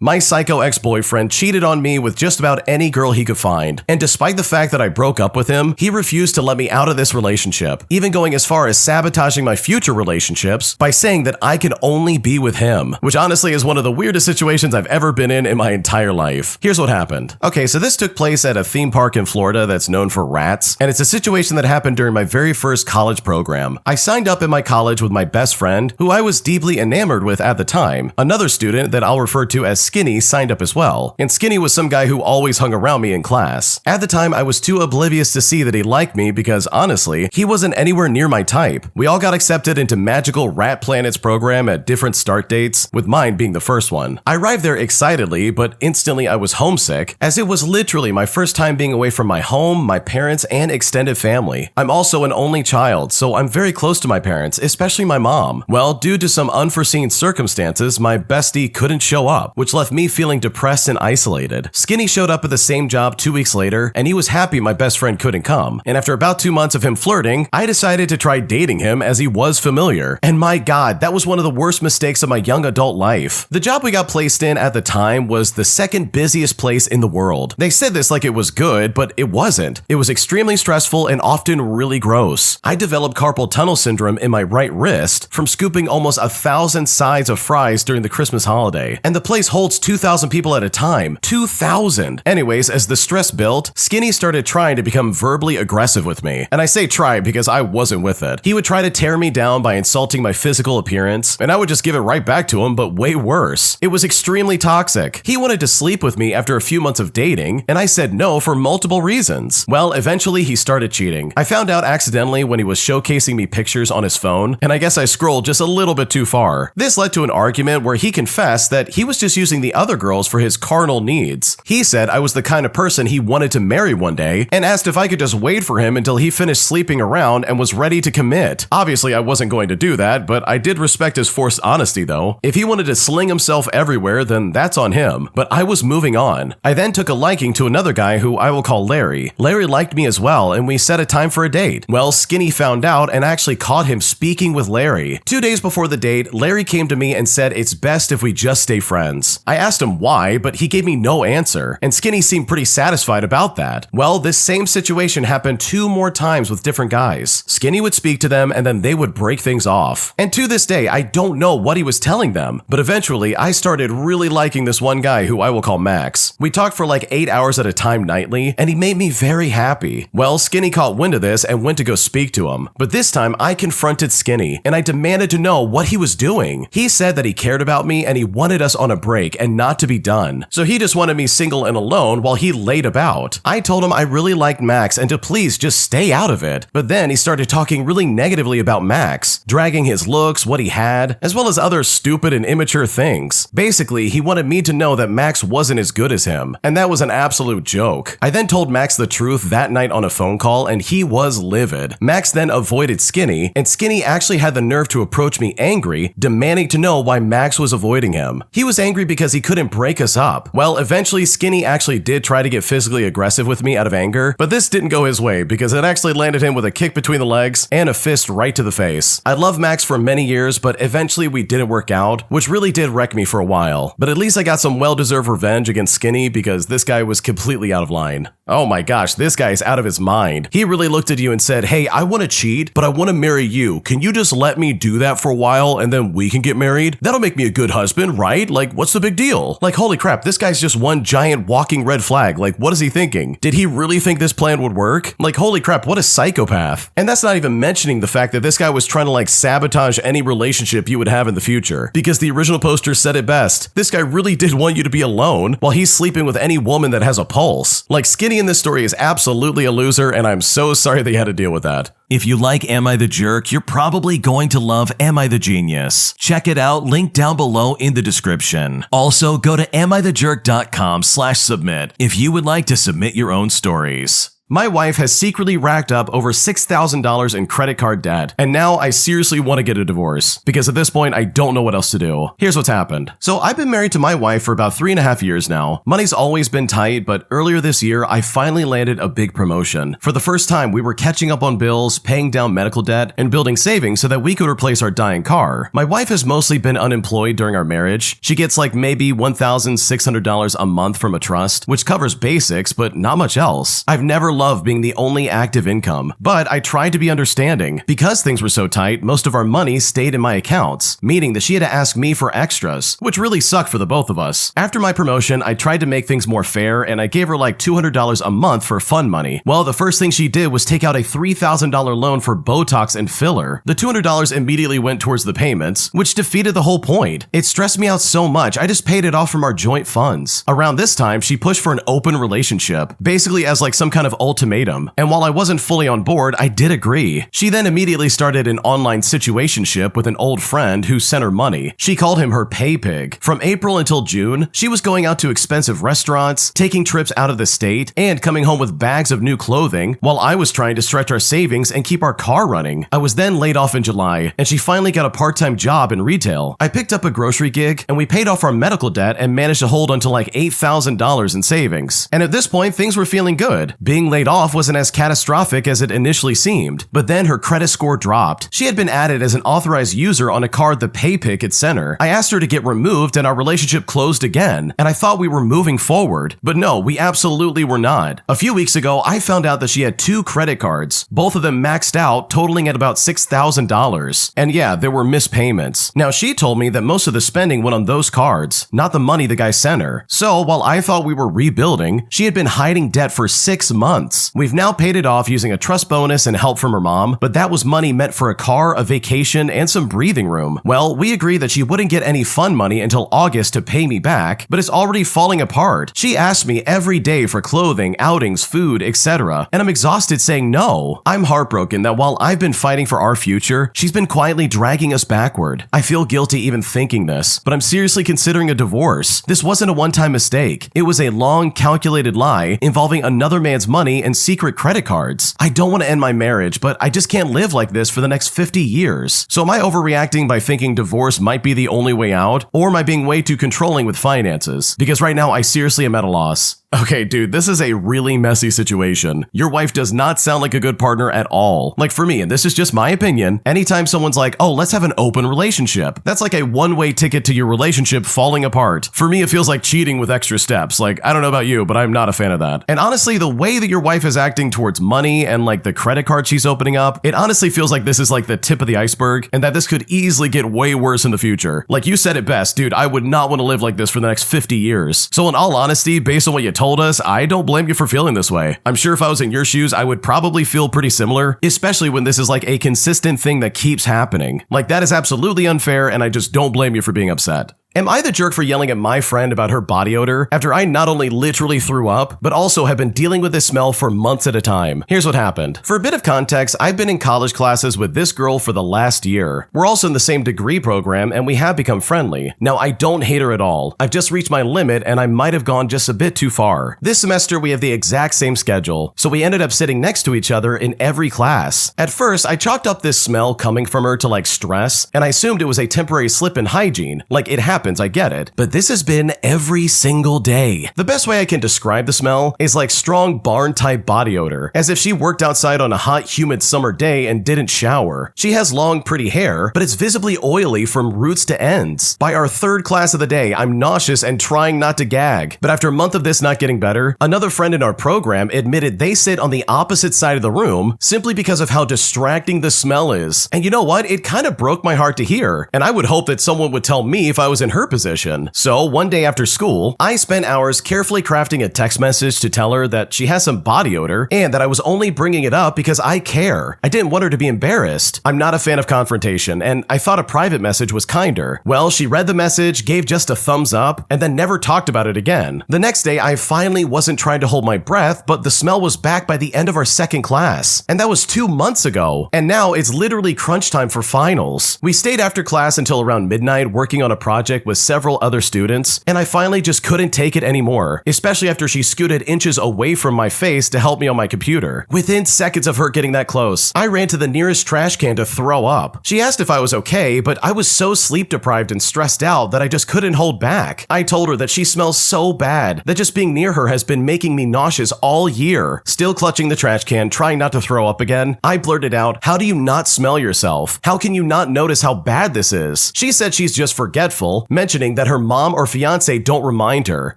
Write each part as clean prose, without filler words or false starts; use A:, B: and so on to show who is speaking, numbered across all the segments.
A: My psycho ex-boyfriend cheated on me with just about any girl he could find, and despite the fact that I broke up with him, he refused to let me out of this relationship, even going as far as sabotaging my future relationships by saying that I can only be with him, which honestly is one of the weirdest situations I've ever been in my entire life. Here's what happened. Okay, so this took place at a theme park in Florida that's known for rats, and it's a situation that happened during my very first college program. I signed up in my college with my best friend, who I was deeply enamored with at the time. Another student that I'll refer to as Skinny signed up as well, and Skinny was some guy who always hung around me in class. At the time, I was too oblivious to see that he liked me because, honestly, he wasn't anywhere near my type. We all got accepted into Magical Rat Planet's program at different start dates, with mine being the first one. I arrived there excitedly, but instantly I was homesick, as it was literally my first time being away from my home, my parents, and extended family. I'm also an only child, so I'm very close to my parents, especially my mom. Well, due to some unforeseen circumstances, my bestie couldn't show up, which left me feeling depressed and isolated. Skinny showed up at the same job 2 weeks later, and he was happy my best friend couldn't come. And after about 2 months of him flirting, I decided to try dating him as he was familiar. And my God, that was one of the worst mistakes of my young adult life. The job we got placed in at the time was the second busiest place in the world. They said this like it was good, but it wasn't. It was extremely stressful and often really gross. I developed carpal tunnel syndrome in my right wrist from scooping almost 1,000 sides of fries during the Christmas holiday. And the place holds 2,000 people at a time. 2,000! Anyways, as the stress built, Skinny started trying to become verbally aggressive with me. And I say try because I wasn't with it. He would try to tear me down by insulting my physical appearance, and I would just give it right back to him, but way worse. It was extremely toxic. He wanted to sleep with me after a few months of dating, and I said no for multiple reasons. Well, eventually he started cheating. I found out accidentally when he was showcasing me pictures on his phone, and I guess I scrolled just a little bit too far. This led to an argument where he confessed that he was just using the other girls for his carnal needs. He said I was the kind of person he wanted to marry one day, and asked if I could just wait for him until he finished sleeping around and was ready to commit. Obviously, I wasn't going to do that, but I did respect his forced honesty though. If he wanted to sling himself everywhere, then that's on him, but I was moving on. I then took a liking to another guy who I will call Larry. Larry liked me as well, and we set a time for a date. Well, Skinny found out and actually caught him speaking with Larry. 2 days before the date, Larry came to me and said it's best if we just stay friends. I asked him why, but he gave me no answer, and Skinny seemed pretty satisfied about that. Well, this same situation happened 2 more times with different guys. Skinny would speak to them, and then they would break things off. And to this day, I don't know what he was telling them, but eventually I started really liking this one guy who I will call Max. We talked for like 8 hours at a time nightly, and he made me very happy. Well, Skinny caught wind of this and went to go speak to him, but this time I confronted Skinny, and I demanded to know what he was doing. He said that he cared about me and he wanted us on a break and not to be done, so he just wanted me single and alone while he laid about. I told him I really liked Max and to please just stay out of it, but then he started talking really negatively about Max, dragging his looks, what he had, as well as other stupid and immature things. Basically, he wanted me to know that Max wasn't as good as him, and that was an absolute joke. I then told Max the truth that night on a phone call, and he was livid. Max then avoided Skinny, and Skinny actually had the nerve to approach me angry, demanding to know why Max was avoiding him. He was angry because he couldn't break us up. Well, eventually Skinny actually did try to get physically aggressive with me out of anger, but this didn't go his way because it actually landed him with a kick between the legs and a fist right to the face. I loved Max for many years, but eventually we didn't work out, which really did wreck me for a while. But at least I got some well-deserved revenge against Skinny because this guy was completely out of line. Oh my gosh, this guy is out of his mind. He really looked at you and said, "Hey, I want to cheat, but I want to marry you. Can you just let me do that for a while and then we can get married? That'll make me a good husband, right? Like, what's the big deal?" Like, holy crap, this guy's just one giant walking red flag. Like, what is he thinking? Did he really think this plan would work? Like, holy crap, what a psychopath. And that's not even mentioning the fact that this guy was trying to like sabotage any relationship you would have in the future. Because the original poster said it best. This guy really did want you to be alone while he's sleeping with any woman that has a pulse. Like, Skinny in this story is absolutely a loser, and I'm so sorry they had to deal with that.
B: If you like Am I the Jerk, you're probably going to love Am I the Genius. Check it out, link down below in the description. Also, go to amithejerk.com/submit if you would like to submit your own stories.
A: My wife has secretly racked up over $6,000 in credit card debt, and now I seriously want to get a divorce, because at this point I don't know what else to do. Here's what's happened. So I've been married to my wife for about 3.5 years now. Money's always been tight, but earlier this year I finally landed a big promotion. For the first time, we were catching up on bills, paying down medical debt, and building savings so that we could replace our dying car. My wife has mostly been unemployed during our marriage. She gets like maybe $1,600 a month from a trust, which covers basics, but not much else. I've never loved being the only active income, but I tried to be understanding. Because things were so tight, most of our money stayed in my accounts, meaning that she had to ask me for extras, which really sucked for the both of us. After my promotion, I tried to make things more fair, and I gave her like $200 a month for fun money. Well, the first thing she did was take out a $3,000 loan for Botox and filler. The $200 immediately went towards the payments, which defeated the whole point. It stressed me out so much, I just paid it off from our joint funds. Around this time, she pushed for an open relationship, basically as like some kind of ultimatum. And while I wasn't fully on board, I did agree. She then immediately started an online situationship with an old friend who sent her money. She called him her pay pig. From April until June, she was going out to expensive restaurants, taking trips out of the state, and coming home with bags of new clothing, while I was trying to stretch our savings and keep our car running. I was then laid off in July, and she finally got a part-time job in retail. I picked up a grocery gig, and we paid off our medical debt and managed to hold onto like $8,000 in savings. And at this point, things were feeling good. Being laid off wasn't as catastrophic as it initially seemed, but then her credit score dropped. She had been added as an authorized user on a card the PayPick had sent her. I asked her to get removed and our relationship closed again, and I thought we were moving forward. But no, we absolutely were not. A few weeks ago, I found out that she had 2 credit cards, both of them maxed out, totaling at about $6,000. And yeah, there were missed payments. Now, she told me that most of the spending went on those cards, not the money the guy sent her. So while I thought we were rebuilding, she had been hiding debt for 6 months. We've now paid it off using a trust bonus and help from her mom, but that was money meant for a car, a vacation, and some breathing room. Well, we agreed that she wouldn't get any fun money until August to pay me back, but it's already falling apart. She asked me every day for clothing, outings, food, etc., and I'm exhausted saying no. I'm heartbroken that while I've been fighting for our future, she's been quietly dragging us backward. I feel guilty even thinking this, but I'm seriously considering a divorce. This wasn't a one-time mistake. It was a long, calculated lie involving another man's money and secret credit cards. I don't want to end my marriage, but I just can't live like this for the next 50 years. So am I overreacting by thinking divorce might be the only way out, or am I being way too controlling with finances? Because right now I seriously am at a loss. Okay, dude, this is a really messy situation. Your wife does not sound like a good partner at all. Like for me, and this is just my opinion, anytime someone's like, oh, let's have an open relationship, that's like a one-way ticket to your relationship falling apart. For me, it feels like cheating with extra steps. Like, I don't know about you, but I'm not a fan of that. And honestly, the way that your wife is acting towards money and like the credit card she's opening up, it honestly feels like this is like the tip of the iceberg and that this could easily get way worse in the future. Like you said it best, dude, I would not want to live like this for the next 50 years. So in all honesty, based on what you told us, I don't blame you for feeling this way. I'm sure if I was in your shoes, I would probably feel pretty similar, especially when this is like a consistent thing that keeps happening. Like that is absolutely unfair, and I just don't blame you for being upset. Am I the jerk for yelling at my friend about her body odor after I not only literally threw up, but also have been dealing with this smell for months at a time? Here's what happened. For a bit of context, I've been in college classes with this girl for the last year. We're also in the same degree program and we have become friendly. Now, I don't hate her at all. I've just reached my limit and I might have gone just a bit too far. This semester, we have the exact same schedule, so we ended up sitting next to each other in every class. At first, I chalked up this smell coming from her to like stress, and I assumed it was a temporary slip in hygiene. Like it happens, I get it. But this has been every single day. The best way I can describe the smell is like strong barn-type body odor, as if she worked outside on a hot, humid summer day and didn't shower. She has long, pretty hair, but it's visibly oily from roots to ends. By our 3rd class of the day, I'm nauseous and trying not to gag. But after a month of this not getting better, another friend in our program admitted they sit on the opposite side of the room simply because of how distracting the smell is. And you know what? It kind of broke my heart to hear, and I would hope that someone would tell me if I was in her position. So one day after school, I spent hours carefully crafting a text message to tell her that she has some body odor and that I was only bringing it up because I care. I didn't want her to be embarrassed. I'm not a fan of confrontation, and I thought a private message was kinder. Well, she read the message, gave just a thumbs up, and then never talked about it again. The next day, I finally wasn't trying to hold my breath, but the smell was back by the end of our 2nd class. And that was 2 months ago. And now it's literally crunch time for finals. We stayed after class until around midnight working on a project hectic with several other students, and I finally just couldn't take it anymore, especially after she scooted inches away from my face to help me on my computer. Within seconds of her getting that close, I ran to the nearest trash can to throw up. She asked if I was okay, but I was so sleep deprived and stressed out that I just couldn't hold back. I told her that she smells so bad that just being near her has been making me nauseous all year. Still clutching the trash can, trying not to throw up again, I blurted out, "How do you not smell yourself? How can you not notice how bad this is?" She said she's just forgetful, mentioning that her mom or fiance don't remind her.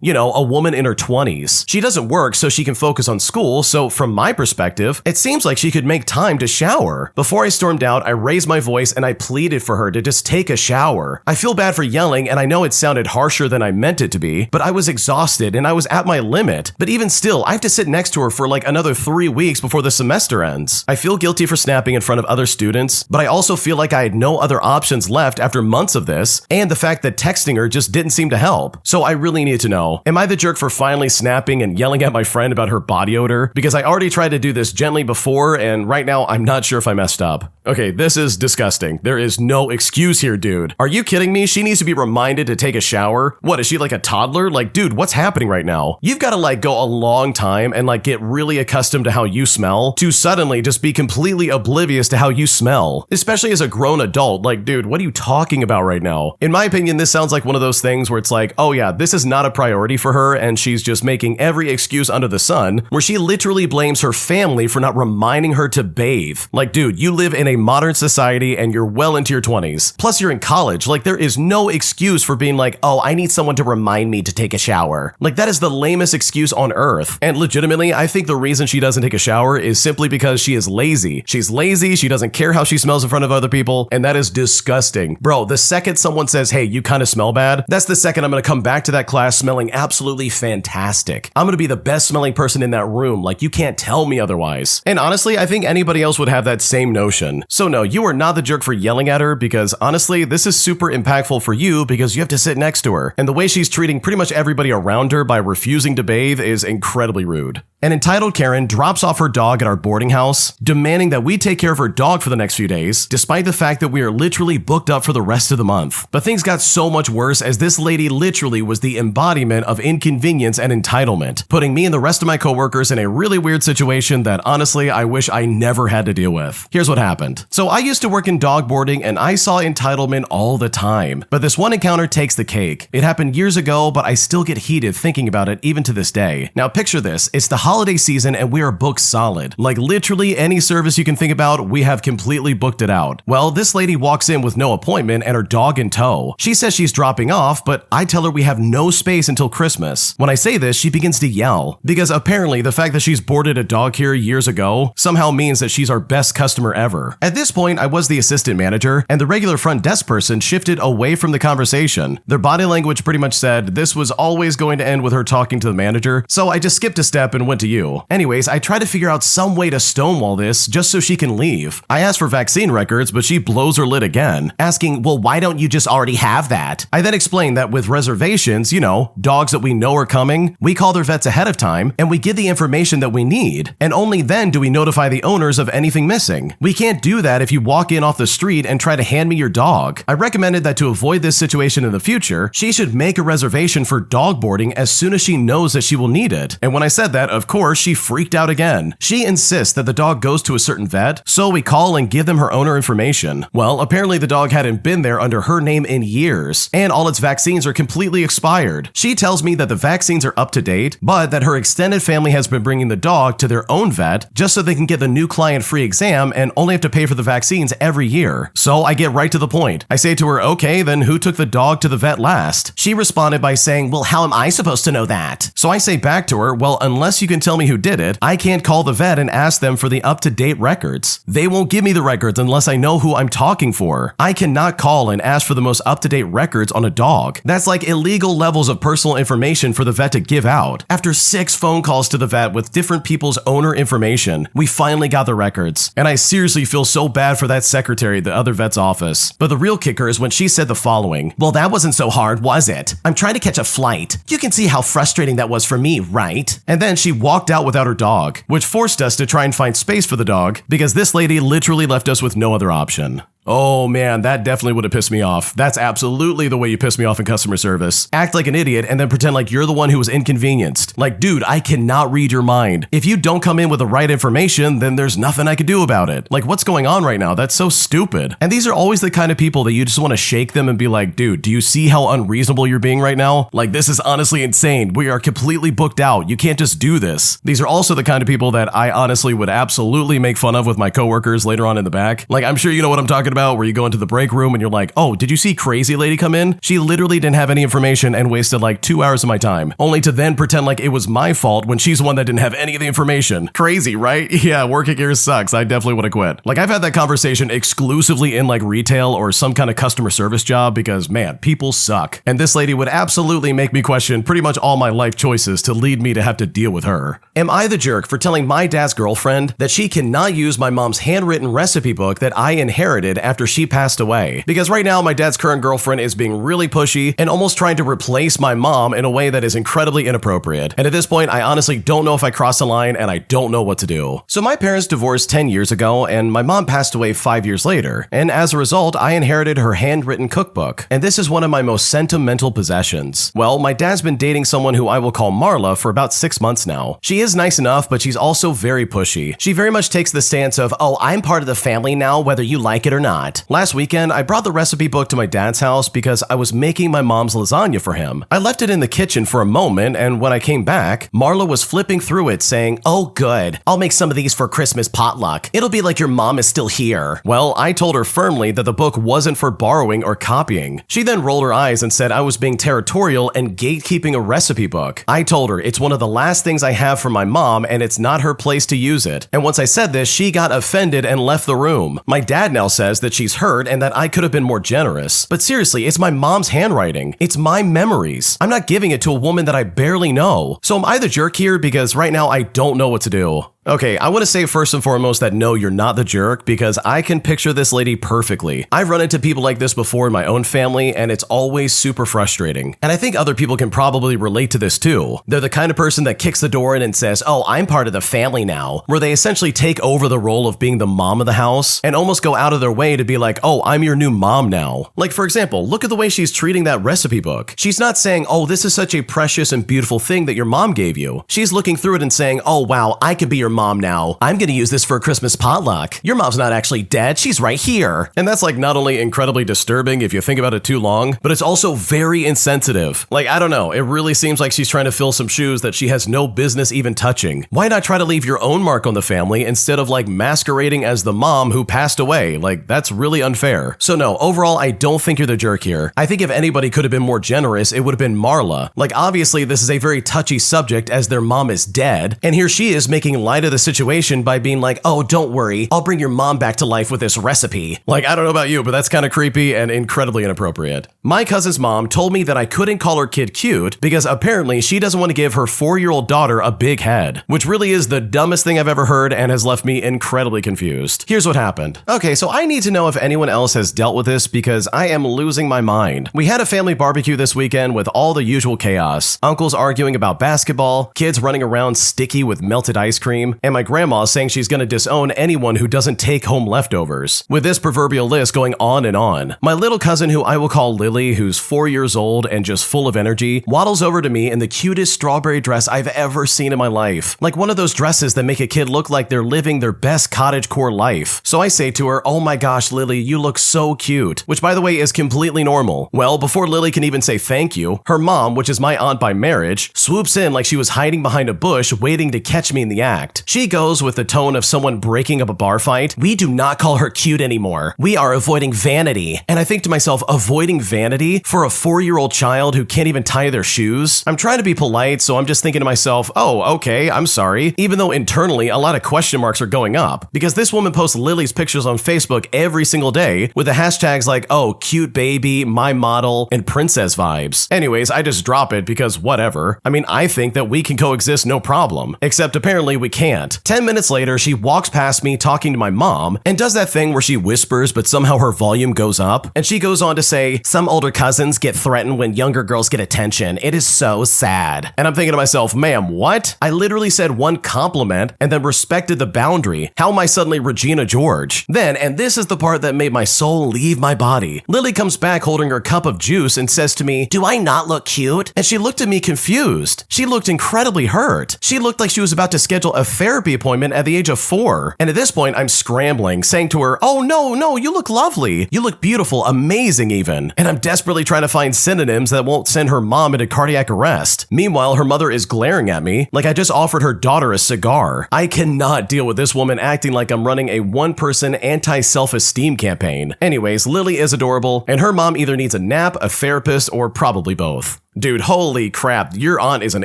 A: You know, a woman in her 20s. She doesn't work so she can focus on school, so from my perspective, it seems like she could make time to shower. Before I stormed out, I raised my voice and I pleaded for her to just take a shower. I feel bad for yelling, and I know it sounded harsher than I meant it to be, but I was exhausted and I was at my limit. But even still, I have to sit next to her for like another 3 weeks before the semester ends. I feel guilty for snapping in front of other students, but I also feel like I had no other options left after months of this, and the fact that texting her just didn't seem to help. So I really need to know, am I the jerk for finally snapping and yelling at my friend about her body odor? Because I already tried to do this gently before, and right now I'm not sure if I messed up. Okay, this is disgusting. There is no excuse here, dude. Are you kidding me? She needs to be reminded to take a shower? What, is she like a toddler? Like, dude, what's happening right now? You've got to like go a long time and like get really accustomed to how you smell to suddenly just be completely oblivious to how you smell. Especially as a grown adult. Like, dude, what are you talking about right now? In my opinion, this sounds like one of those things where it's like, oh yeah, this is not a priority for her and she's just making every excuse under the sun, where she literally blames her family for not reminding her to bathe. Like, dude, you live in a modern society and you're well into your 20s. Plus you're in college. Like, there is no excuse for being like, oh, I need someone to remind me to take a shower. Like, that is the lamest excuse on earth. And legitimately, I think the reason she doesn't take a shower is simply because she is lazy. She's lazy, she doesn't care how she smells in front of other people, and that is disgusting. Bro, the second someone says, hey, you kind of smell bad, that's the second I'm gonna come back to that class smelling absolutely fantastic. I'm gonna be the best smelling person in that room, like you can't tell me otherwise. And honestly, I think anybody else would have that same notion. So no, you are not the jerk for yelling at her, because honestly, this is super impactful for you because you have to sit next to her. And the way she's treating pretty much everybody around her by refusing to bathe is incredibly rude. An entitled Karen drops off her dog at our boarding house, demanding that we take care of her dog for the next few days, despite the fact that we are literally booked up for the rest of the month. But things got so much worse as this lady literally was the embodiment of inconvenience and entitlement, putting me and the rest of my coworkers in a really weird situation that honestly I wish I never had to deal with. Here's what happened. So I used to work in dog boarding and I saw entitlement all the time, but this one encounter takes the cake. It happened years ago, but I still get heated thinking about it even to this day. Now picture this, it's the holiday season and we are booked solid. Like literally any service you can think about, we have completely booked it out. Well, this lady walks in with no appointment and her dog in tow. She says she's dropping off, but I tell her we have no space until Christmas. When I say this, she begins to yell, because apparently the fact that she's boarded a dog here years ago somehow means that she's our best customer ever. At this point, I was the assistant manager, and the regular front desk person shifted away from the conversation. Their body language pretty much said this was always going to end with her talking to the manager, so I just skipped a step and went to you. Anyways, I try to figure out some way to stonewall this just so she can leave. I asked for vaccine records, but she blows her lid again, asking, well, why don't you just already have that? I then explained that with reservations, you know, dogs that we know are coming, we call their vets ahead of time, and we give the information that we need, and only then do we notify the owners of anything missing. We can't do that if you walk in off the street and try to hand me your dog. I recommended that to avoid this situation in the future, she should make a reservation for dog boarding as soon as she knows that she will need it. And when I said that, of course, she freaked out again. She insists that the dog goes to a certain vet, so we call and give them her owner information. Well, apparently the dog hadn't been there under her name in years, and all its vaccines are completely expired. She tells me that the vaccines are up to date, but that her extended family has been bringing the dog to their own vet just so they can get the new client free exam and only have to pay for the vaccines every year. So I get right to the point. I say to her, okay, then who took the dog to the vet last? She responded by saying, well, how am I supposed to know that? So I say back to her, well, unless you can tell me who did it, I can't call the vet and ask them for the up-to-date records. They won't give me the records unless I know who I'm talking for. I cannot call and ask for the most up-to-date records on a dog. That's like illegal levels of personal information for the vet to give out. After 6 phone calls to the vet with different people's owner information, we finally got the records. And I seriously feel so bad for that secretary at the other vet's office. But the real kicker is when she said the following, well, that wasn't so hard, was it? I'm trying to catch a flight. You can see how frustrating that was for me, right? And then she walked out without her dog, which forced us to try and find space for the dog because this lady literally left us with no other option. Oh man, that definitely would have pissed me off. That's absolutely the way you piss me off in customer service. Act like an idiot and then pretend like you're the one who was inconvenienced. Like, dude, I cannot read your mind. If you don't come in with the right information, then there's nothing I can do about it. Like, what's going on right now? That's so stupid. And these are always the kind of people that you just want to shake them and be like, dude, do you see how unreasonable you're being right now? Like, this is honestly insane. We are completely booked out. You can't just do this. These are also the kind of people that I honestly would absolutely make fun of with my coworkers later on in the back. Like, I'm sure you know what I'm talking about, where you go into the break room and you're like, oh, did you see crazy lady come in? She literally didn't have any information and wasted like 2 hours of my time, only to then pretend like it was my fault when she's the one that didn't have any of the information. Crazy, right? Yeah, working here sucks. I definitely would have quit. Like, I've had that conversation exclusively in like retail or some kind of customer service job because, man, people suck. And this lady would absolutely make me question pretty much all my life choices to lead me to have to deal with her. Am I the jerk for telling my dad's girlfriend that she cannot use my mom's handwritten recipe book that I inherited after she passed away? Because right now, my dad's current girlfriend is being really pushy and almost trying to replace my mom in a way that is incredibly inappropriate. And at this point, I honestly don't know if I crossed the line and I don't know what to do. So my parents divorced 10 years ago and my mom passed away 5 years later. And as a result, I inherited her handwritten cookbook. And this is one of my most sentimental possessions. Well, my dad's been dating someone who I will call Marla for about 6 months now. She is nice enough, but she's also very pushy. She very much takes the stance of, oh, I'm part of the family now, whether you like it or not. Last weekend, I brought the recipe book to my dad's house because I was making my mom's lasagna for him. I left it in the kitchen for a moment, and when I came back, Marla was flipping through it saying, oh good, I'll make some of these for Christmas potluck. It'll be like your mom is still here. Well, I told her firmly that the book wasn't for borrowing or copying. She then rolled her eyes and said I was being territorial and gatekeeping a recipe book. I told her it's one of the last things I have from my mom and it's not her place to use it. And once I said this, she got offended and left the room. My dad now says that she's hurt and that I could have been more generous. But seriously, it's my mom's handwriting. It's my memories. I'm not giving it to a woman that I barely know. So am I the jerk here? Because right now I don't know what to do. Okay, I want to say first and foremost that no, you're not the jerk because I can picture this lady perfectly. I've run into people like this before in my own family and it's always super frustrating. And I think other people can probably relate to this too. They're the kind of person that kicks the door in and says, oh, I'm part of the family now, where they essentially take over the role of being the mom of the house and almost go out of their way to be like, oh, I'm your new mom now. Like, for example, look at the way she's treating that recipe book. She's not saying, oh, this is such a precious and beautiful thing that your mom gave you. She's looking through it and saying, oh, wow, I could be your mom now. I'm gonna use this for a Christmas potluck. Your mom's not actually dead, she's right here. And that's like not only incredibly disturbing if you think about it too long, but it's also very insensitive. Like, I don't know, it really seems like she's trying to fill some shoes that she has no business even touching. Why not try to leave your own mark on the family instead of like masquerading as the mom who passed away? Like, that's really unfair. So no, overall, I don't think you're the jerk here. I think if anybody could have been more generous, it would have been Marla. Like, obviously, this is a very touchy subject as their mom is dead, and here she is making light of the situation by being like, oh, don't worry, I'll bring your mom back to life with this recipe. Like, I don't know about you, but that's kind of creepy and incredibly inappropriate. My cousin's mom told me that I couldn't call her kid cute because apparently she doesn't want to give her 4-year-old daughter a big head, which really is the dumbest thing I've ever heard and has left me incredibly confused. Here's what happened. Okay, so I need to know if anyone else has dealt with this because I am losing my mind. We had a family barbecue this weekend with all the usual chaos. Uncles arguing about basketball, kids running around sticky with melted ice cream, and my grandma saying she's going to disown anyone who doesn't take home leftovers. With this proverbial list going on and on. My little cousin, who I will call Lily, who's 4 years old and just full of energy, waddles over to me in the cutest strawberry dress I've ever seen in my life. Like one of those dresses that make a kid look like they're living their best cottagecore life. So I say to her, oh my gosh, Lily, you look so cute. Which, by the way, is completely normal. Well, before Lily can even say thank you, her mom, which is my aunt by marriage, swoops in like she was hiding behind a bush waiting to catch me in the act. She goes with the tone of someone breaking up a bar fight. We do not call her cute anymore. We are avoiding vanity. And I think to myself, avoiding vanity for a 4-year-old child who can't even tie their shoes? I'm trying to be polite, so I'm just thinking to myself, oh, okay, I'm sorry. Even though internally, a lot of question marks are going up. Because this woman posts Lily's pictures on Facebook every single day with the hashtags like, oh, cute baby, my model, and princess vibes. Anyways, I just drop it because whatever. I mean, I think that we can coexist no problem. Except apparently we can't can't. 10 minutes later, she walks past me talking to my mom and does that thing where she whispers but somehow her volume goes up. And she goes on to say, some older cousins get threatened when younger girls get attention. It is so sad. And I'm thinking to myself, ma'am, what? I literally said one compliment and then respected the boundary. How am I suddenly Regina George? Then, and this is the part that made my soul leave my body, Lily comes back holding her cup of juice and says to me, do I not look cute? And she looked at me confused. She looked incredibly hurt. She looked like she was about to schedule a therapy appointment at the age of 4. And at this point, I'm scrambling, saying to her, oh no, you look lovely. You look beautiful, amazing even. And I'm desperately trying to find synonyms that won't send her mom into cardiac arrest. Meanwhile, her mother is glaring at me like I just offered her daughter a cigar. I cannot deal with this woman acting like I'm running a one-person anti-self-esteem campaign. Anyways, Lily is adorable, and her mom either needs a nap, a therapist, or probably both. Dude, holy crap, your aunt is an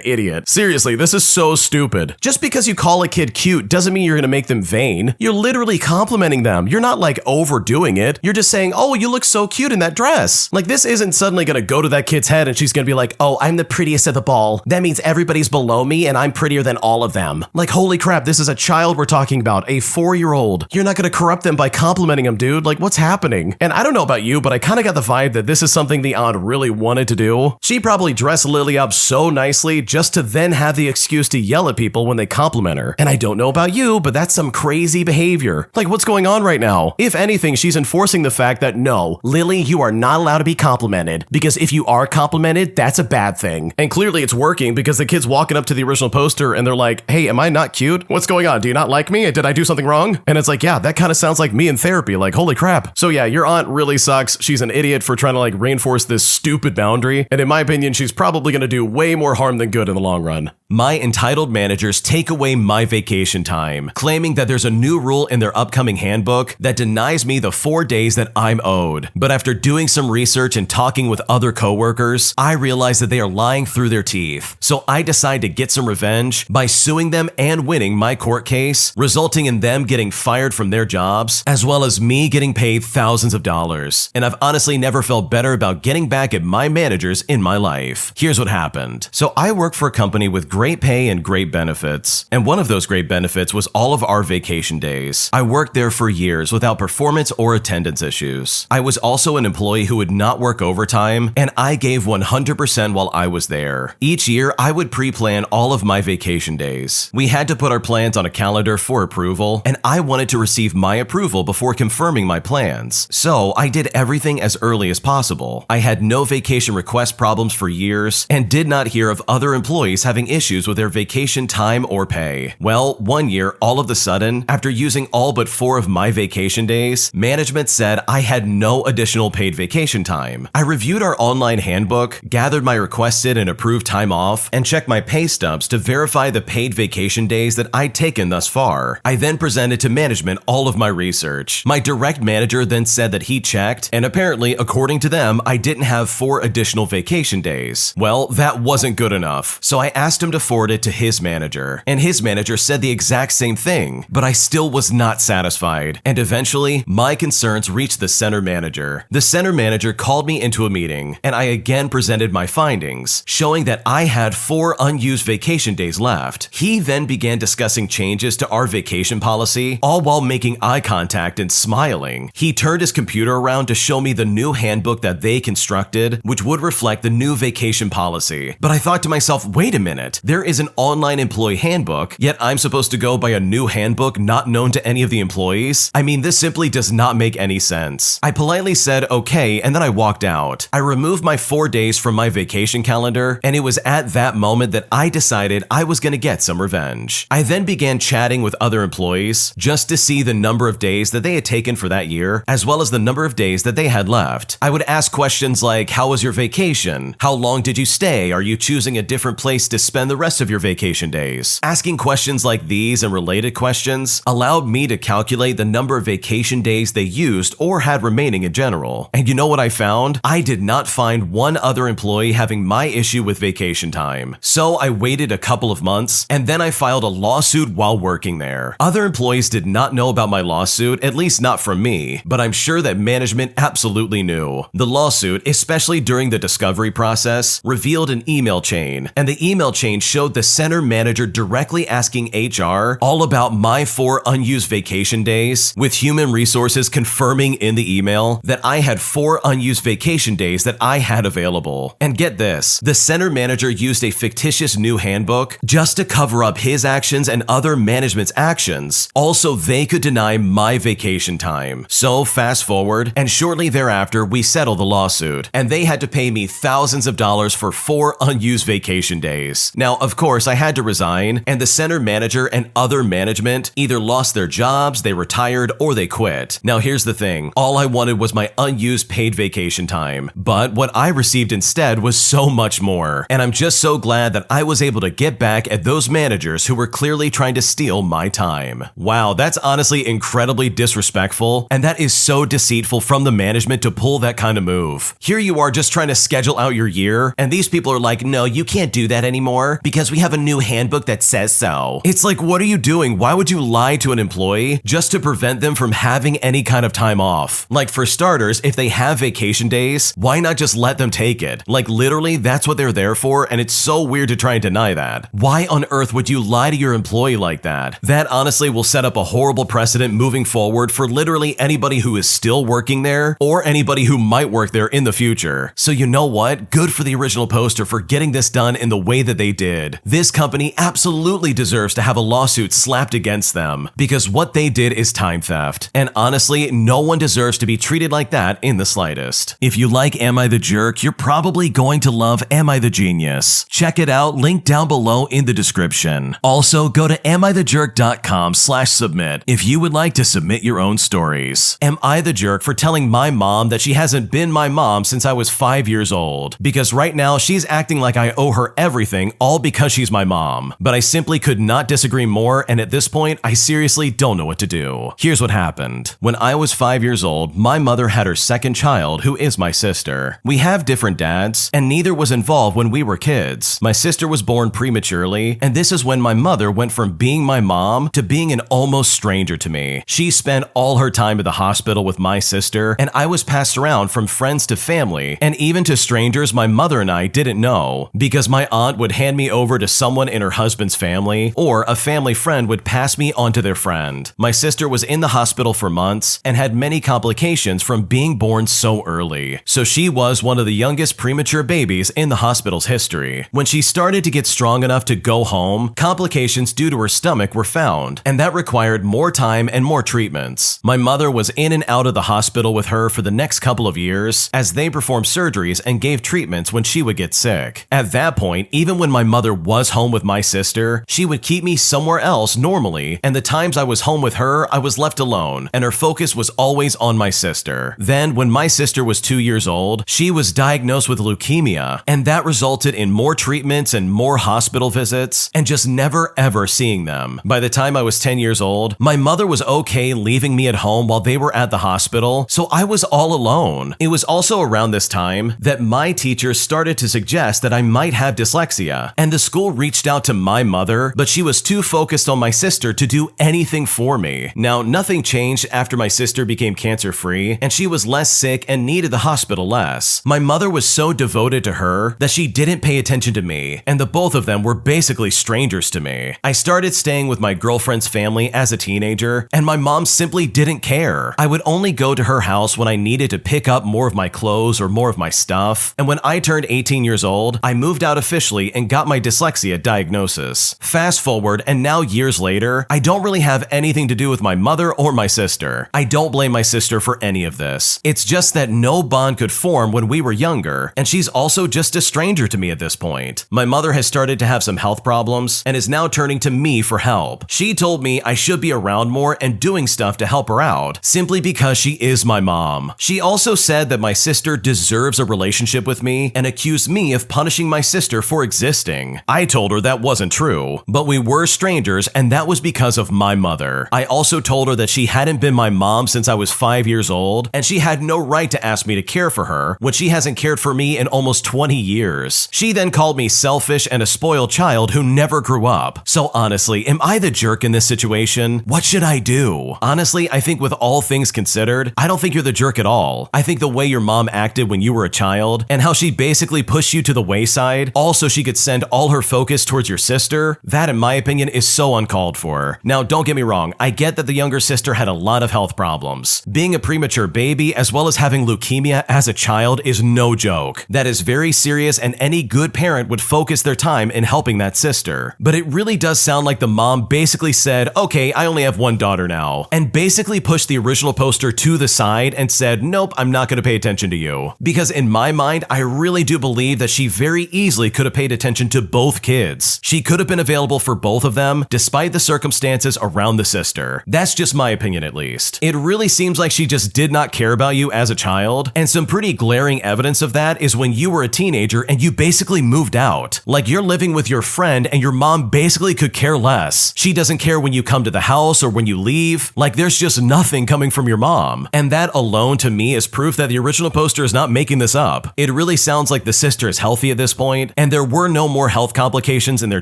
A: idiot. Seriously, this is so stupid. Just because you call a kid cute doesn't mean you're gonna make them vain. You're literally complimenting them. You're not like overdoing it. You're just saying, oh, you look so cute in that dress. Like this isn't suddenly gonna go to that kid's head and she's gonna be like, oh, I'm the prettiest at the ball. That means everybody's below me and I'm prettier than all of them. Like, holy crap, this is a child we're talking about, a 4-year-old. You're not gonna corrupt them by complimenting them, dude. Like, what's happening? And I don't know about you, but I kinda got the vibe that this is something the aunt really wanted to do. She probably dressed Lily up so nicely just to then have the excuse to yell at people when they compliment her. And I don't know about you, but that's some crazy behavior. Like, what's going on right now? If anything, she's enforcing the fact that no, Lily, you are not allowed to be complimented, because if you are complimented, that's a bad thing. And clearly it's working because the kid's walking up to the original poster and they're like, hey, am I not cute? What's going on? Do you not like me? Did I do something wrong? And it's like, yeah, that kind of sounds like me in therapy. Like, holy crap. So yeah, your aunt really sucks. She's an idiot for trying to like reinforce this stupid boundary. And in my opinion, she's probably going to do way more harm than good in the long run.
B: My entitled managers take away my vacation time, claiming that there's a new rule in their upcoming handbook that denies me the 4 days that I'm owed. But after doing some research and talking with other coworkers, I realize that they are lying through their teeth. So I decide to get some revenge by suing them and winning my court case, resulting in them getting fired from their jobs, as well as me getting paid thousands of dollars. And I've honestly never felt better about getting back at my managers in my life. Here's what happened. So I work for a company with great pay and great benefits. And one of those great benefits was all of our vacation days. I worked there for years without performance or attendance issues. I was also an employee who would not work overtime, and I gave 100% while I was there. Each year, I would pre-plan all of my vacation days. We had to put our plans on a calendar for approval, and I wanted to receive my approval before confirming my plans. So I did everything as early as possible. I had no vacation request problems for years, and did not hear of other employees having issues with their vacation time or pay. Well, one year, all of a sudden, after using all but 4 of my vacation days, management said I had no additional paid vacation time. I reviewed our online handbook, gathered my requested and approved time off, and checked my pay stubs to verify the paid vacation days that I'd taken thus far. I then presented to management all of my research. My direct manager then said that he checked, and apparently, according to them, I didn't have 4 additional vacation days. Well, that wasn't good enough, so I asked him to forward it to his manager, and his manager said the exact same thing, but I still was not satisfied, and eventually, my concerns reached the center manager. The center manager called me into a meeting, and I again presented my findings, showing that I had 4 unused vacation days left. He then began discussing changes to our vacation policy, all while making eye contact and smiling. He turned his computer around to show me the new handbook that they constructed, which would reflect the new vacation policy. But I thought to myself, wait a minute, there is an online employee handbook, yet I'm supposed to go by a new handbook not known to any of the employees? I mean, this simply does not make any sense. I politely said okay, and then I walked out. I removed my 4 days from my vacation calendar, and it was at that moment that I decided I was going to get some revenge. I then began chatting with other employees just to see the number of days that they had taken for that year, as well as the number of days that they had left. I would ask questions like, how was your vacation? How long did you stay? Are you choosing a different place to spend the rest of your vacation days? Asking questions like these and related questions allowed me to calculate the number of vacation days they used or had remaining in general. And you know what I found? I did not find one other employee having my issue with vacation time. So I waited a couple of months, and then I filed a lawsuit while working there. Other employees did not know about my lawsuit, at least not from me, but I'm sure that management absolutely knew. The lawsuit, especially during the discovery process, revealed an email chain, and the email chain showed the center manager directly asking HR all about my 4 unused vacation days, with human resources confirming in the email that I had 4 unused vacation days that I had available. And get this, the center manager used a fictitious new handbook just to cover up his actions and other management's actions. Also, they could deny my vacation time. So fast forward, and shortly thereafter, we settled the lawsuit, and they had to pay me thousands of dollars for 4 unused vacation days. Now, of course, I had to resign, and the center manager and other management either lost their jobs, they retired, or they quit. Now, here's the thing. All I wanted was my unused paid vacation time, but what I received instead was so much more. And I'm just so glad that I was able to get back at those managers who were clearly trying to steal my time. Wow, that's honestly incredibly disrespectful, and that is so deceitful from the management to pull that kind of move. Here you are just trying to schedule out your year, and these people are like, no, you can't do that anymore because we have a new handbook that says so. It's like, what are you doing? Why would you lie to an employee just to prevent them from having any kind of time off? Like, for starters, if they have vacation days, why not just let them take it? Like, literally, that's what they're there for, and it's so weird to try and deny that. Why on earth would you lie to your employee like that? That honestly will set up a horrible precedent moving forward for literally anybody who is still working there or anybody who might work there in the future. So you know what? Good for the original poster for getting this done in the way that they did. This company absolutely deserves to have a lawsuit slapped against them because what they did is time theft. And honestly, no one deserves to be treated like that in the slightest. If you like Am I the Jerk, you're probably going to love Am I the Genius. Check it out, link down below in the description. Also, go to amithejerk.com/submit if you would like to submit your own stories. Am I the jerk for telling my mom that she hasn't been my mom since I was 5 years old? Because right now she's acting like I owe her everything all because she's my mom. But I simply could not disagree more, and at this point, I seriously don't know what to do. Here's what happened. When I was 5 years old, my mother had her second child, who is my sister. We have different dads, and neither was involved when we were kids. My sister was born prematurely, and this is when my mother went from being my mom to being an almost stranger to me. She spent all her time at the hospital with my sister, and I was passed around from friends to family, and even to strangers my mother and I didn't know, because my aunt would hand me over to someone in her husband's family, or a family friend would pass me on to their friend. My sister was in the hospital for months and had many complications from being born so early. So she was one of the youngest premature babies in the hospital's history. When she started to get strong enough to go home, complications due to her stomach were found, and that required more time and more treatments. My mother was in and out of the hospital with her for the next couple of years as they performed surgeries and gave treatments when she would get sick. At that point, even when my mother was home with my sister, she would keep me somewhere else normally, and the times I was home with her, I was left alone, and her focus was always on my sister. Then, when my sister was 2 years old, she was diagnosed with leukemia, and that resulted in more treatments and more hospital visits, and just never ever seeing them. By the time I was 10 years old, my mother was okay leaving me at home while they were at the hospital, so I was all alone. It was also around this time that my teacher started to suggest that I might have dyslexia, and the school reached out to my mother, but she was too focused on my sister to do anything for me. Now, nothing changed after my sister became cancer-free, and she was less sick and needed the hospital less. My mother was so devoted to her that she didn't pay attention to me, and the both of them were basically strangers to me. I started staying with my girlfriend's family as a teenager, and my mom simply didn't care. I would only go to her house when I needed to pick up more of my clothes or more of my stuff, and when I turned 18 years old, I moved out officially and got my dyslexia diagnosis. Fast forward, and now years later, I don't really have anything to do with my mother or my sister. I don't blame my sister for any of this. It's just that no bond could form when we were younger, and she's also just a stranger to me at this point. My mother has started to have some health problems and is now turning to me for help. She told me I should be around more and doing stuff to help her out, simply because she is my mom. She also said that my sister deserves a relationship with me and accused me of punishing my sister for existing. I told her that wasn't true, but we were strangers, and that was because of my mother. I also told her that she hadn't been my mom since I was 5 years old, and she had no right to ask me to care for her when she hasn't cared for me in almost 20 years. She then called me selfish and a spoiled child who never grew up. So honestly, am I the jerk in this situation? What should I do? Honestly, I think with all things considered, I don't think you're the jerk at all. I think the way your mom acted when you were a child, and how she basically pushed you to the wayside, all so she could send all her focus towards your sister, that in my opinion is so uncalled for. Now, don't get me wrong, I get that the younger sister had a lot of health problems. Being a premature baby as well as having leukemia as a child is no joke. That is very serious, and any good parent would focus their time in helping that sister. But it really does sound like the mom basically said, okay, I only have one daughter now, and basically pushed the original poster to the side and said, nope, I'm not going to pay attention to you. Because in my mind, I really do believe that she very easily could have paid attention to both kids. She could have been available for both of them, despite the circumstances around the sister. That's just my opinion, at least. It really seems like she just did not care about you as a child, and some pretty glaring evidence of that is when you were a teenager and you basically moved out. Like, you're living with your friend and your mom basically could care less. She doesn't care when you come to the house or when you leave. Like, there's just nothing coming from your mom. And that alone to me is proof that the original poster is not making this up. It really sounds like the sister is healthy at this point, and there were no more health complications in their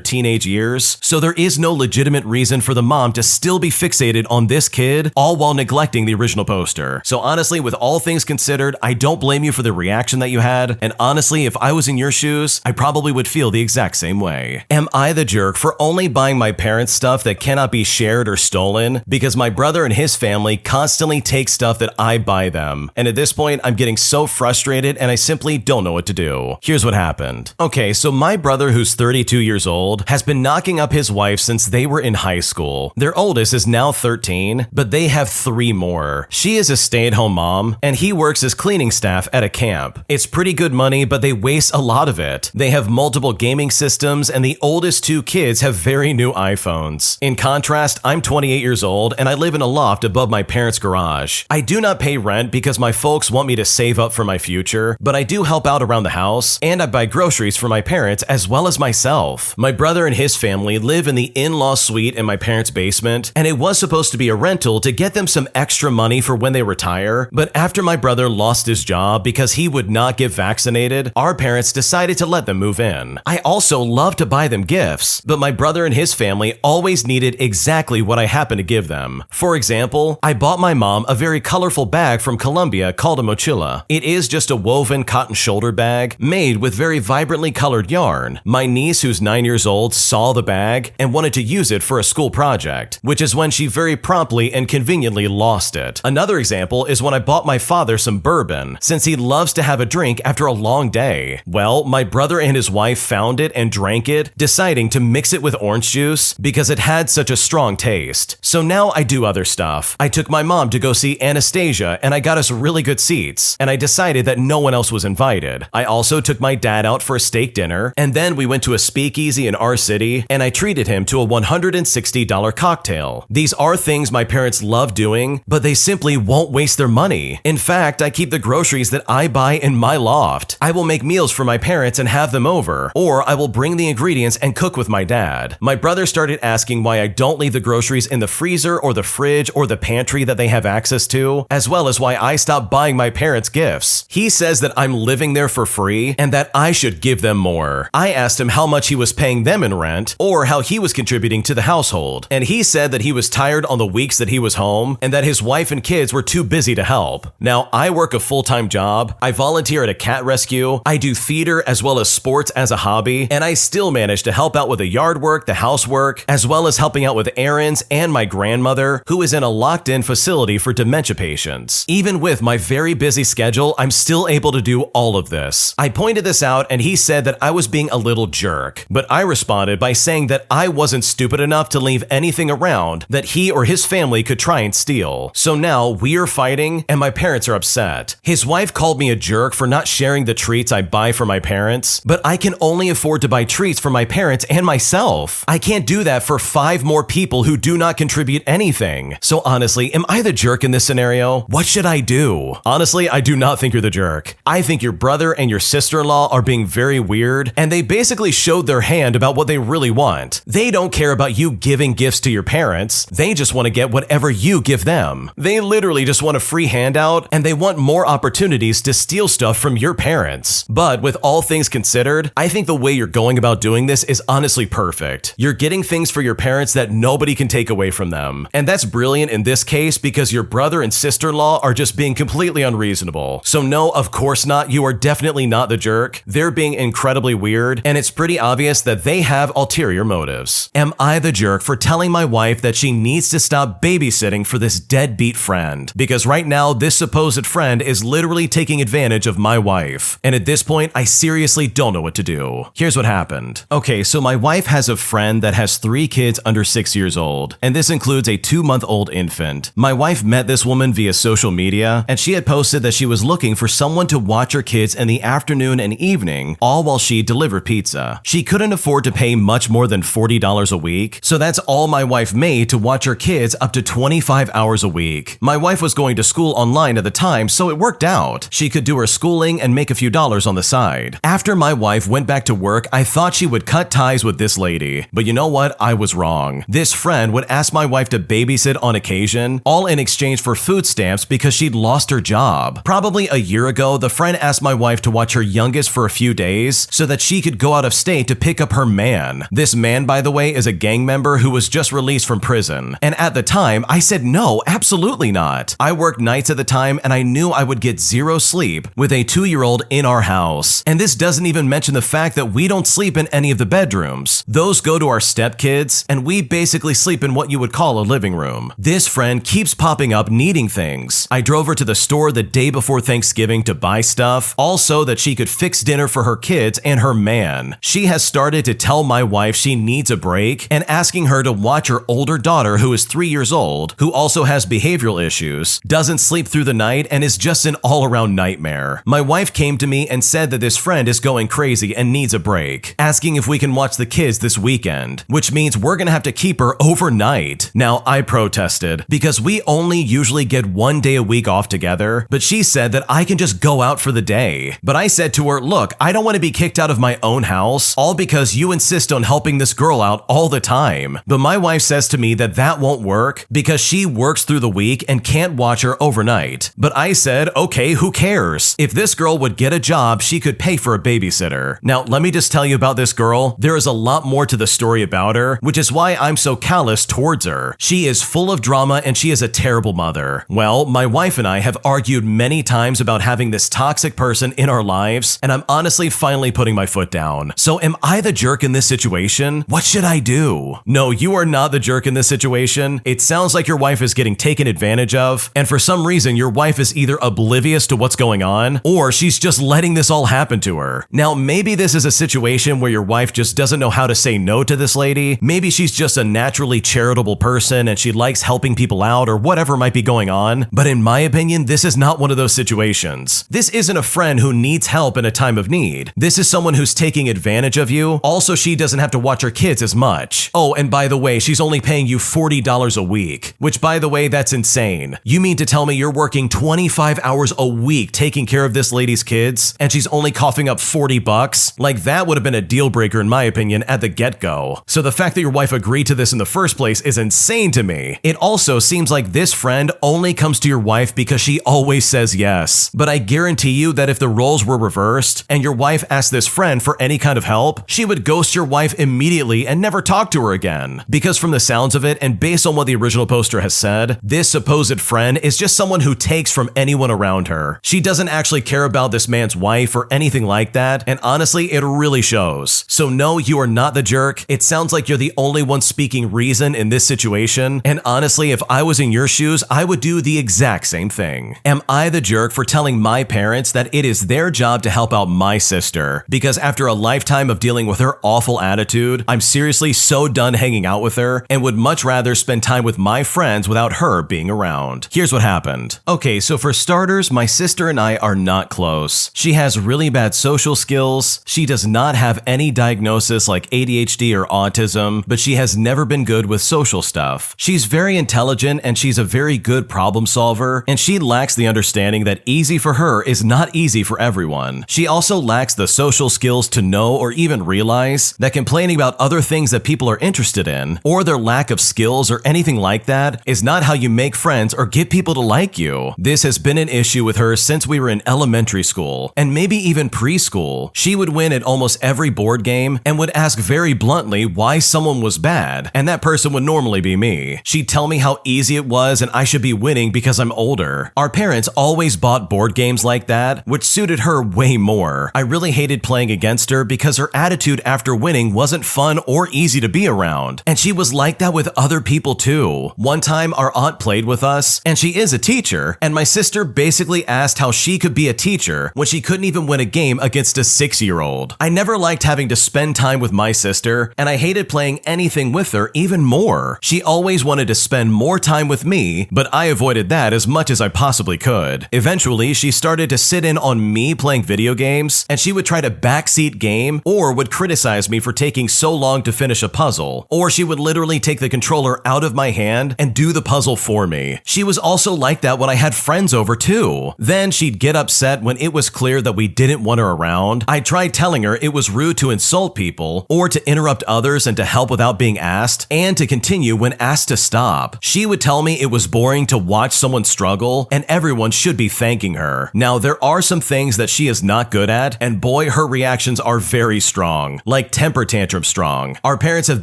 B: teenage years, so there is no legitimate reason for the mom to still be fixated on this kid, all while neglecting the original poster. So honestly, with all things considered, I don't blame you for the reaction that you had, and honestly, if I was in your shoes, I probably would feel the exact same way. Am I the jerk for only buying my parents stuff that cannot be shared or stolen? Because my brother and his family constantly take stuff that I buy them, and at this point, I'm getting so frustrated and I simply don't know what to do. Here's what happened. Okay, so my brother, who's 32 years old, has been knocking up his wife since they were in high school. Their oldest is now 13, but they have 3 more. She is a stay-at-home mom, and he works as cleaning staff at a camp. It's pretty good money, but they waste a lot of it. They have multiple gaming systems, and the oldest 2 kids have very new iPhones. In contrast, I'm 28 years old, and I live in a loft above my parents' garage. I do not pay rent because my folks want me to save up for my future, but I do help out around the house, and I buy groceries for my parents as well as myself. My brother and his family live in the in-law suite in my parents' basement, and it was supposed to be a rental to get them some extra money for when they retire, but after my brother lost his job because he would not get vaccinated, our parents decided to let them move in. I also love to buy them gifts, but my brother and his family always needed exactly what I happened to give them. For example, I bought my mom a very colorful bag from Colombia called a mochila. It is just a woven cotton shoulder bag made with very vibrantly colored yarn. My niece, who's 9 years old, saw the bag and wanted to use it for a school project, which is when she very promptly and conveniently lost it. Another example is when I bought my father some bourbon, since he loves to have a drink after a long day. Well, my brother and his wife found it and drank it, deciding to mix it with orange juice because it had such a strong taste. So now I do other stuff. I took my mom to go see Anastasia, and I got us really good seats, and I decided that no one else was invited. I also took my dad out for a steak dinner, and then we went to a speakeasy in our city, and I treated him to a $160 cocktail. These are things my parents love doing, but they simply won't waste their money. In fact, I keep the groceries that I buy in my loft. I will make meals for my parents and have them over, or I will bring the ingredients and cook with my dad. My brother started asking why I don't leave the groceries in the freezer or the fridge or the pantry that they have access to, as well as why I stopped buying my parents gifts. He says that I'm living there for free and that I should give them more. I asked him how much he was paying them in rent or how he was contributing to the household, and he said that he was tired on the weeks that he was home and that his wife and kids were too busy to help. Now, I work a full-time job, I volunteer at a cat rescue, I do theater as well as sports as a hobby, and I still manage to help out with the yard work, the housework, as well as helping out with errands and my grandmother, who is in a locked-in facility for dementia patients. Even with my very busy schedule, I'm still able to do all of this. I pointed this out and he said that I was being a little jerk, but I responded by saying that I wasn't stupid enough to leave anything around that he or his family could try and steal. So now we're fighting and my parents are upset. His wife called me a jerk for not sharing the treats I buy for my parents, but I can only afford to buy treats for my parents and myself. I can't do that for 5 more people who do not contribute anything. So honestly, am I the jerk in this scenario? What should I do? Honestly, I do not think you're the jerk. I think your brother and your sister-in-law are being very weird, and they basically showed their hand about what they really want. They don't care about you giving gifts to your parents. They just want to get whatever you give them. They literally just want a free handout, and they want more opportunities to steal stuff from your parents. But with all things considered, I think the way you're going about doing this is honestly perfect. You're getting things for your parents that nobody can take away from them. And that's brilliant in this case because your brother and sister-in-law are just being completely unreasonable. So no, of course not, you are definitely not the jerk. They're being incredibly weird, and it's pretty obvious that they have ulterior motives. Am I the jerk for telling my wife that she needs to stop babysitting for this deadbeat friend? Because right now, this supposed friend is literally taking advantage of my wife. And at this point, I seriously don't know what to do. Here's what happened. Okay, so my wife has a friend that has 3 kids under 6 years old, and this includes a 2-month-old infant. My wife met this woman via social media, and she had posted that she was looking for someone to watch her kids in the afternoon and evening, all while she delivered pizza. She couldn't afford to pay much more than $40 a week, so that's all my wife made to watch her kids up to 25 hours a week. My wife was going to school online at the time, so it worked out. She could do her schooling and make a few dollars on the side. After my wife went back to work, I thought she would cut ties with this lady, but you know what? I was wrong. This friend would ask my wife to babysit on occasion, all in exchange for food stamps because she'd lost her job. Probably a year ago, the friend asked my wife to watch her youngest for a few days so that she could go out of state to pick up her man. This man, by the way, is a gang member who was just released from prison. And at the time, I said no, absolutely not. I worked nights at the time and I knew I would get 0 sleep with a 2-year-old in our house. And this doesn't even mention the fact that we don't sleep in any of the bedrooms. Those go to our stepkids, and we basically sleep in what you would call a living room. This friend keeps popping up needing things. I drove her to the store the day before Thanksgiving to buy stuff, also that she could fix dinner for her kids and her man. She has started to tell my wife she needs a break and asking her to watch her older daughter, who is 3 years old, who also has behavioral issues, doesn't sleep through the night, and is just an all-around nightmare. My wife came to me and said that this friend is going crazy and needs a break, asking if we can watch the kids this weekend, which means we're gonna have to keep her overnight. Now, I protested because we only usually get 1 day a week off together, but she said that I can just go out for the day. But I said to her, look, I don't want to be kicked out of my own house, all because you insist on helping this girl out all the time. But my wife says to me that that won't work because she works through the week and can't watch her overnight. But I said, okay, who cares? If this girl would get a job, she could pay for a babysitter. Now, let me just tell you about this girl. There is a lot more to the story about her, which is why I'm so callous towards her. She is full of drama and she is a terrible mother. Well, my wife and I have argued many times about having this toxic person in our lives, and I'm honestly finally putting my foot down. So am I the jerk in this situation? What should I do? No, you are not the jerk in this situation. It sounds like your wife is getting taken advantage of, and for some reason your wife is either oblivious to what's going on, or she's just letting this all happen to her. Now, maybe this is a situation where your wife just doesn't know how to say no to this lady. Maybe she's just a naturally charitable person and she likes helping people out or whatever might be going on. But in my opinion, this is not one of those situations. This isn't a friend who needs help in a time of need. This is someone who's taking advantage of you. Also, she doesn't have to watch her kids as much. Oh, and by the way, she's only paying you $40 a week, which by the way, that's insane. You mean to tell me you're working 25 hours a week taking care of this lady's kids and she's only coughing up $40? Like, that would have been a deal breaker in my opinion at the get-go. So the fact that your wife agreed to this in the first place is insane to me. It also seems like this friend only comes to your wife because she always says yes. But I guarantee you that if the roles were reversed and your wife asked this friend for any kind of help, she would ghost your wife immediately and never talk to her again. Because from the sounds of it, and based on what the original poster has said, this supposed friend is just someone who takes from anyone around her. She doesn't actually care about this man's wife or anything like that, and honestly, it really shows. So no, you are not the jerk. It sounds like you're the only one speaking reason in this situation, and honestly, if I was in your shoes, I would do the exact same thing. Am I the jerk for telling my parents that it is their job to help out my sister? Because after a lifetime of dealing with her awful attitude, I'm seriously so done hanging out with her and would much rather spend time with my friends without her being around. Here's what happened. Okay, so for starters, my sister and I are not close. She has really bad social skills. She does not have any diagnosis like ADHD or autism, but she has never been good with social stuff. She's very intelligent and she's a very good problem solver, and she lacks the understanding that easy for her is not easy for everyone. She also lacks the social skills to know or even realize that complaining about other things that people are interested in, or their lack of skills or anything like that, is not how you make friends or get people to like you. This has been an issue with her since we were in elementary school, and maybe even preschool. She would win at almost every board game and would ask very bluntly why someone was bad, and that person would normally be me. She'd tell me how easy it was and I should be winning because I'm older. Our parents always bought board games like that, which suited her way more. I really hated playing against her her because her attitude after winning wasn't fun or easy to be around. And she was like that with other people too. One time our aunt played with us, and she is a teacher, and my sister basically asked how she could be a teacher when she couldn't even win a game against a 6-year-old. I never liked having to spend time with my sister, and I hated playing anything with her even more. She always wanted to spend more time with me, but I avoided that as much as I possibly could. Eventually, she started to sit in on me playing video games, and she would try to backseat game or would criticize me for taking so long to finish a puzzle, or she would literally take the controller out of my hand and do the puzzle for me. She was also like that when I had friends over too. Then she'd get upset when it was clear that we didn't want her around. I tried telling her it was rude to insult people or to interrupt others and to help without being asked, and to continue when asked to stop. She would tell me it was boring to watch someone struggle and everyone should be thanking her. Now, there are some things that she is not good at, and boy, her reactions are very strong, like temper tantrum strong. Our parents have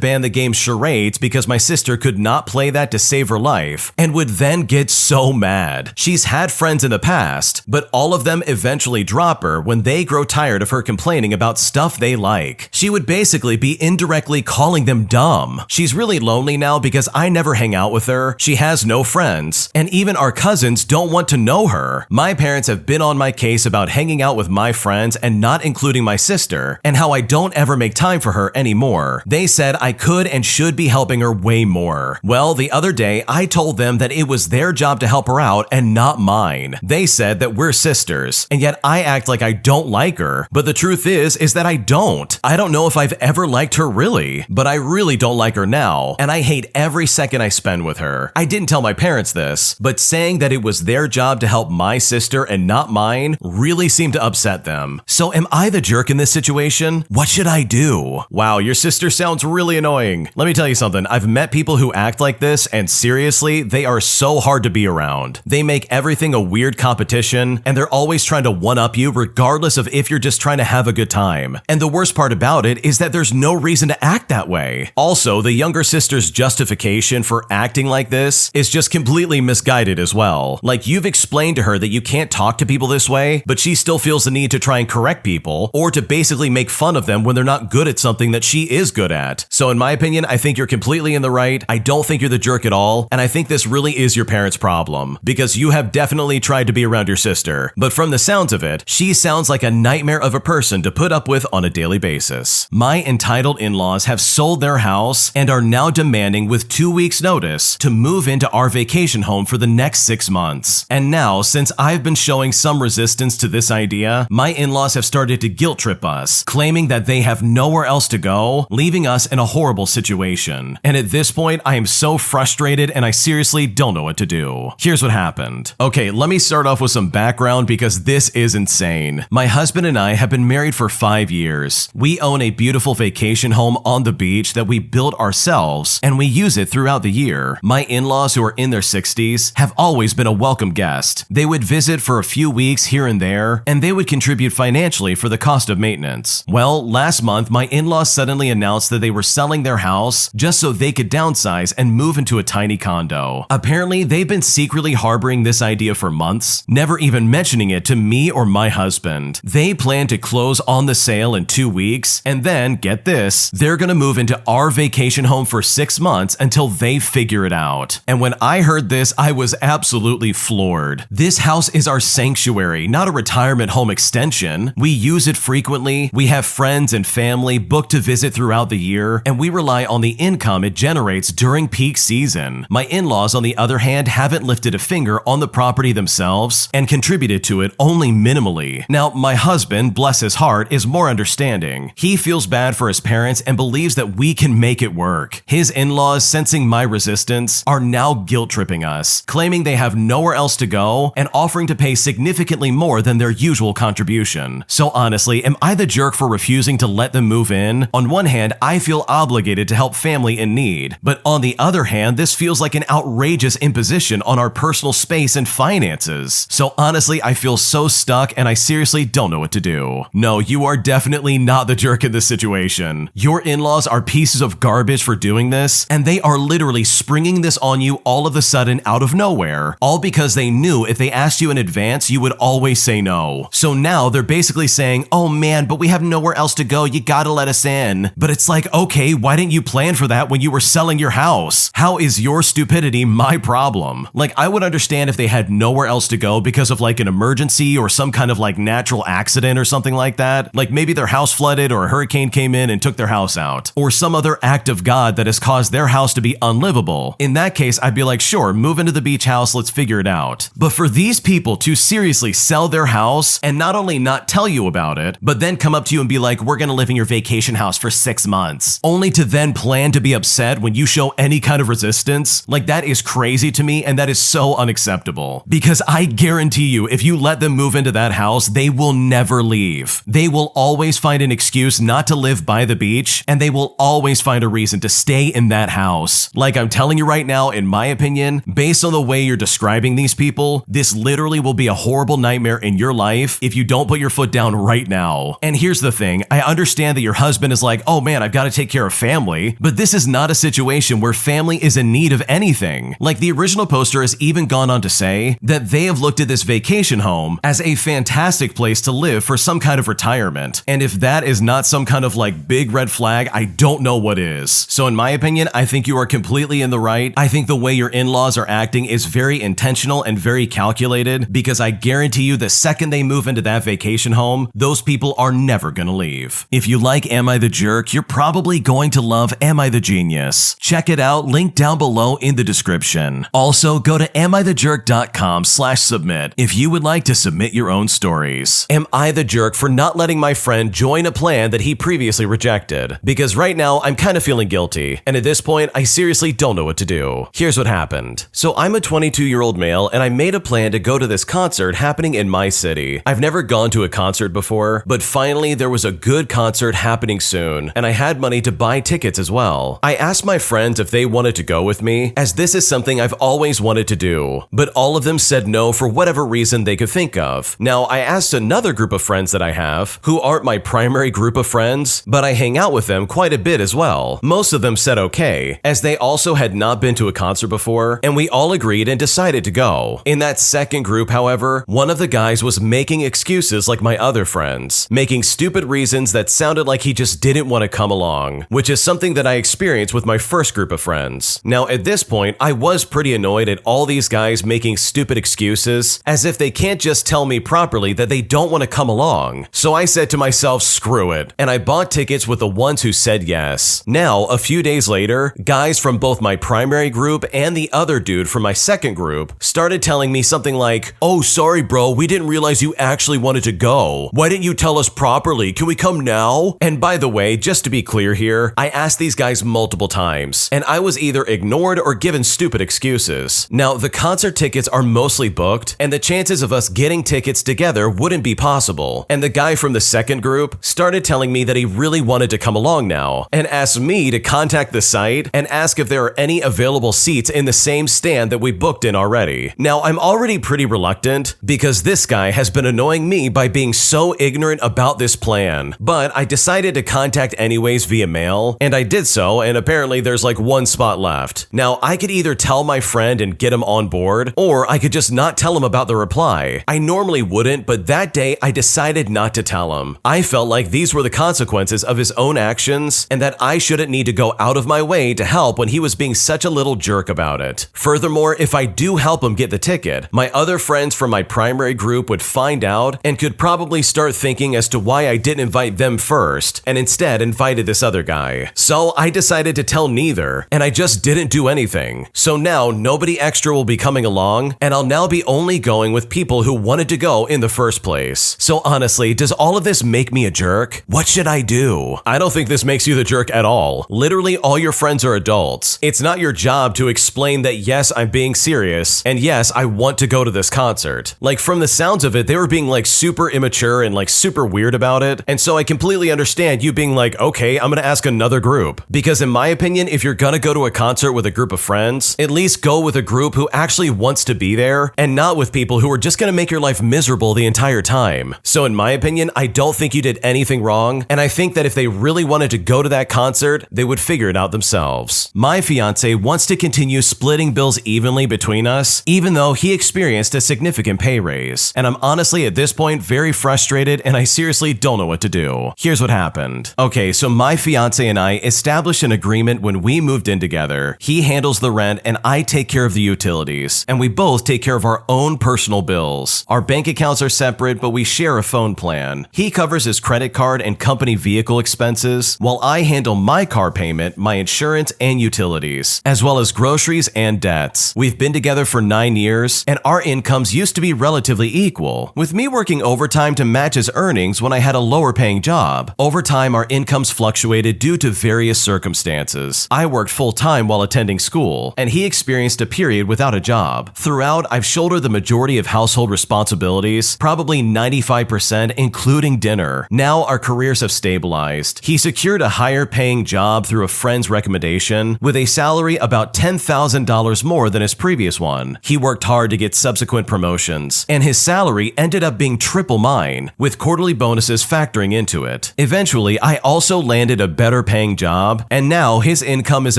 B: banned the game charades because my sister could not play that to save her life and would then get so mad. She's had friends in the past, but all of them eventually drop her when they grow tired of her complaining about stuff they like. She would basically be indirectly calling them dumb. She's really lonely now because I never hang out with her. She has no friends, and even our cousins don't want to know her. My parents have been on my case about hanging out with my friends and not including my sister, and how I don't ever make time for her anymore. They said I could and should be helping her way more. Well, the other day I told them that it was their job to help her out and not mine. They said that we're sisters, and yet I act like I don't like her, but the truth is that I don't. I don't know if I've ever liked her really, but I really don't like her now, and I hate every second I spend with her. I didn't tell my parents this, but saying that it was their job to help my sister and not mine really seemed to upset them. So am I the jerk in this situation? What should I do? Wow, your sister sounds really annoying. Let me tell you something. I've met people who act like this, and seriously, they are so hard to be around. They make everything a weird competition, and they're always trying to one-up you regardless of if you're just trying to have a good time. And the worst part about it is that there's no reason to act that way. Also, the younger sister's justification for acting like this is just completely misguided as well. Like, you've explained to her that you can't talk to people this way, but she still feels the need to try and correct people or to basically make fun of them when they're not good at something that she is good at. So in my opinion, I think you're completely in the right. I don't think you're the jerk at all, and I think this really is your parents' problem, because you have definitely tried to be around your sister. But from the sounds of it, she sounds like a nightmare of a person to put up with on a daily basis. My entitled in-laws have sold their house and are now demanding with 2 weeks notice to move into our vacation home for the next 6 months. And now, since I've been showing some resistance to this idea, my in-laws have started to guilt trip us, claiming that they have nowhere else to go, leaving us in a horrible situation. And at this point, I am so frustrated and I seriously don't know what to do. Here's what happened. Okay, let me start off with some background because this is insane. My husband and I have been married for 5 years. We own a beautiful vacation home on the beach that we built ourselves, and we use it throughout the year. My in-laws, who are in their 60s, have always been a welcome guest. They would visit for a few weeks here and there, and they would contribute financially for the cost of maintenance. Well, last month, my in-laws suddenly announced that they were selling their house just so they could downsize and move into a tiny condo. Apparently, they've been secretly harboring this idea for months, never even mentioning it to me or my husband. They plan to close on the sale in 2 weeks, and then, get this, they're gonna move into our vacation home for 6 months until they figure it out. And when I heard this, I was absolutely floored. This house is our sanctuary, not a retirement home extension. We use it frequently, we have friends and family booked to visit throughout the year, and we rely on the income it generates during peak season. My in-laws, on the other hand, haven't lifted a finger on the property themselves and contributed to it only minimally. Now, my husband, bless his heart, is more understanding. He feels bad for his parents and believes that we can make it work. His in-laws, sensing my resistance, are now guilt-tripping us, claiming they have nowhere else to go and offering to pay significantly more than their usual contribution. So honestly, am I the jerk for refusing to let them move in? On one hand, I feel obligated to help family in need, but on the other hand, this feels like an outrageous imposition on our personal space and finances. So honestly, I feel so stuck and I seriously don't know what to do. No, you are definitely not the jerk in this situation. Your in-laws are pieces of garbage for doing this, and they are literally springing this on you all of a sudden out of nowhere, all because they knew if they asked you in advance, you would always say no. So now they're basically saying, oh man, but we have nowhere else to go. You gotta let us in. But it's like, okay, why didn't you plan for that when you were selling your house? How is your stupidity my problem? Like, I would understand if they had nowhere else to go because of like an emergency or some kind of like natural accident or something like that. Like maybe their house flooded or a hurricane came in and took their house out, or some other act of God that has caused their house to be unlivable. In that case, I'd be like, sure, move into the beach house, let's figure it out. But for these people to seriously sell their house and not only not tell you about it, but then come up to you and be like, we're gonna live in your vacation house for 6 months, only to then plan to be upset when you show any kind of resistance, like that is crazy to me, and that is so unacceptable. Because I guarantee you, if you let them move into that house, they will never leave. They will always find an excuse not to live by the beach, and they will always find a reason to stay in that house. Like I'm telling you right now, in my opinion, based on the way you're describing these people, this literally will be a horrible nightmare in your life if you don't put your foot down right now. And here's the thing, I understand that your husband is like, oh man, I've got to take care of family, but this is not a situation where family is in need of anything. Like the original poster has even gone on to say that they have looked at this vacation home as a fantastic place to live for some kind of retirement. And if that is not some kind of like big red flag, I don't know what is. So in my opinion, I think you are completely in the right. I think the way your in-laws are acting is very intentional and very calculated, because I guarantee you the second they move into that vacation home, those people are never gonna leave. If you like Am I the Jerk, you're probably going to love Am I the Genius. Check it out, link down below in the description. Also, go to amithejerk.com/submit if you would like to submit your own stories. Am I the jerk for not letting my friend join a plan that he previously rejected? Because right now, I'm kind of feeling guilty, and at this point, I seriously don't know what to do. Here's what happened. So I'm a 22-year-old male, and I made a plan to go to this concert happening in my city. I've never gone to a concert before, but finally there was a good concert happening soon, and I had money to buy tickets as well. I asked my friends if they wanted to go with me, as this is something I've always wanted to do, but all of them said no for whatever reason they could think of. Now, I asked another group of friends that I have, who aren't my primary group of friends, but I hang out with them quite a bit as well. Most of them said okay, as they also had not been to a concert before, and we all agreed and decided to go. In that second group, however, one of the guys was making excuses like my other friends, making stupid reasons that sounded like he just didn't want to come along, which is something that I experienced with my first group of friends. Now, at this point, I was pretty annoyed at all these guys making stupid excuses, as if they can't just tell me properly that they don't want to come along. So I said to myself, screw it, and I bought tickets with the ones who said yes. Now, a few days later, guys from both my primary group and the other dude from my second group started telling me something like, oh, sorry bro, we didn't realize you actually wanted to go. Why didn't you tell us properly? Can we come now? And by the way, just to be clear here, I asked these guys multiple times, and I was either ignored or given stupid excuses. Now, the concert tickets are mostly booked, and the chances of us getting tickets together wouldn't be possible. And the guy from the second group started telling me that he really wanted to come along now, and asked me to contact the site and ask if there are any available seats in the same stand that we booked in already. Now, I'm already pretty reluctant because this guy has been annoying me by being so ignorant about this plan, but I decided to contact anyways via mail, and I did so, and apparently there's like one spot left. Now, I could either tell my friend and get him on board, or I could just not tell him about the reply. I normally wouldn't, but that day I decided not to tell him. I felt like these were the consequences of his own actions, and that I shouldn't need to go out of my way to help when he was being such a little jerk about it. Furthermore, if I do help him get the ticket, my other friends from my primary group would find out and could probably start thinking as to why I didn't invite them first, and instead invited this other guy. So I decided to tell neither, and I just didn't do anything. So now nobody extra will be coming along, and I'll now be only going with people who wanted to go in the first place. So honestly, does all of this make me a jerk? What should I do? I don't think this makes you the jerk at all. Literally all your friends are adults. It's not your job to explain that yes, I'm being serious, and yes, I want to go to this concert. Like from the sounds of it, they were being like super immature and like super weird about it, and so I completely understand you being like, okay, I'm gonna ask another group. Because in my opinion, if you're gonna go to a concert with a group of friends, at least go with a group who actually wants to be there, and not with people who are just gonna make your life miserable the entire time. So in my opinion, I don't think you did anything wrong, and I think that if they really wanted to go to that concert, they would figure it out themselves. My fiance wants to continue splitting bills evenly between us, even though he experienced a significant pay raise. And I'm honestly at this point very frustrated, and I seriously don't know what to do. Here's what happened. Okay, so my fiance and I established an agreement when we moved in together. He handles the rent and I take care of the utilities, and we both take care of our own personal bills. Our bank accounts are separate, but we share a phone plan. He covers his credit card and company vehicle expenses, while I handle my car payment, my insurance, and utilities, as well as groceries and debts. We've been together for 9 years, and our incomes used to be relatively equal, with me working overtime to match his earnings when I had a lower paying job. Over time, our incomes fluctuated due to various circumstances. I worked full-time while attending school, and he experienced a period without a job. Throughout, I've shouldered the majority of household responsibilities, probably 95%, including dinner. Now our careers have stabilized. He secured a higher paying job through a friend's recommendation, with a salary about $10,000 more than his previous one. He worked hard to get subsequent promotions, and his salary ended up being triple mine, with quarterly bonuses factoring into it. Eventually, I also landed a better paying job, and now his income is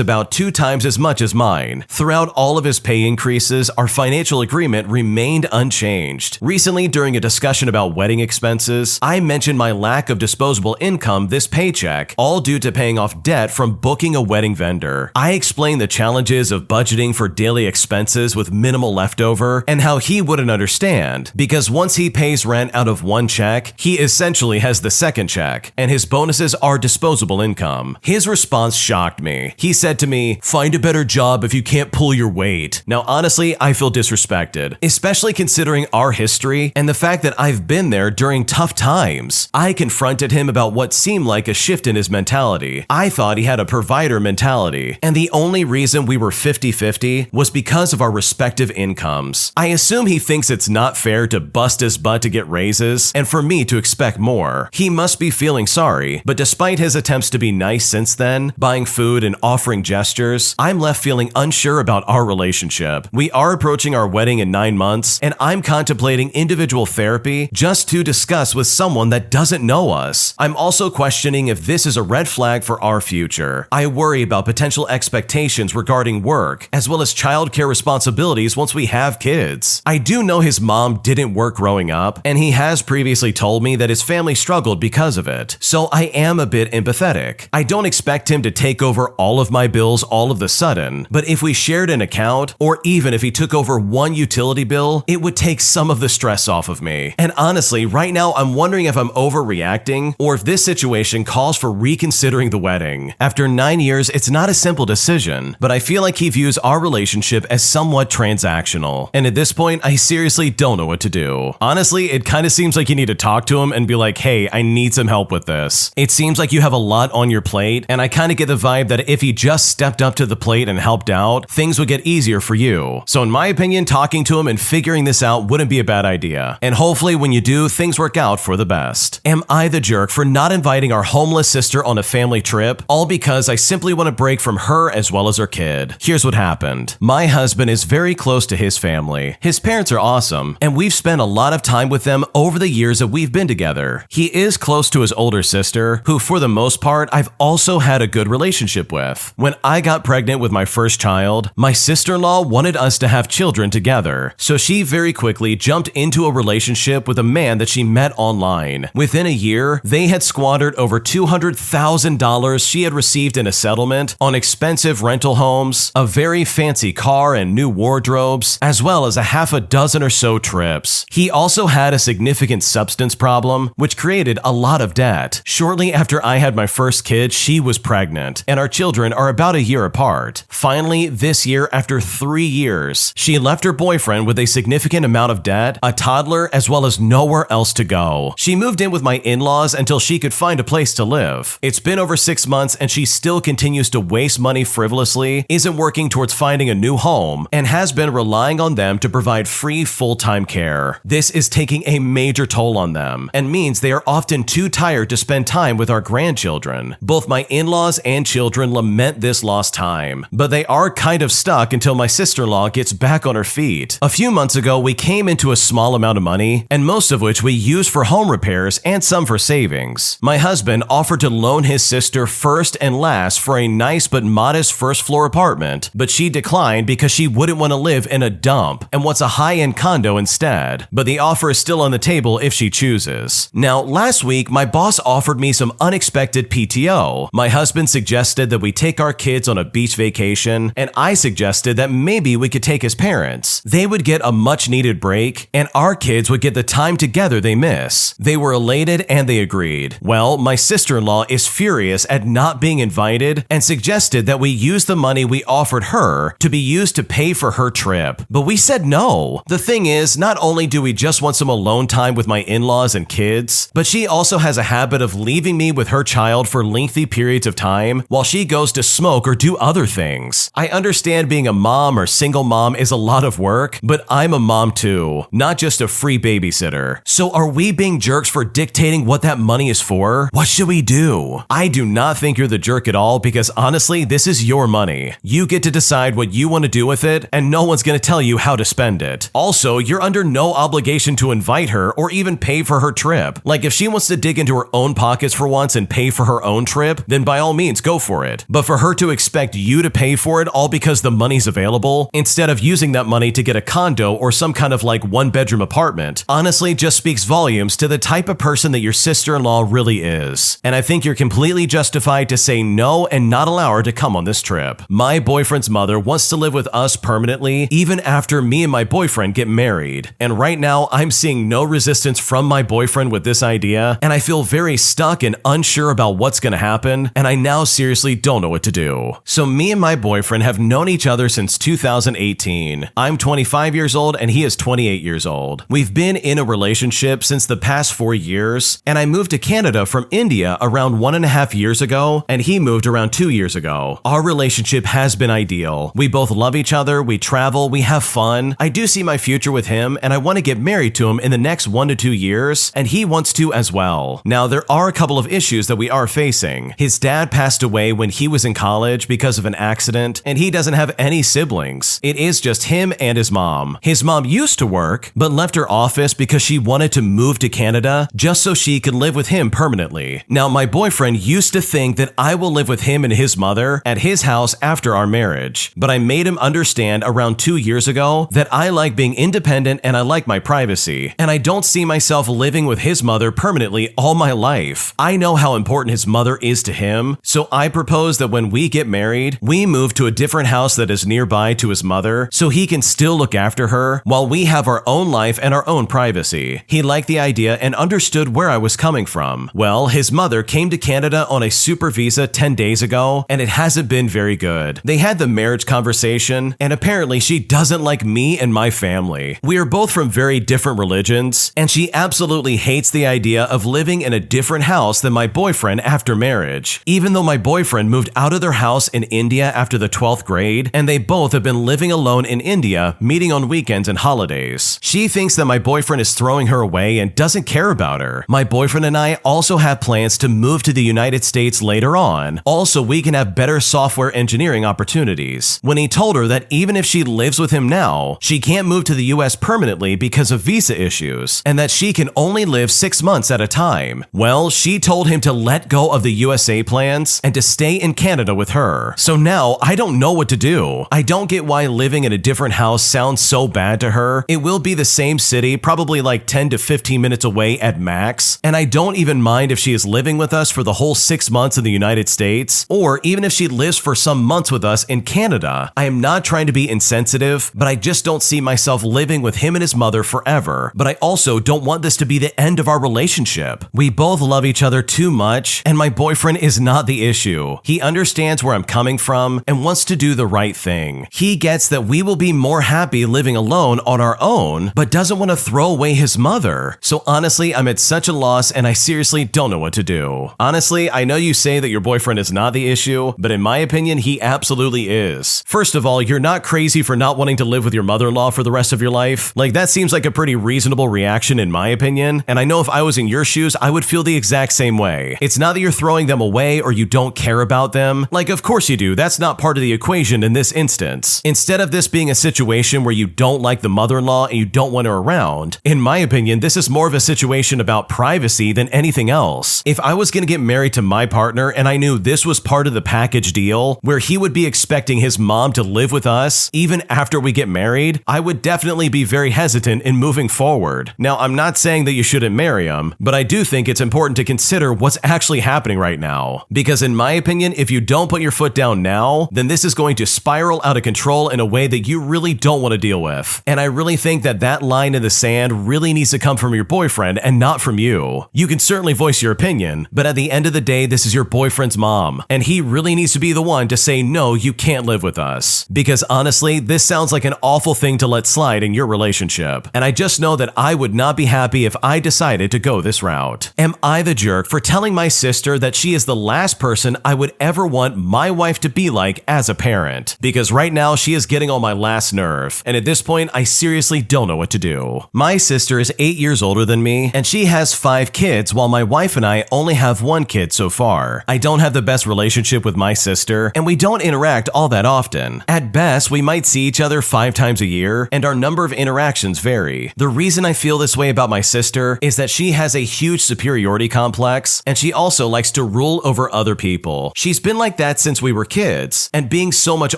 B: about 2 times as much as mine. Throughout all of his pay increases, our financial agreement remained unchanged. Recently, during a discussion about wedding expenses, I mentioned my lack of disposable income this paycheck, all due to paying off debt from booking a wedding vendor. I explained the challenges of budgeting for daily expenses with minimal leftover, and how he wouldn't understand, because once he pays rent out of one check, he essentially has the second check, and his bonuses are disposable income. His response shocked me. He said to me, "Find a better job if you can't pull your weight." Now honestly, I feel disrespected, especially considering our history and the fact that I've been there during tough times. I confronted him about what seemed like a shift in his mentality. I thought he had a provider mentality, and the only reason we were 50-50 was because of our respective incomes. I assume he thinks it's not fair to bust his butt to get raises, and for me to expect more. He must be feeling sorry, but despite his attempts to be nice since then, buying food and offering gestures, I'm left feeling unsure about our relationship. We are approaching our wedding in 9 months, and I'm contemplating individual therapy just to discuss with someone that doesn't know us. I'm also questioning if this is a red flag for our future. I worry about potential expectations regarding work, as well as childcare responsibilities once we have kids. I do know his mom didn't work growing up, and he has previously told me that his family struggled because of it, so I am a bit empathetic. I don't expect him to take over all of my bills all of the sudden, but if we shared an account, or even if he took over one utility bill, it would take some of the stress off of me. And honestly, right now I'm wondering if I'm overreacting, or if this situation calls for reconsidering the wedding. After 9 years, it's not a simple decision, but I feel like he views our relationship as somewhat transactional. And at this point, I seriously don't know what to do. Honestly, it kind of seems like you need to talk to him and be like, "Hey, I need some help with this." It seems like you have a lot on your plate, and I kind of get the vibe that if he just stepped up to the plate and helped out, things would get easier for you. So in my opinion, talking to him and figuring this out wouldn't be a bad idea. And hopefully when you do, things work out for the best. Am I the jerk for not inviting our homeless sister on a family trip, all because I simply want to break from her as well as her kid? Here's what happened. My husband is very close to his family. His parents are awesome, and we've spent a lot of time with them over the years that we've been together. He is close to his older sister, who for the most part I've also had a good relationship with. When I got pregnant with my first child, my sister-in-law wanted us to have children together, so she very quickly jumped into a relationship with a man that she met online. Within a year, they had squandered over $200,000 she had received in a settlement on expensive rental homes, a very fancy car and new wardrobes, as well as a half a dozen or so trips. He also had a significant substance problem, which created a lot of debt. Shortly after I had my first kid, she was pregnant, and our children are about a year apart. Finally, this year, after 3 years, she left her boyfriend with a significant amount of debt, a toddler, as well as nowhere else to go. She moved in with my in-laws until she could find a place to live. It's been over 6 months and she still continues to waste money frivolously, isn't working towards finding a new home, and has been relying on them to provide free full-time care. This is taking a major toll on them, and means they are often too tired to spend time with our grandchildren. Both my in-laws and children lament this lost time, but they are kind of stuck until my sister-in-law gets back on her feet. A few months ago, we came into a small amount of money, and most of which we used for home repairs and some for savings. My husband offered to loan his sister first and last for a nice but modest first-floor apartment, but she declined because she wouldn't want to live in a dump and wants a high-end condo instead, but the offer is still on the table if she chooses. Now, Now, last week, my boss offered me some unexpected PTO. My husband suggested that we take our kids on a beach vacation, and I suggested that maybe we could take his parents. They would get a much needed break, and our kids would get the time together they miss. They were elated and they agreed. Well, my sister-in-law is furious at not being invited and suggested that we use the money we offered her to be used to pay for her trip. But we said no. The thing is, not only do we just want some alone time with my in-laws and kids, but she also has a habit of leaving me with her child for lengthy periods of time while she goes to smoke or do other things. I understand being a mom or single mom is a lot of work, but I'm a mom too, not just a free babysitter. So are we being jerks for dictating what that money is for? What should we do? I do not think you're the jerk at all because honestly, this is your money. You get to decide what you want to do with it, and no one's going to tell you how to spend it. Also, you're under no obligation to invite her or even pay for her trip. Like if she wants to dig into her own pockets for once and pay for her own trip, then by all means go for it. But for her to expect you to pay for it all because the money's available, instead of using that money to get a condo or some kind of like one-bedroom apartment, honestly just speaks volumes to the type of person that your sister-in-law really is. And I think you're completely justified to say no and not allow her to come on this trip. My boyfriend's mother wants to live with us permanently even after me and my boyfriend get married. And right now I'm seeing no resistance from my boyfriend with this idea, and I feel very stuck and unsure about what's gonna happen, and I now seriously don't know what to do. So me and my boyfriend have known each other since 2018. I'm 25 years old and he is 28 years old. We've been in a relationship since the past 4 years, and I moved to Canada from India around 1.5 years ago, and he moved around 2 years ago. Our relationship has been ideal. We both love each other, we travel, we have fun. I do see my future with him, and I want to get married to him in the next 1 to 2 years, and he wants to as well. Now, there are a couple of issues that we are facing. His dad passed away when he was in college because of an accident, and he doesn't have any siblings. It is just him and his mom. His mom used to work, but left her office because she wanted to move to Canada just so she could live with him permanently. Now, my boyfriend used to think that I will live with him and his mother at his house after our marriage, but I made him understand around 2 years ago that I like being independent and I like my privacy, and I don't see myself living with his mother permanently all my life. I know how important his mother is to him, so I propose that when we get married, we move to a different house that is nearby to his mother so he can still look after her while we have our own life and our own privacy. He liked the idea and understood where I was coming from. Well, his mother came to Canada on a super visa 10 days ago, and it hasn't been very good. They had the marriage conversation, and apparently she doesn't like me and my family. We are both from very different religions, and she absolutely hates the idea of living in a different house than my boyfriend after marriage. Even though my boyfriend moved out of their house in India after the 12th grade, and they both have been living alone in India, meeting on weekends and holidays. She thinks that my boyfriend is throwing her away and doesn't care about her. My boyfriend and I also have plans to move to the United States later on. Also, we can have better software engineering opportunities. When he told her that even if she lives with him now, she can't move to the US permanently because of visa issues, and that she can only live 6 months at a time. Well, she told him to let go of the USA plans and to stay in Canada with her. So now I don't know what to do. I don't get why living in a different house sounds so bad to her. It will be the same city, probably like 10 to 15 minutes away at max, and I don't even mind if she is living with us for the whole 6 months in the United States, or even if she lives for some months with us in Canada. I am not trying to be insensitive, but I just don't see myself living with him and his mother forever. But I also don't want this to be the end of our relationship. We both love each other too much, and my boyfriend is not the issue. He understands where I'm coming from and wants to do the right thing. He gets that we will be more happy living alone on our own, but doesn't want to throw away his mother. So honestly, I'm at such a loss and I seriously don't know what to do. Honestly, I know you say that your boyfriend is not the issue, but in my opinion, he absolutely is. First of all, you're not crazy for not wanting to live with your mother-in-law for the rest of your life. Like, that seems like a pretty reasonable reaction in my opinion, and I know if I was in your shoes, I would feel the exact same way. It's not that you're throwing them away or you don't care about them. Like, of course you do. That's not part of the equation in this instance. Instead of this being a situation where you don't like the mother-in-law and you don't want her around, in my opinion, this is more of a situation about privacy than anything else. If I was going to get married to my partner and I knew this was part of the package deal, where he would be expecting his mom to live with us even after we get married, I would definitely be very hesitant in moving forward. Now, I'm not saying that you shouldn't marry marry him, but I do think it's important to consider what's actually happening right now. Because in my opinion, if you don't put your foot down now, then this is going to spiral out of control in a way that you really don't want to deal with. And I really think that that line in the sand really needs to come from your boyfriend and not from you. You can certainly voice your opinion, but at the end of the day, this is your boyfriend's mom, and he really needs to be the one to say, no, you can't live with us. Because honestly, this sounds like an awful thing to let slide in your relationship. And I just know that I would not be happy if I decided to go this route. Am I the jerk for telling my sister that she is the last person I would ever want my wife to be like as a parent? Because right now she is getting on my last nerve, and at this point I seriously don't know what to do. My sister is 8 years older than me, and she has 5 kids while my wife and I only have 1 kid so far. I don't have the best relationship with my sister, and we don't interact all that often. At best, we might see each other 5 times a year, and our number of interactions vary. The reason I feel this way about my sister is that she has a huge superiority complex, and she also likes to rule over other people. She's been like that since we were kids, and being so much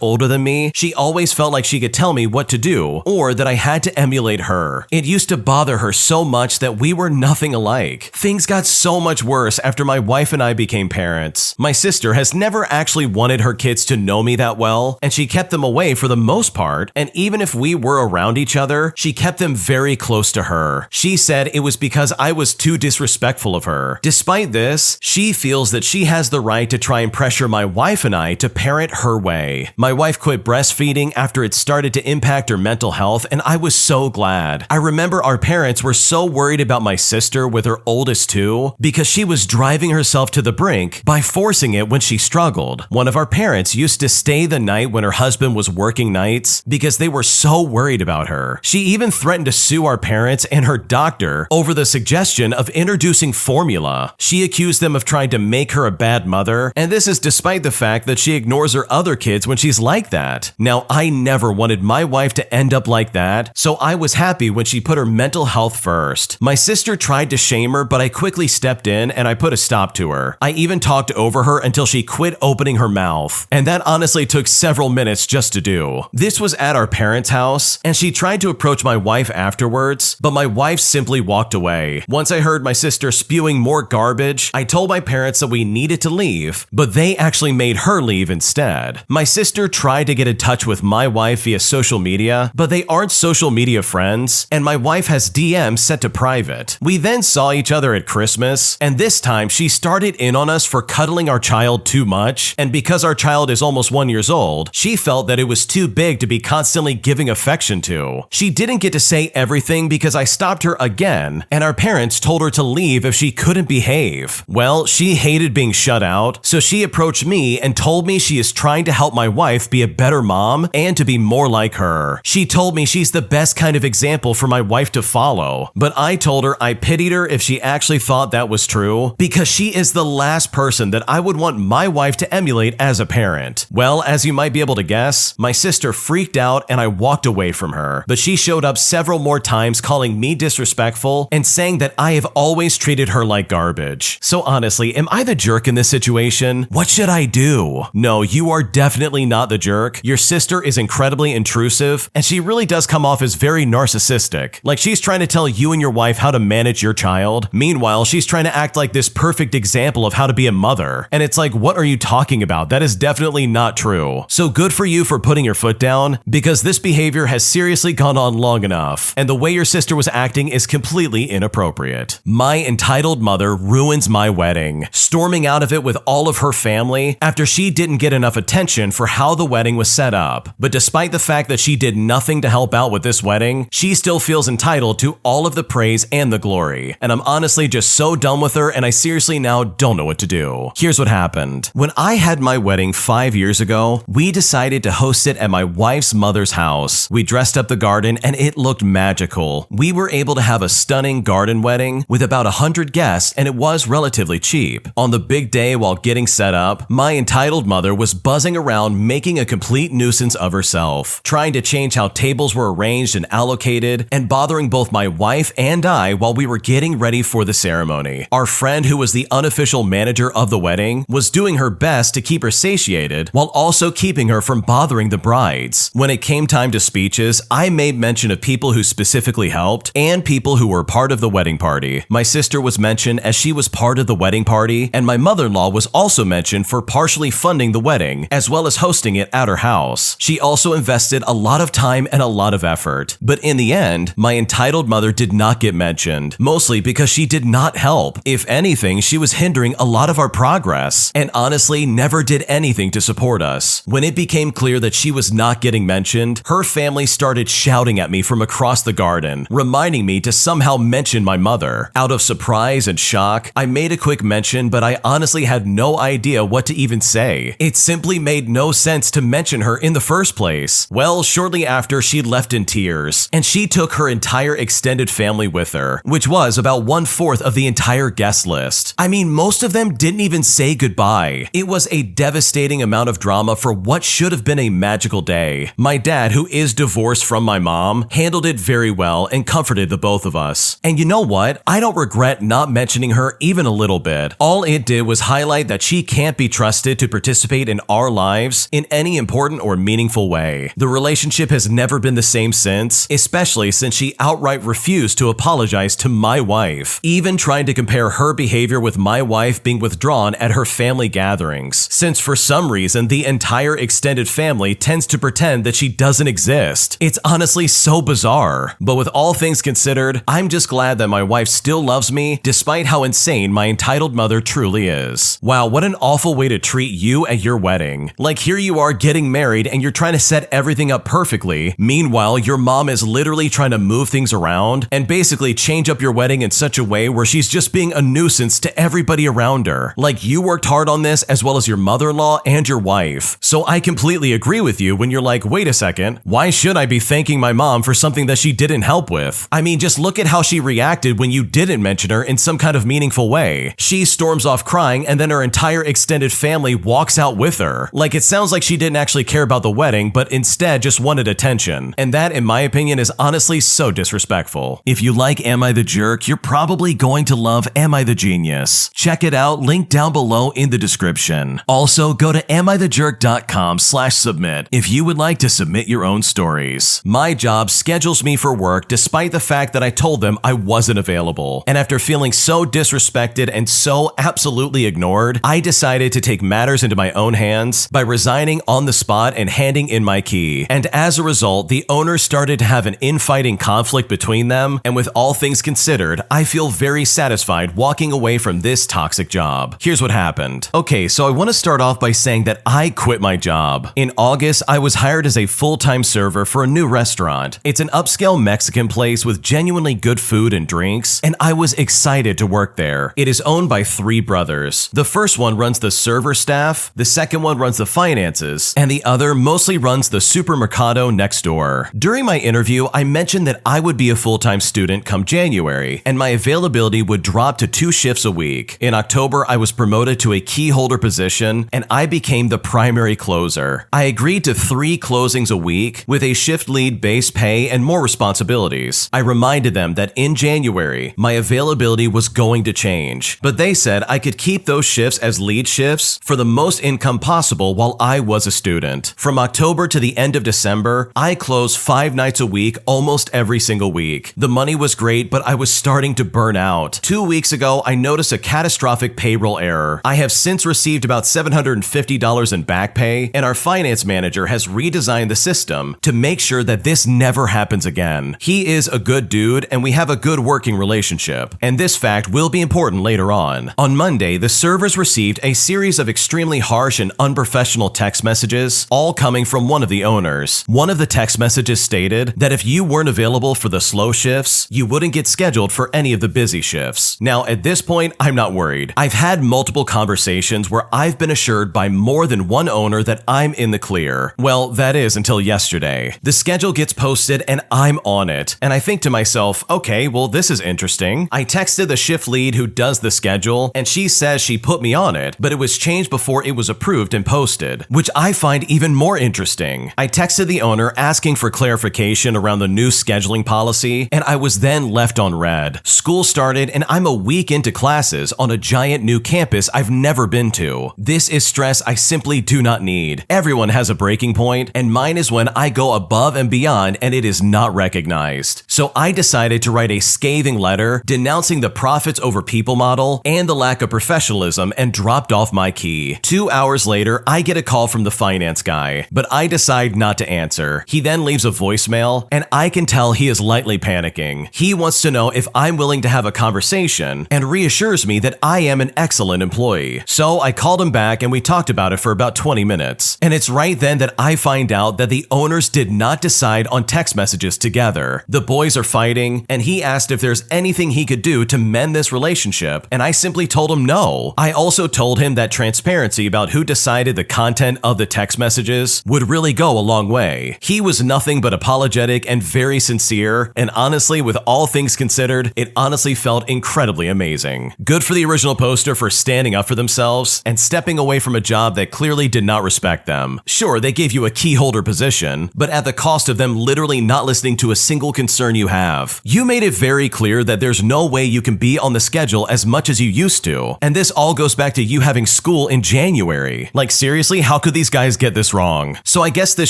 B: older than me, she always felt like she could tell me what to do, or that I had to emulate her. It used to bother her so much that we were nothing alike. Things got so much worse after my wife and I became parents. My sister has never actually wanted her kids to know me that well, and she kept them away for the most part, and even if we were around each other, she kept them very close to her. She said it was because I was too disrespectful of her. Despite this, she feels that she has the right to try and pressure my wife and I to parent her way. My wife quit breastfeeding after it started to impact her mental health, and I was so glad. I remember our parents were so worried about my sister with her oldest 2 because she was driving herself to the brink by forcing it when she struggled. One of our parents used to stay the night when her husband was working nights because they were so worried about her. She even threatened to sue our parents and her doctor over the suggestion of introducing formula. She accused them of trying to make her a bad mother, and this is despite the fact that she ignores her other kids when she's like that. Now, I never wanted my wife to end up like that, so I was happy when she put her mental health first. My sister tried to shame her, but I quickly stepped in and I put a stop to her. I even talked over her until she quit opening her mouth, and that honestly took several minutes just to do. This was at our parents' house, and she tried to approach my wife afterwards, but my wife simply walked away. Once I heard my sister spewing more garbage, I told my parents that we needed to leave, but they actually made her leave instead. My sister tried to get in touch with my wife via social media, but they aren't social media friends, and my wife has DMs set to private. We then saw each other at Christmas, and this time she started in on us for cuddling our child too much, and because our child is almost 1 year old, she felt that it was too big to be constantly giving affection to. She didn't get to say everything because I stopped her again, and our parents told her to leave if she couldn't behave. Well, she hated being shut out, so she approached me and told me she is trying to help my wife be a better mom and to be more like her. She told me she's the best kind of example for my wife to follow, but I told her I pitied her if she actually thought that was true, because she is the last person that I would want my wife to emulate as a parent. Well, as you might be able to guess, my sister freaked out and I walked away from her, but she showed up several more times calling me disrespectful and saying that I have always treated her like garbage. So honestly, am I the jerk in this situation? What should I do? No, you are definitely not the jerk. Your sister is incredibly intrusive, and she really does come off as very narcissistic. Like she's trying to tell you and your wife how to manage your child. Meanwhile, she's trying to act like this perfect example of how to be a mother. And it's like, what are you talking about? That is definitely not true. So good for you for putting your foot down, because this behavior has seriously gone on long enough, and the way your sister was acting is completely inappropriate. My entitled mother ruins my wedding, storming out of it with all of her family after she didn't get enough attention for how the wedding was set up. But despite the fact that she did nothing to help out with this wedding, she still feels entitled to all of the praise and the glory. And I'm honestly just so done with her, and I seriously now don't know what to do. Here's what happened. When I had my wedding 5 years ago, we decided to host it at my wife's mother's house. We dressed up the garden and it looked magical. We were able to have a stunning garden wedding with about 100 guests, and it was relatively cheap. On the big day while getting set up, my entitled mother was buzzing around making a complete nuisance of herself, trying to change how tables were arranged and allocated, and bothering both my wife and I while we were getting ready for the ceremony. Our friend, who was the unofficial manager of the wedding, was doing her best to keep her satiated while also keeping her from bothering the brides. When it came time to speeches, I made mention of people who specifically helped and people who were part of the wedding wedding party. My sister was mentioned as she was part of the wedding party, and my mother-in-law was also mentioned for partially funding the wedding, as well as hosting it at her house. She also invested a lot of time and a lot of effort. But in the end, my entitled mother did not get mentioned, mostly because she did not help. If anything, she was hindering a lot of our progress, and honestly never did anything to support us. When it became clear that she was not getting mentioned, her family started shouting at me from across the garden, reminding me to somehow mention my mother. Out of surprise and shock, I made a quick mention, but I honestly had no idea what to even say. It simply made no sense to mention her in the first place. Well, shortly after, she left in tears, and she took her entire extended family with her, which was about 1/4 of the entire guest list. I mean, most of them didn't even say goodbye. It was a devastating amount of drama for what should have been a magical day. My dad, who is divorced from my mom, handled it very well and comforted the both of us. And you know what? I don't regret not mentioning her even a little bit. All it did was highlight that she can't be trusted to participate in our lives in any important or meaningful way. The relationship has never been the same since, especially since she outright refused to apologize to my wife, even trying to compare her behavior with my wife being withdrawn at her family gatherings, since for some reason the entire extended family tends to pretend that she doesn't exist. It's honestly so bizarre. But with all things considered, I'm just glad that my wife still loves me despite how insane my entitled mother truly is. Wow, what an awful way to treat you at your wedding. Like, here you are getting married and you're trying to set everything up perfectly. Meanwhile, your mom is literally trying to move things around and basically change up your wedding in such a way where she's just being a nuisance to everybody around her. Like, you worked hard on this as well as your mother-in-law and your wife. So I completely agree with you when you're like, wait a second, why should I be thanking my mom for something that she didn't help with? I mean, just look at how she reacted when you didn't mention her in some kind of meaningful way. She storms off crying and then her entire extended family walks out with her. Like, it sounds like she didn't actually care about the wedding, but instead just wanted attention. And that, in my opinion, is honestly so disrespectful. If you like Am I the Jerk, you're probably going to love Am I the Genius. Check it out, link down below in the description. Also, go to amithejerk.com/submit if you would like to submit your own stories. My job schedules me for work despite the fact that I told them I wasn't available. And after feeling so disrespected and so absolutely ignored, I decided to take matters into my own hands by resigning on the spot and handing in my key. And as a result, the owners started to have an infighting conflict between them, and with all things considered, I feel very satisfied walking away from this toxic job. Here's what happened. Okay, so I want to start off by saying that I quit my job. In August, I was hired as a full-time server for a new restaurant. It's an upscale Mexican place with genuinely good food and drinks, and I was excited to work there. It is owned by 3 brothers. The first one runs the server staff, the second one runs the finances, and the other mostly runs the supermercado next door. During my interview, I mentioned that I would be a full-time student come January, and my availability would drop to 2 shifts a week. In October, I was promoted to a key holder position, and I became the primary closer. I agreed to 3 closings a week with a shift lead base pay and more responsibilities. I reminded them that in January, my availability was going to change, but they said I could keep those shifts as lead shifts for the most income possible while I was a student. From October to the end of December, I closed 5 nights a week almost every single week. The money was great, but I was starting to burn out. 2 weeks ago, I noticed a catastrophic payroll error. I have since received about $750 in back pay, and our finance manager has redesigned the system to make sure that this never happens again. He is a good dude, and we have a good working relationship, and this fact will be important later on. On Monday, the servers received a series of extremely harsh and unprofessional text messages, all coming from one of the owners. One of the text messages stated that if you weren't available for the slow shifts, you wouldn't get scheduled for any of the busy shifts. Now, at this point, I'm not worried. I've had multiple conversations where I've been assured by more than one owner that I'm in the clear. Well, that is until yesterday. The schedule gets posted and I'm on it. And I think to myself, okay, well, this is interesting. I texted the shift lead who does the schedule, and she says she put me on it, but it was changed before it was approved and posted, which I find even more interesting. I texted the owner asking for clarification around the new scheduling policy, and I was then left on red. School started, and I'm a week into classes on a giant new campus I've never been to. This is stress I simply do not need. Everyone has a breaking point, and mine is when I go above and beyond and it is not recognized. So I decided to write a scathing letter denouncing the profits over people model and the lack of professionalism and dropped off my key. 2 hours later, I get a call from the finance guy, but I decide not to answer. He then leaves a voicemail, and I can tell he is lightly panicking. He wants to know if I'm willing to have a conversation and reassures me that I am an excellent employee. So I called him back and we talked about it for about 20 minutes. And it's right then that I find out that the owners did not decide on text messages together. The boys are fighting, and he asked if there's anything he could do to mend this relationship, and I simply told him no. I also told him that transparency about who decided the content of the text messages would really go a long way. He was nothing but apologetic and very sincere, and honestly, with all things considered, it honestly felt incredibly amazing. Good for the original poster for standing up for themselves and stepping away from a job that clearly did not respect them. Sure, they gave you a key holder position, but at the cost of them literally not listening to a single concern you have. You made it very clear that there's no way you can be on the schedule as much as you used to, and this all goes back to you having school in January. Like seriously, how could these guys get this wrong? So I guess this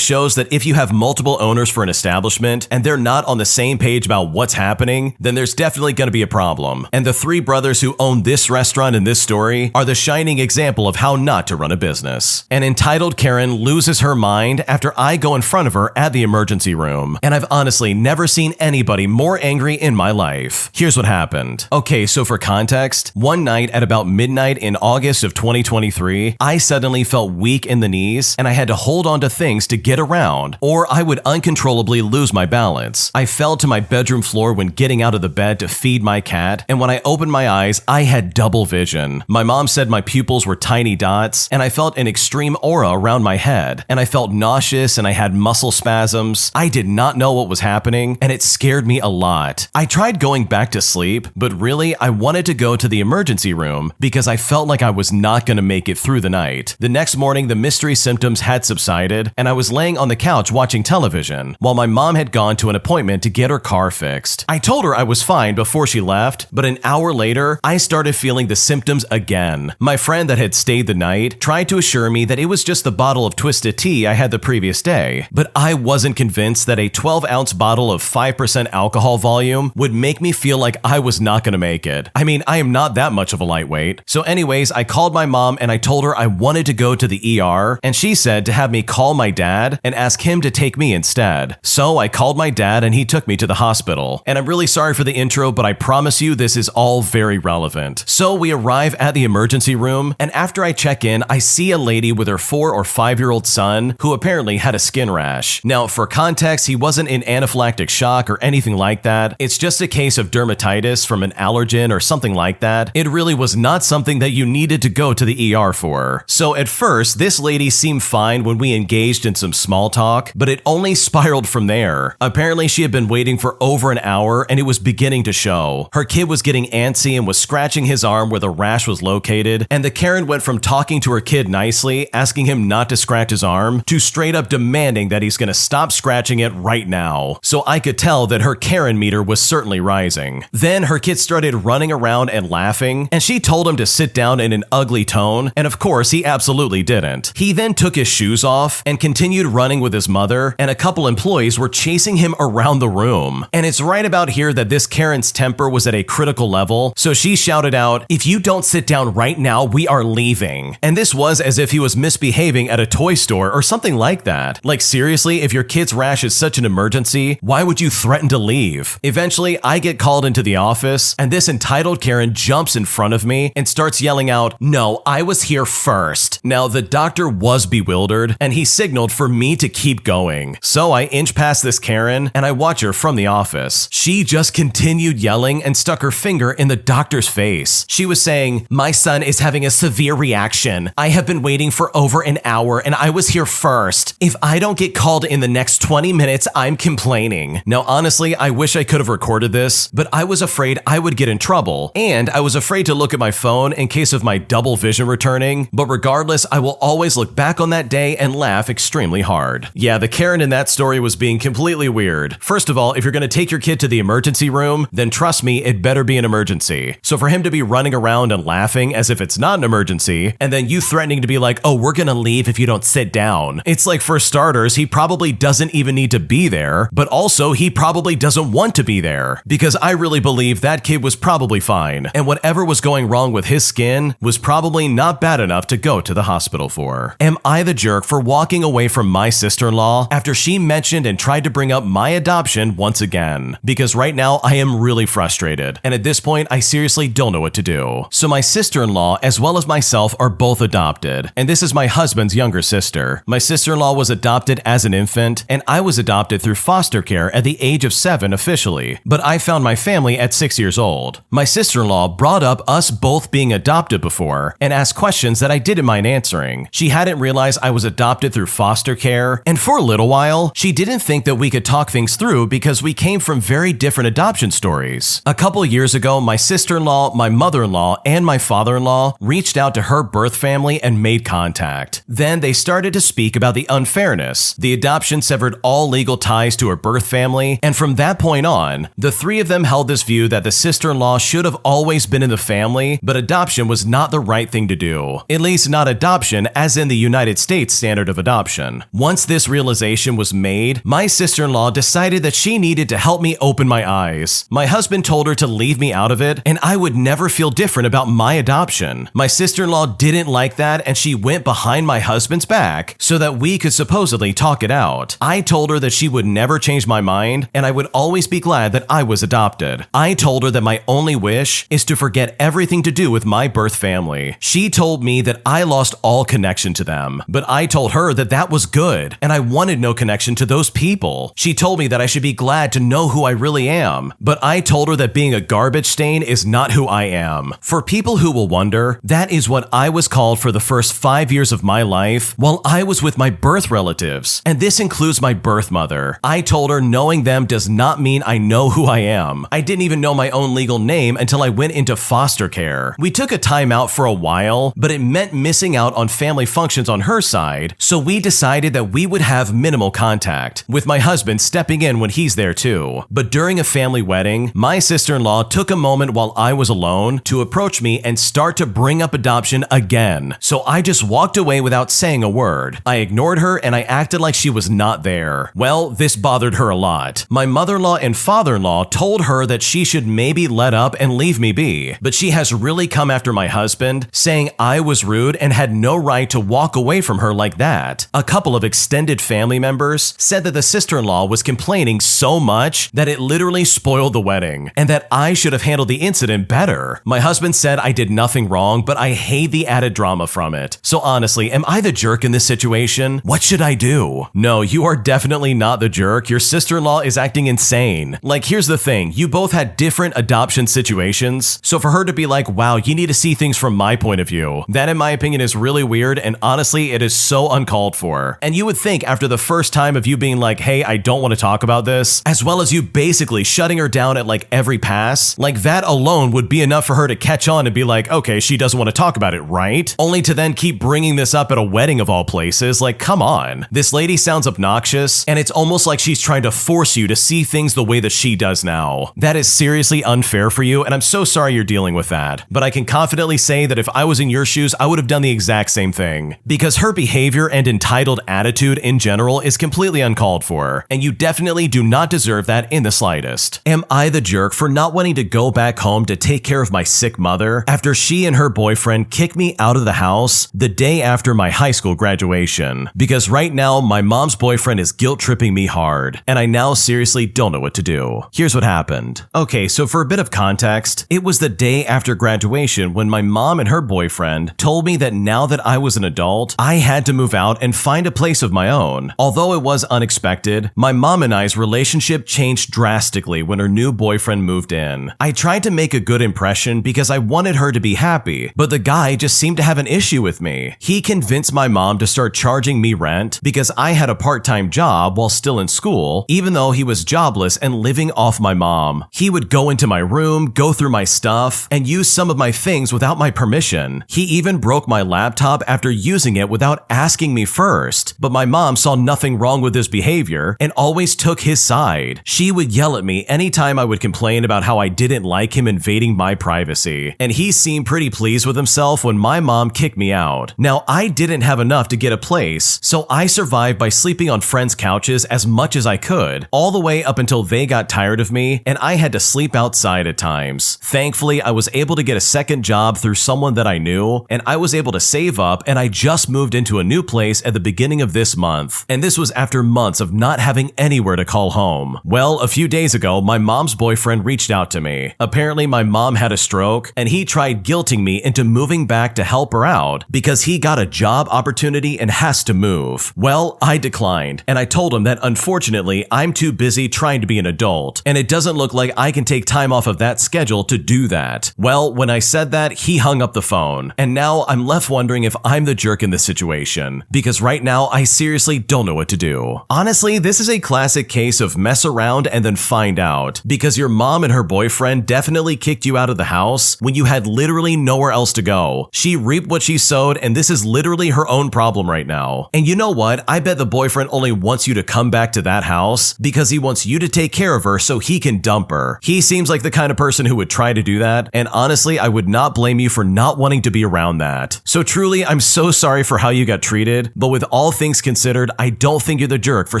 B: shows that if you have multiple owners for an establishment and they're not on the same page about what's happening, then there's definitely going to be a problem. And the three brothers who own this restaurant in this story are the shining example of how not to run a business. An entitled Karen loses her mind after I go in front of her at the emergency room, and I've honestly never seen anybody more angry in my life. Here's what happened. Okay, so for context, one night at about midnight in August of 2023, I suddenly felt weak in the knees and I had to hold on to things to get around, or I would uncontrollably lose my balance. I fell to my bedroom floor when getting out of the bed to feed my cat, and when I opened my eyes, I had double vision. My mom said my pupils were tiny dots, and I felt an extreme aura around my head, and I felt nauseous and I had muscle spasms. I did not know what was happening, and it scared me a lot. I tried going back to sleep, but really, I wanted to go to the emergency room because I felt like I was not going to make it through the night. The next morning, the mystery symptoms had subsided, and I was laying on the couch watching television, while my mom had gone to an appointment to get her car fixed. I told her I was fine before she left, but an hour later, I started feeling the symptoms again. My friend that had stayed the night tried to assure me that it was just the bottle of Twisted Tea I had the previous day, but I wasn't convinced that a 12-ounce bottle of 5% alcohol volume would make me feel like I was not going to make it. I mean, I am not that much of a lightweight. So anyways, I called my mom and I told her I wanted to go to the ER, and she said to have me call my dad and ask him to take me instead. So I called my dad and he took me to the hospital. And I'm really sorry for the intro, but I promise you this is all very relevant. So we arrive at the emergency room, and after I check in, I see a lady with her 4 or 5-year-old son who apparently had a skin rash. Now, for context, he wasn't in anaphylactic shock or anything like that. It's just a case of dermatitis from an allergen or something like that. It really was not something that you needed to go to the ER for. So at first, this lady seemed fine when we engaged in some small talk, but it only spiraled from there. Apparently, she had been waiting for over an hour and it was beginning to show. Her kid was getting antsy and was scratching his arm where the rash was located, and the Karen went from talking to her kid nicely, asking him not to scratch his arm, to straight up demanding that he's gonna stop scratching it right now. So I could tell that her Karen meter was certainly rising. Then her kid started running around and laughing, and she told him to sit down in an ugly tone, and of course he absolutely didn't. He then took his shoes off and continued running with his mother, and a couple employees were chasing him around the room. And it's right about here that this Karen's temper was at a critical level, so she shouted out, "If you don't sit down right now, we are leaving." And this was as if he was misbehaving at a toy store or something like that. Like seriously, if your kid's rash is such an emergency, why would you threaten to leave? Eventually, I get called into the office, and this entitled Karen jumps in front of me and starts yelling out, "No, I was here first." Now, the doctor was bewildered, and he signaled for me to keep going. So I inch past this Karen, and I watch her from the office. She just continued yelling and stuck her finger in the doctor's face. She was saying, "My son is having a severe reaction. I have been waiting for over an hour, and I was here first. If I don't get called in the next 20 minutes, I'm complaining." Now, honestly, I wish I could have recorded this, but I was afraid I would get in trouble, and I was afraid to look at my phone in case of my double vision returning, but regardless, I will always look back on that day and laugh extremely hard. Yeah, the Karen in that story was being completely weird. First of all, if you're gonna take your kid to the emergency room, then trust me, it better be an emergency. So for him to be running around and laughing as if it's not an emergency, and then you threatening to be like, "Oh, we're gonna leave if you don't sit down." It's like, for starters, he probably doesn't even need to be there, but also he probably doesn't want to be there, because I really believe that kid was probably fine, and whatever was going wrong with his skin was probably not bad enough to go to the hospital for. Am I the jerk for walking away from my sister-in-law after she mentioned and tried to bring up my adoption once again? Because right now I am really frustrated, and at this point I seriously don't know what to do. So my sister-in-law as well as myself are both adopted, and this is my husband's younger sister. My sister-in-law was adopted as an infant, and I was adopted through foster care at the age of 7 officially, but I found my family at 6 years old. My sister-in-law brought up us both being adopted before and asked questions that I didn't mind answering. She hadn't realized I was adopted through foster care, and for a little while, she didn't think that we could talk things through because we came from very different adoption stories. A couple years ago, my sister-in-law, my mother-in-law, and my father-in-law reached out to her birth family and made contact. Then they started to speak about the unfairness. The adoption severed all legal ties to her birth family, and from that point on, the three of them held this view that the sister-in-law should have always been in the family, but adoption was not the right thing to do. At least not adoption as in the United States standard of adoption. Once this realization was made, my sister-in-law decided that she needed to help me open my eyes. My husband told her to leave me out of it, and I would never feel different about my adoption. My sister-in-law didn't like that, and she went behind my husband's back so that we could supposedly talk it out. I told her that she would never change my mind, and I would always be glad that I was adopted. I told her that my only wish is to forget everything to do with my birth family. She told me that I lost all connection to them, but I told her that that was good, and I wanted no connection to those people. She told me that I should be glad to know who I really am, but I told her that being a garbage stain is not who I am. For people who will wonder, that is what I was called for the first 5 years of my life while I was with my birth relatives, and this includes my birth mother. I told her knowing them does not mean I know who I am. I didn't even know my own legal name until I went into foster care. We took a time out for a while, but it meant missing out on family functions on her side, so we decided that we would have minimal contact, with my husband stepping in when he's there too. But during a family wedding, my sister-in-law took a moment while I was alone to approach me and start to bring up adoption again, so I just walked away without saying a word. I ignored her and I acted like she was not there. Well, this bothered her a lot. My mother-in-law and father-in-law told her that she should maybe let up and leave me be, but she has really come after my husband, saying I was rude and had no right to walk away from her like that. A couple of extended family members said that the sister-in-law was complaining so much that it literally spoiled the wedding, and that I should have handled the incident better. My husband said I did nothing wrong, but I hate the added drama from it. So honestly, am I the jerk in this situation? What should I do? No, you are definitely not the jerk. Your sister-in-law is acting insane. Like, here's the thing. You both had different adoption situations, so for her to be like, wow, you need to see things from my point of view, that in my opinion is really weird, and honestly, it is so uncalled for. And you would think after the first time of you being like, hey, I don't want to talk about this, as well as you basically shutting her down at like every pass, like that alone would be enough for her to catch on and be like, okay, she doesn't want to talk about it, right? Only to then keep bringing this up at a wedding of all places. Like, come on. This lady sounds obnoxious, and it's almost like she's trying to force you to see things the way that she does now. That is seriously unfair for you, and I'm so sorry you're dealing with that. But I can confidently say that if I was in your shoes, I would have done the exact same thing. Because her behavior and entitled attitude in general is completely uncalled for, and you definitely do not deserve that in the slightest. Am I the jerk for not wanting to go back home to take care of my sick mother after she and her boyfriend kicked me out of the house the day after my high school graduation? Because right now, my mom's boyfriend is guilt-tripping me hard, and I now seriously don't know what to do. Here's what happened. Okay, so for a bit of context, it was the day after graduation when my mom and her boyfriend told me that now that I was an adult, I had to move out and find a place of my own. Although it was unexpected, my mom and I's relationship changed drastically when her new boyfriend moved in. I tried to make a good impression because I wanted her to be happy, but the guy just seemed to have an issue with me. He convinced my mom to start charging me rent because I had a part-time job while still in school, even though he was jobless and living off my mom. He would go into my room, go through my stuff, and use some of my things without my permission. He even broke my laptop after using it without asking me first, but my mom saw nothing wrong with his behavior and always took his side. She would yell at me anytime I would complain about how I didn't like him invading my privacy, and he seemed pretty pleased with himself when my mom kicked me out. Now, I didn't have enough to get a place, so I survived by sleeping on friends' couches as much as I could, all the way up until they got tired of me me, and I had to sleep outside at times. Thankfully, I was able to get a second job through someone that I knew, and I was able to save up, and I just moved into a new place at the beginning of this month. And this was after months of not having anywhere to call home. Well, a few days ago, my mom's boyfriend reached out to me. Apparently, my mom had a stroke, and he tried guilting me into moving back to help her out because he got a job opportunity and has to move. Well, I declined, and I told him that unfortunately, I'm too busy trying to be an adult, and it doesn't look like I can take time off of that schedule to do that. Well, when I said that, he hung up the phone, and now I'm left wondering if I'm the jerk in this situation, because right now I seriously don't know what to do. Honestly, this is a classic case of mess around and then find out, because your mom and her boyfriend definitely kicked you out of the house when you had literally nowhere else to go. She reaped what she sowed, and this is literally her own problem right now. And you know what? I bet the boyfriend only wants you to come back to that house because he wants you to take care of her so he can dump her. He seems like the kind of person who would try to do that, and honestly, I would not blame you for not wanting to be around that. So truly, I'm so sorry for how you got treated, but with all things considered, I don't think you're the jerk for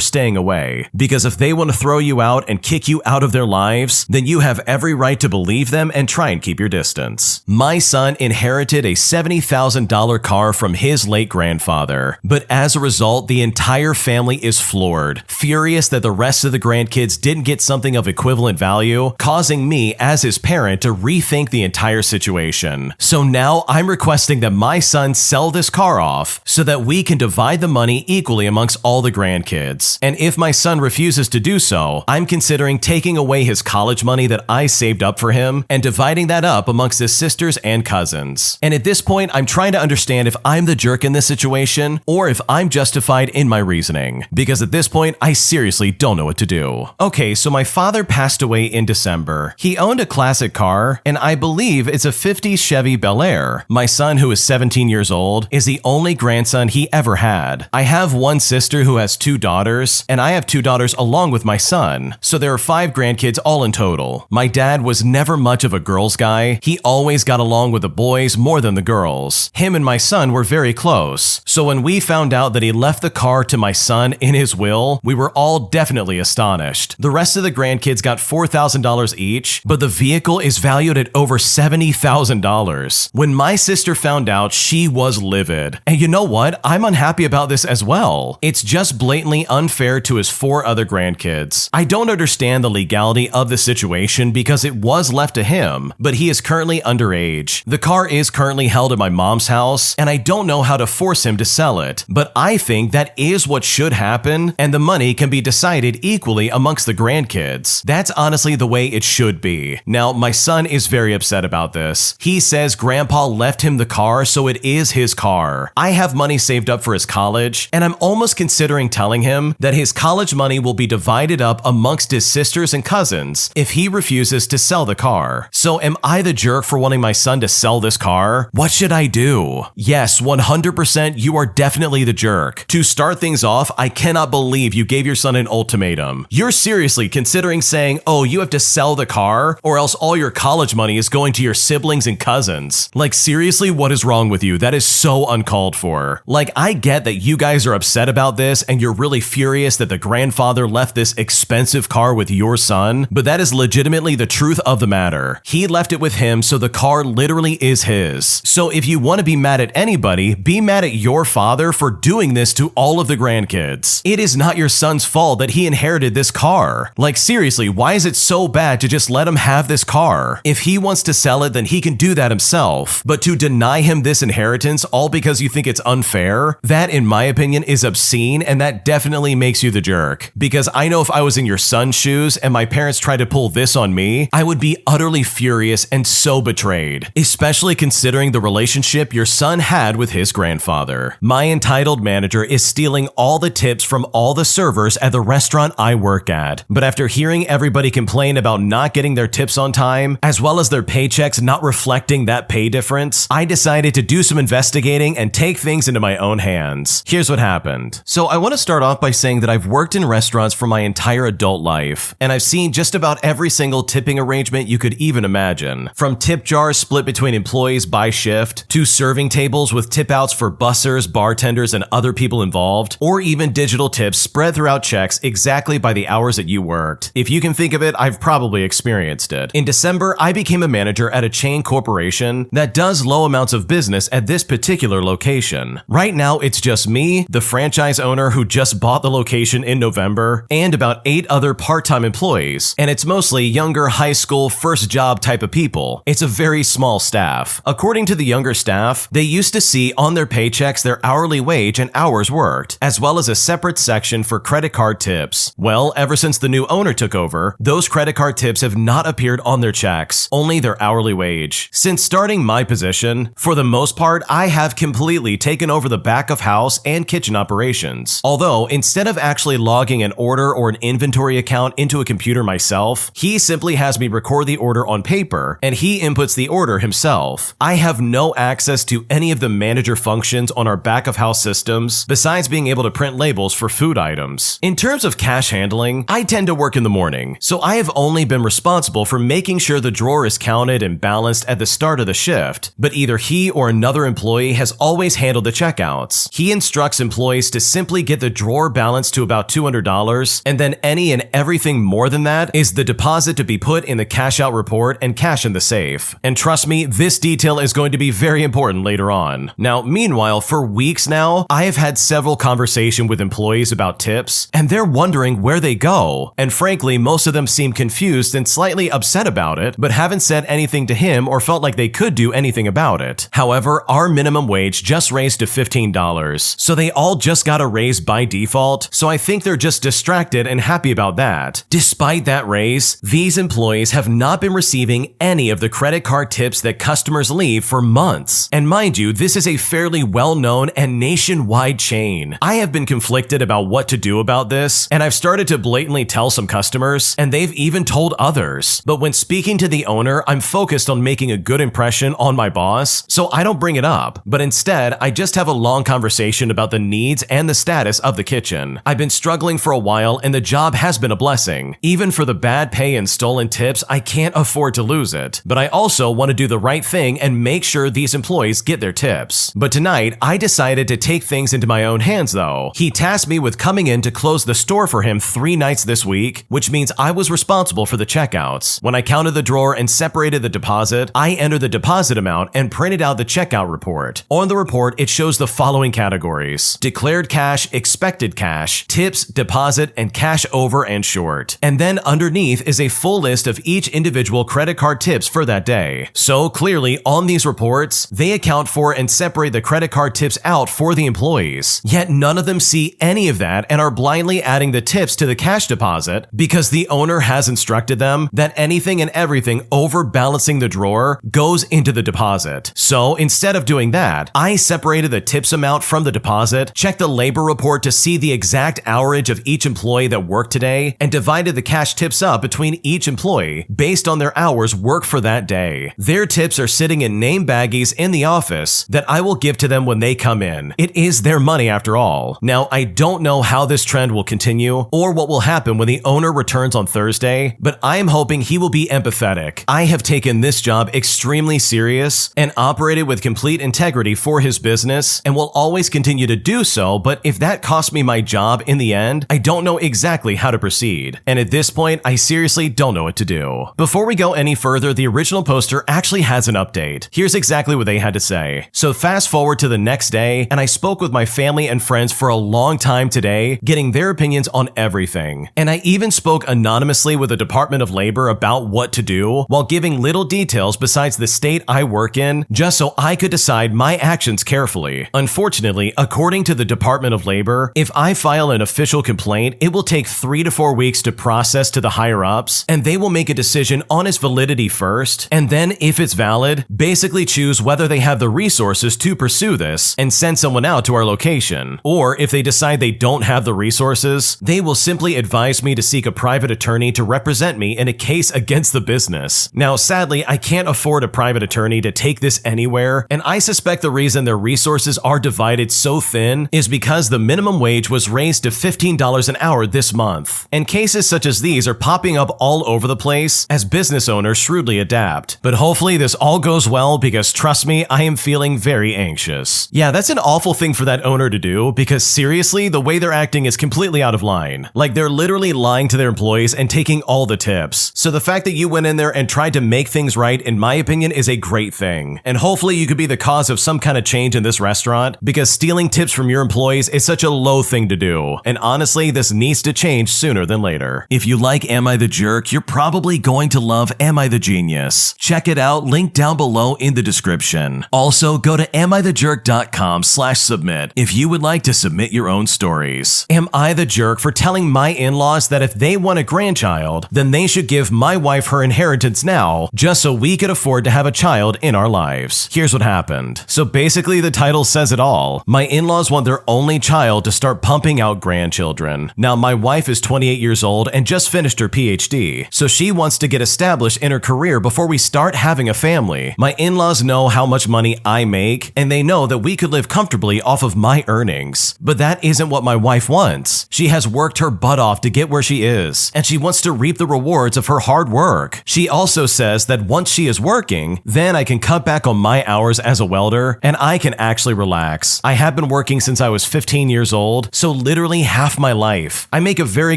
B: staying away. Because if they want to throw you out and kick you out of their lives, then you have every right to believe them and try and keep your distance. My son inherited a $70,000 car from his late grandfather, but as a result, the entire family is floored, furious that the rest of the grandkids didn't get something of equivalent value, causing me as his parent to rethink the entire situation. So now I'm requesting that my son sell this car off so that we can divide the money equally amongst all the grandkids. And if my son refuses to do so, I'm considering taking away his college money that I saved up for him and dividing that up amongst his sisters and cousins. And at this point, I'm trying to understand if I'm the jerk in this situation or if I'm justified in my reasoning, because at this point, I seriously don't know what to do. Okay, so my father passed away in December. He owned a classic car, and I believe it's a 50s Chevy Bel Air. My son, who is 17 years old, is the only grandson he ever had. I have one sister who has 2 daughters, and I have 2 daughters along with my son, so there are 5 grandkids all in total. My dad was never much of a girls guy. He always got along with the boys more than the girls. Him and my son were very close, so when we found out that he left the car to my son in his will, we were all definitely astonished. The rest of the grandkids got $4,000 each, but the vehicle is valued at over $70,000. When my sister found out, she was livid. And you know what? I'm unhappy about this as well. It's just blatantly unfair to his 4 other grandkids. I don't understand the legality of the situation because it was left to him, but he is currently underage. The car is currently held at my mom's house, and I don't know how to force him to sell it, but I think that is what should happen, and the money can be decided equally amongst the grandkids. That's honestly the way it should be. Now, my son is very upset about this. He says grandpa left him the car, so it is his car. I have money saved up for his college, and I'm almost considering telling him that his college money will be divided up amongst his sisters and cousins if he refuses to sell the car. So am I the jerk for wanting my son to sell this car? What should I do? Yes, 100% you are definitely the jerk. To start things off, I cannot believe you gave your son an ultimatum. You're seriously considering saying, oh, you have to sell the car or else all your college money is going to your siblings and cousins. Like seriously, what is wrong with you? That is so uncalled for. Like I get that you guys are upset about this and you're really furious that the grandfather left this expensive car with your son, but that is legitimately the truth of the matter. He left it with him, so the car literally is his. So if you want to be mad at anybody, be mad at your father for doing this to all of the grandkids. It is not your son's fault that he inherited this car. Like seriously, why is it so bad to just let him have this car? If he wants to sell it, then he can do that himself. But to deny him this inheritance all because you think it's unfair, that in my opinion is obscene, and that definitely makes you the jerk. Because I know if I was in your son's shoes and my parents tried to pull this on me, I would be utterly furious and so betrayed, especially considering the relationship your son had with his grandfather. My entitled manager is stealing all the tips from all the servers at the restaurant I work at. But after hearing everybody complain about not getting their tips on time, as well as their paychecks not reflecting that pay difference, I decided to do some investigating and take things into my own hands. Here's what happened. So I want to start off by saying that I've worked in restaurants for my entire adult life, and I've seen just about every single tipping arrangement you could even imagine. From tip jars split between employees by shift, to serving tables with tip outs for bussers, bartenders, and other people involved, or even digital tips spread throughout checks exactly by the hours that you worked. If you can think of it, I've probably experienced it. In December, I became a manager at a chain corporation that does low amounts of business at this particular location. Right now, it's just me, the franchise owner who just bought the location in November, and about 8 other part-time employees, and it's mostly younger high school first job type of people. It's a very small staff. According to the younger staff, they used to see on their paychecks their hourly wage and hours worked, as well as a separate section for credit card tips. Well, ever since the new owner took over, those credit card tips have not appeared on their checks, only their hourly wage. Since starting my position, for the most part, I have completely taken over the back of house and kitchen operations. Although, instead of actually logging an order or an inventory account into a computer myself, he simply has me record the order on paper, and he inputs the order himself. I have no access to any of the manager functions on our back of house systems, besides being able to print labels for food items. In terms of cash handling, I tend to work in the morning, so I have only been responsible for making sure the drawer is counted and balanced at the start of the shift, but either he or another employee has always handled the checkouts. He instructs employees to simply get the drawer balanced to about $200, and then any and everything more than that is the deposit to be put in the cash out report and cash in the safe. And trust me, this detail is going to be very important later on. Now, meanwhile, for weeks now, I have had several conversations with employees about tips, and they're wondering where they go. And frankly, most of them seem confused and slightly upset about it, but haven't said anything to him or felt like they could do anything about it. However, our minimum wage just raised to $15, so they all just got a raise by default, so I think they're just distracted and happy about that. Despite that raise, these employees have not been receiving any of the credit card tips that customers leave for months. And mind you, this is a fairly well-known and nationwide chain. I have been conflicted about what to do about this, and I've started to blatantly tell some customers, and they've even told others. But when speaking to the owner, I'm focused on making a good impression on my boss, so I don't bring it up. But instead, I just have a long conversation about the needs and the status of the kitchen. I've been struggling for a while, and the job has been a blessing. Even for the bad pay and stolen tips, I can't afford to lose it. But I also want to do the right thing and make sure these employees get their tips. But tonight, I decided to take things into my own hands though. He tasked me with coming in to close the store for him 3 nights this week, which means I was responsible for the checkouts. When I counted the drawer and separated the deposit, I entered the deposit amount and printed out the checkout report. On the report, it shows the following categories: declared cash, expected cash, tips, deposit, and cash over and short. And then underneath is a full list of each individual credit card tips for that day. So clearly, on these reports, they account for and separate the credit card tips out for the employees. Yet none of them see any of that and are blindly adding the tips to the cash deposit because the owner has instructed them that anything and everything over balancing the drawer goes into the deposit. So instead of doing that, I separated the tips amount from the deposit, checked the labor report to see the exact hourage of each employee that worked today, and divided the cash tips up between each employee based on their hours worked for that day. Their tips are sitting in name baggies in the office that I will give to them when they come in. It is their money after all. Now, I don't know how this trend will continue or what will happen when the owner returns on Thursday, but I am hoping he will be empathetic. I have taken this job extremely serious and operated with complete integrity for his business and will always continue to do so, but if that costs me my job in the end, I don't know exactly how to proceed. And at this point, I seriously don't know what to do. Before we go any further, the original poster actually has an update. Here's exactly what they had to say. So fast forward to the next day, and I spoke with my family and friends for a long time today, getting their opinions on everything. And I even spoke anonymously with the Department of Labor about what to do, while giving little details besides the state I work in, just so I could decide my actions carefully. Unfortunately, according to the Department of Labor, if I file an official complaint, it will take 3 to 4 weeks to process to the higher-ups, and they will make a decision on its validity first, and then if it's valid, basically choose whether they have the resources to pursue this and send someone out to our location. Or if they decide they don't have the resources, they will simply advise me to seek a private attorney to represent me in a case against the business. Now, sadly, I can't afford a private attorney to take this anywhere, and I suspect the reason their resources are divided so thin is because the minimum wage was raised to $15 an hour this month. And cases such as these are popping up all over the place as business owners shrewdly adapt. But hopefully this all goes well, because trust me, I am feeling very anxious. Yeah, that's an awful thing for that owner to do, because seriously, the way they're acting is completely out of line. Like, they're literally lying to their employees employees and taking all the tips. So the fact that you went in there and tried to make things right, in my opinion, is a great thing. And hopefully you could be the cause of some kind of change in this restaurant, because stealing tips from your employees is such a low thing to do. And honestly, this needs to change sooner than later. If you like Am I the Jerk, you're probably going to love Am I the Genius. Check it out, link down below in the description. Also, go to amithejerk.com/submit if you would like to submit your own stories. Am I the jerk for telling my in-laws that if they want a grandchild, then they should give my wife her inheritance now, just so we could afford to have a child in our lives? Here's what happened. So basically, the title says it all. My in-laws want their only child to start pumping out grandchildren. Now, my wife is 28 years old and just finished her PhD, so she wants to get established in her career before we start having a family. My in-laws know how much money I make, and they know that we could live comfortably off of my earnings. But that isn't what my wife wants. She has worked her butt off to get where she is, and she wants to reap the rewards of her hard work. She also says that once she is working, then I can cut back on my hours as a welder, and I can actually relax. I have been working since I was 15 years old, so literally half my life. I make a very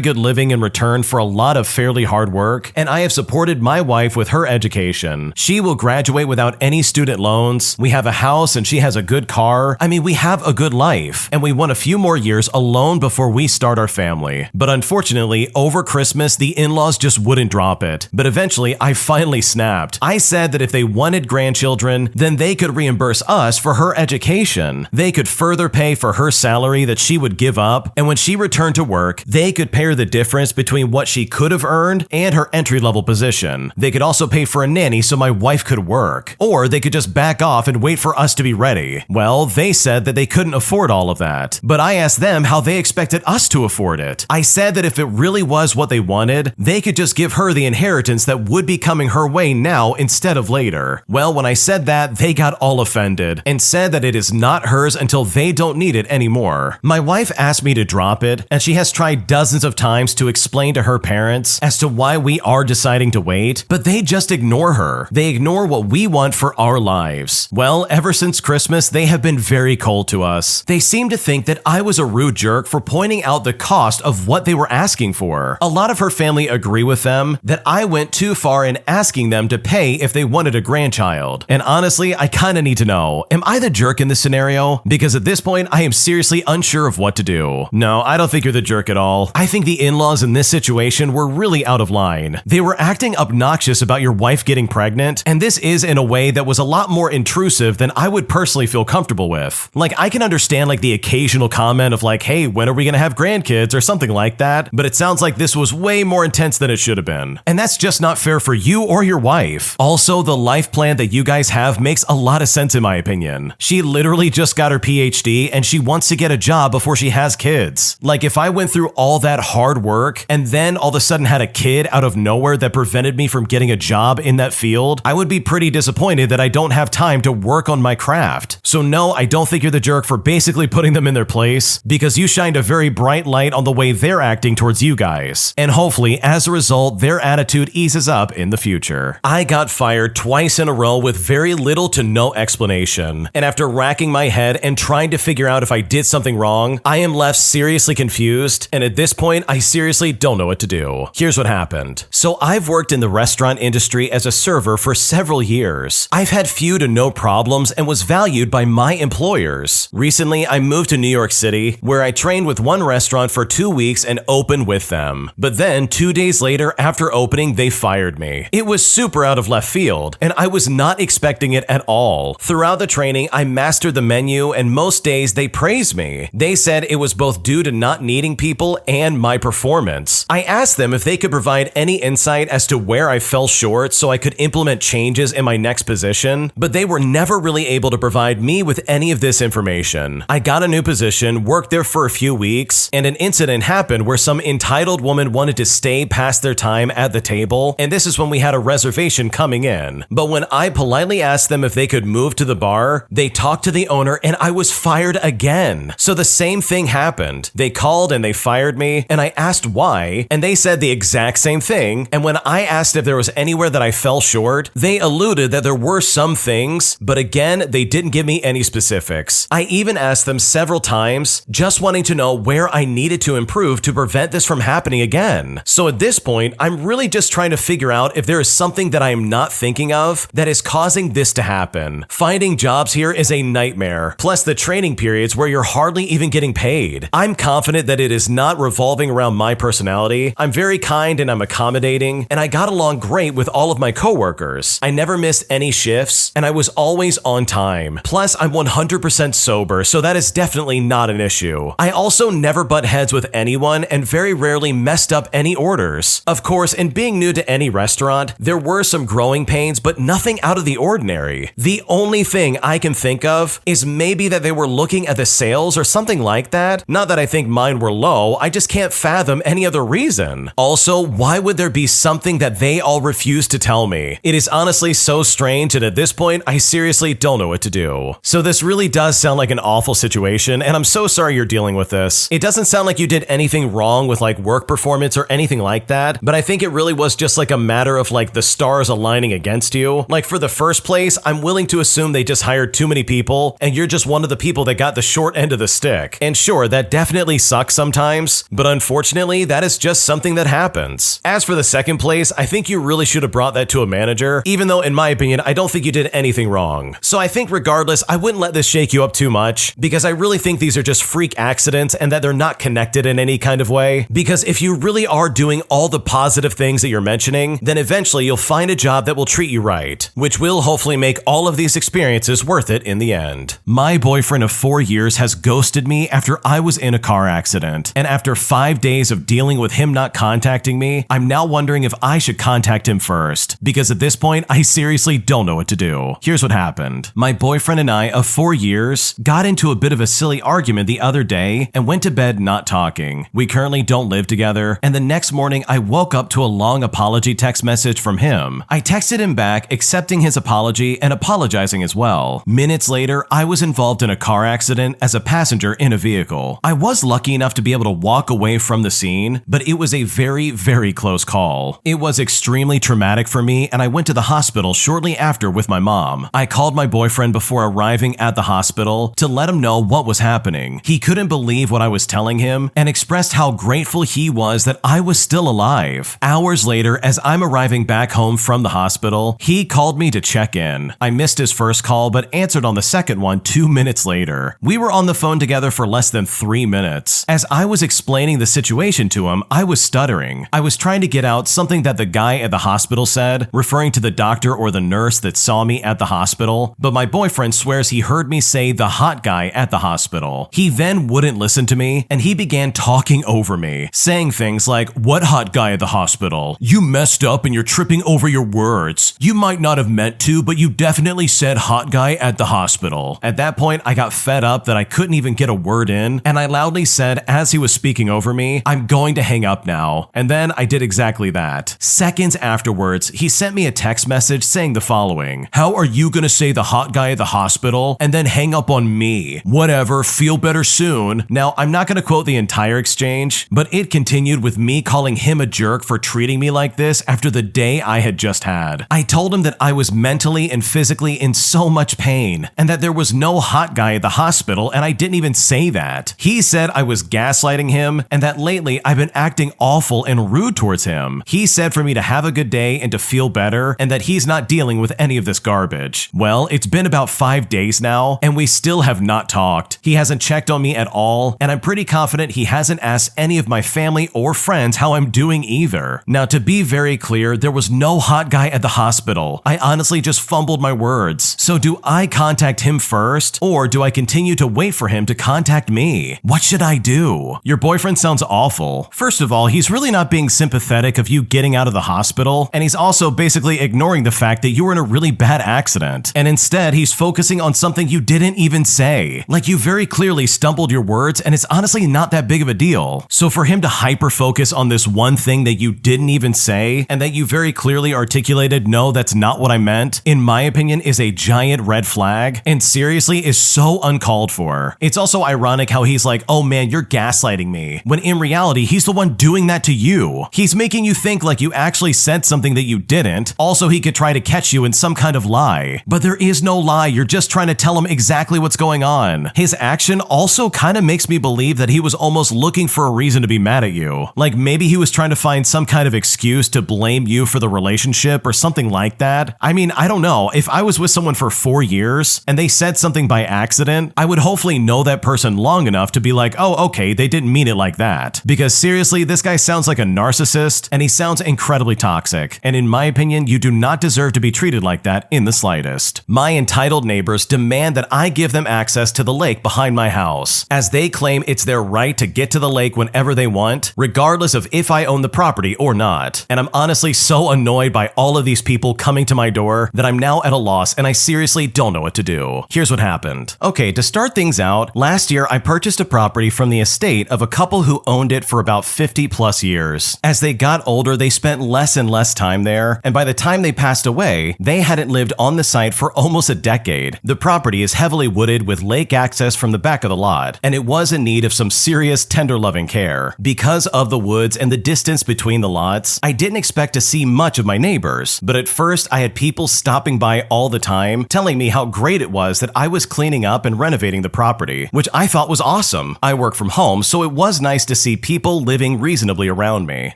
B: good living in return for a lot of fairly hard work, and I have supported my wife with her education. She will graduate without any student loans. We have a house and she has a good car. I mean, we have a good life, and we want a few more years alone before we start our family. But unfortunately, over Christmas, the in-laws just wouldn't drop it. But eventually, I finally snapped. I said that if they wanted grandchildren, then they could reimburse us for her education. They could further pay for her salary that she would give up, and when she returned to work, they could pay her the difference between what she could have earned and her entry-level position. They could also pay for a nanny so my wife could work, or they could just back off and wait for us to be ready. Well, they said that they couldn't afford all of that, but I asked them how they expected us to afford it. I said that if it really was what they wanted, they could just give her the inheritance that would be coming her way now instead of later. Well, when I said that, they got all offended and said that it is not hers until they don't need it anymore. My wife asked me to drop it, and she has tried dozens of times to explain to her parents as to why we are deciding to wait, but they just ignore her. They ignore what we want for our lives. Well, ever since Christmas, they have been very cold to us. They seem to think that I was a rude jerk for pointing out the cost of what they were asking for. A lot of her family agree with them that I went too far in asking them to pay if they wanted a grandchild. And honestly, I kinda need to know, am I the jerk in this scenario? Because at this point, I am seriously unsure of what to do. No, I don't think you're the jerk at all. I think the in-laws in this situation were really out of line. They were acting obnoxious about your wife getting pregnant, and this is in a way that was a lot more intrusive than I would personally feel comfortable with. Like, I can understand like the occasional comment of like, hey, when are we gonna have grandkids or something like that, but it sounds like this was way more intense than it should have been. And that's just not fair for you or your wife. Also, the life plan that you guys have makes a lot of sense in my opinion. She literally just got her PhD and she wants to get a job before she has kids. Like, if I went through all that hard work and then all of a sudden had a kid out of nowhere that prevented me from getting a job in that field, I would be pretty disappointed that I don't have time to work on my craft. So no, I don't think you're the jerk for basically putting them in their place, because you shined a very bright light on the way they're acting towards you guys. And hopefully, as a result, their attitude eases up in the future. I got fired twice in a row with very little to no explanation. And after racking my head and trying to figure out if I did something wrong, I am left seriously confused, and at this point, I seriously don't know what to do. Here's what happened. So I've worked in the restaurant industry as a server for several years. I've had few to no problems and was valued by my employers. Recently, I moved to New York City, where I trained with one restaurant for 2 weeks and opened with them. But then, 2 days later after opening, they fired me. It was super out of left field, and I was not expecting it at all. Throughout the training, I mastered the menu, and most days they praised me. They said it was both due to not needing people and my performance. I asked them if they could provide any insight as to where I fell short so I could implement changes in my next position, but they were never really able to provide me with any of this information. I got a new position, worked there for a few weeks, and an incident happened where some entitled woman wanted to stay past their time at the table, and this is when we had a reservation coming in. But when I politely asked them if they could move to the bar, they talked to the owner and I was fired again. So the same thing happened. They called and they fired me, and I asked why, and they said the exact same thing, and when I asked if there was anywhere that I fell short, they alluded that there were some things, but again, they didn't give me any specifics. I even asked them several times, just wanting to know where I needed to improve to prevent this from happening again. again. So at this point, I'm really just trying to figure out if there is something that I am not thinking of that is causing this to happen. Finding jobs here is a nightmare, plus the training periods where you're hardly even getting paid. I'm confident that it is not revolving around my personality. I'm very kind and I'm accommodating, and I got along great with all of my coworkers. I never missed any shifts, and I was always on time. Plus, I'm 100% sober, so that is definitely not an issue. I also never butt heads with anyone and very rarely messed up any orders. Of course, in being new to any restaurant, there were some growing pains, but nothing out of the ordinary. The only thing I can think of is maybe that they were looking at the sales or something like that. Not that I think mine were low, I just can't fathom any other reason. Also, why would there be something that they all refuse to tell me? It is honestly so strange, and at this point, I seriously don't know what to do. So this really does sound like an awful situation, and I'm so sorry you're dealing with this. It doesn't sound like you did anything wrong with like work performance or anything like that, but I think it really was just like a matter of like the stars aligning against you. Like for the first place, I'm willing to assume they just hired too many people, and you're just one of the people that got the short end of the stick. And sure, that definitely sucks sometimes, but unfortunately, that is just something that happens. As for the second place, I think you really should have brought that to a manager, even though in my opinion, I don't think you did anything wrong. So I think regardless, I wouldn't let this shake you up too much, because I really think these are just freak accidents and that they're not connected in any kind of way. Because if you really are doing all the positive things that you're mentioning, then eventually you'll find a job that will treat you right, which will hopefully make all of these experiences worth it in the end. My boyfriend of 4 years has ghosted me after I was in a car accident, and after 5 days of dealing with him not contacting me, I'm now wondering if I should contact him first, because at this point, I seriously don't know what to do. Here's what happened. My boyfriend and I of 4 years got into a bit of a silly argument the other day and went to bed not talking. We currently don't live together, and the next morning I woke up to a long apology text message from him. I texted him back accepting his apology and apologizing as well. Minutes later, I was involved in a car accident as a passenger in a vehicle. I was lucky enough to be able to walk away from the scene, but it was a very, very close call. It was extremely traumatic for me, and I went to the hospital shortly after with my mom. I called my boyfriend before arriving at the hospital to let him know what was happening. He couldn't believe what I was telling him and expressed how grateful he was that I was still alive. Hours later, as I'm arriving back home from the hospital, he called me to check in. I missed his first call but answered on the second one 2 minutes later. We were on the phone together for less than 3 minutes. As I was explaining the situation to him, I was stuttering. I was trying to get out something that the guy at the hospital said, referring to the doctor or the nurse that saw me at the hospital, but my boyfriend swears he heard me say the hot guy at the hospital. He then wouldn't listen to me, and he began talking over me, saying things like, "What hot guy at the hospital? You messed up and you're tripping over your words. You might not have meant to, but you definitely said hot guy at the hospital." At that point, I got fed up that I couldn't even get a word in, and I loudly said as he was speaking over me, "I'm going to hang up now." And then I did exactly that. Seconds afterwards, he sent me a text message saying the following: "How are you gonna say the hot guy at the hospital and then hang up on me? Whatever, feel better soon." Now, I'm not gonna quote the entire exchange, but it continued with me calling him a jerk for treating me like this after the day I had just had. I told him that I was mentally and physically in so much pain, and that there was no hot guy at the hospital, and I didn't even say that. He said I was gaslighting him, and that lately I've been acting awful and rude towards him. He said for me to have a good day and to feel better, and that he's not dealing with any of this garbage. Well, it's been about 5 days now, and we still have not talked. He hasn't checked on me at all, and I'm pretty confident he hasn't asked any of my family or friends how I'm doing either. Now, to be very clear, there was no hot guy at the hospital. I honestly just fumbled my words. So do I contact him first, or do I continue to wait for him to contact me? What should I do? Your boyfriend sounds awful. First of all, he's really not being sympathetic of you getting out of the hospital, and he's also basically ignoring the fact that you were in a really bad accident. And instead, he's focusing on something you didn't even say. Like, you very clearly stumbled your words, and it's honestly not that big of a deal. So for him to hyper-focus on this one thing that you didn't even say, and that you very clearly articulated, "No, that's not what I meant," in my opinion, is a giant red flag, and seriously is so uncalled for. It's also ironic how he's like, "Oh man, you're gaslighting me," when in reality, he's the one doing that to you. He's making you think like you actually said something that you didn't. Also, he could try to catch you in some kind of lie. But there is no lie, you're just trying to tell him exactly what's going on. His action also kind of makes me believe that he was almost looking for a reason to be mad at you. Like maybe he was trying to find some kind of excuse to blame you for the relationship or something like that. I mean, I don't know. If I was with someone for 4 years and they said something by accident, I would hopefully know that person long enough to be like, oh, okay, they didn't mean it like that. Because seriously, this guy sounds like a narcissist and he sounds incredibly toxic. And in my opinion, you do not deserve to be treated like that in the slightest. My entitled neighbors demand that I give them access to the lake behind my house, as they claim it's their right to get to the lake whenever they want, regardless of if I own the property or not. And I'm honestly so annoyed by all of these people coming to my door that I'm now at a loss and I seriously don't know what to do. Here's what happened. Okay, to start things out, last year I purchased a property from the estate of a couple who owned it for about 50 plus years. As they got older, they spent less and less time there, and by the time they passed away, they hadn't lived on the site for almost a decade. The property is heavily wooded with lake access from the back of the lot, and it was in need of some serious tender loving care. Because of the woods and the distance between the lots, I didn't expect to see much of my neighbors, but at first I had people stopping by all the time telling me how great it was that I was cleaning up and renovating the property, which I thought was awesome. I work from home, so it was nice to see people living reasonably around me.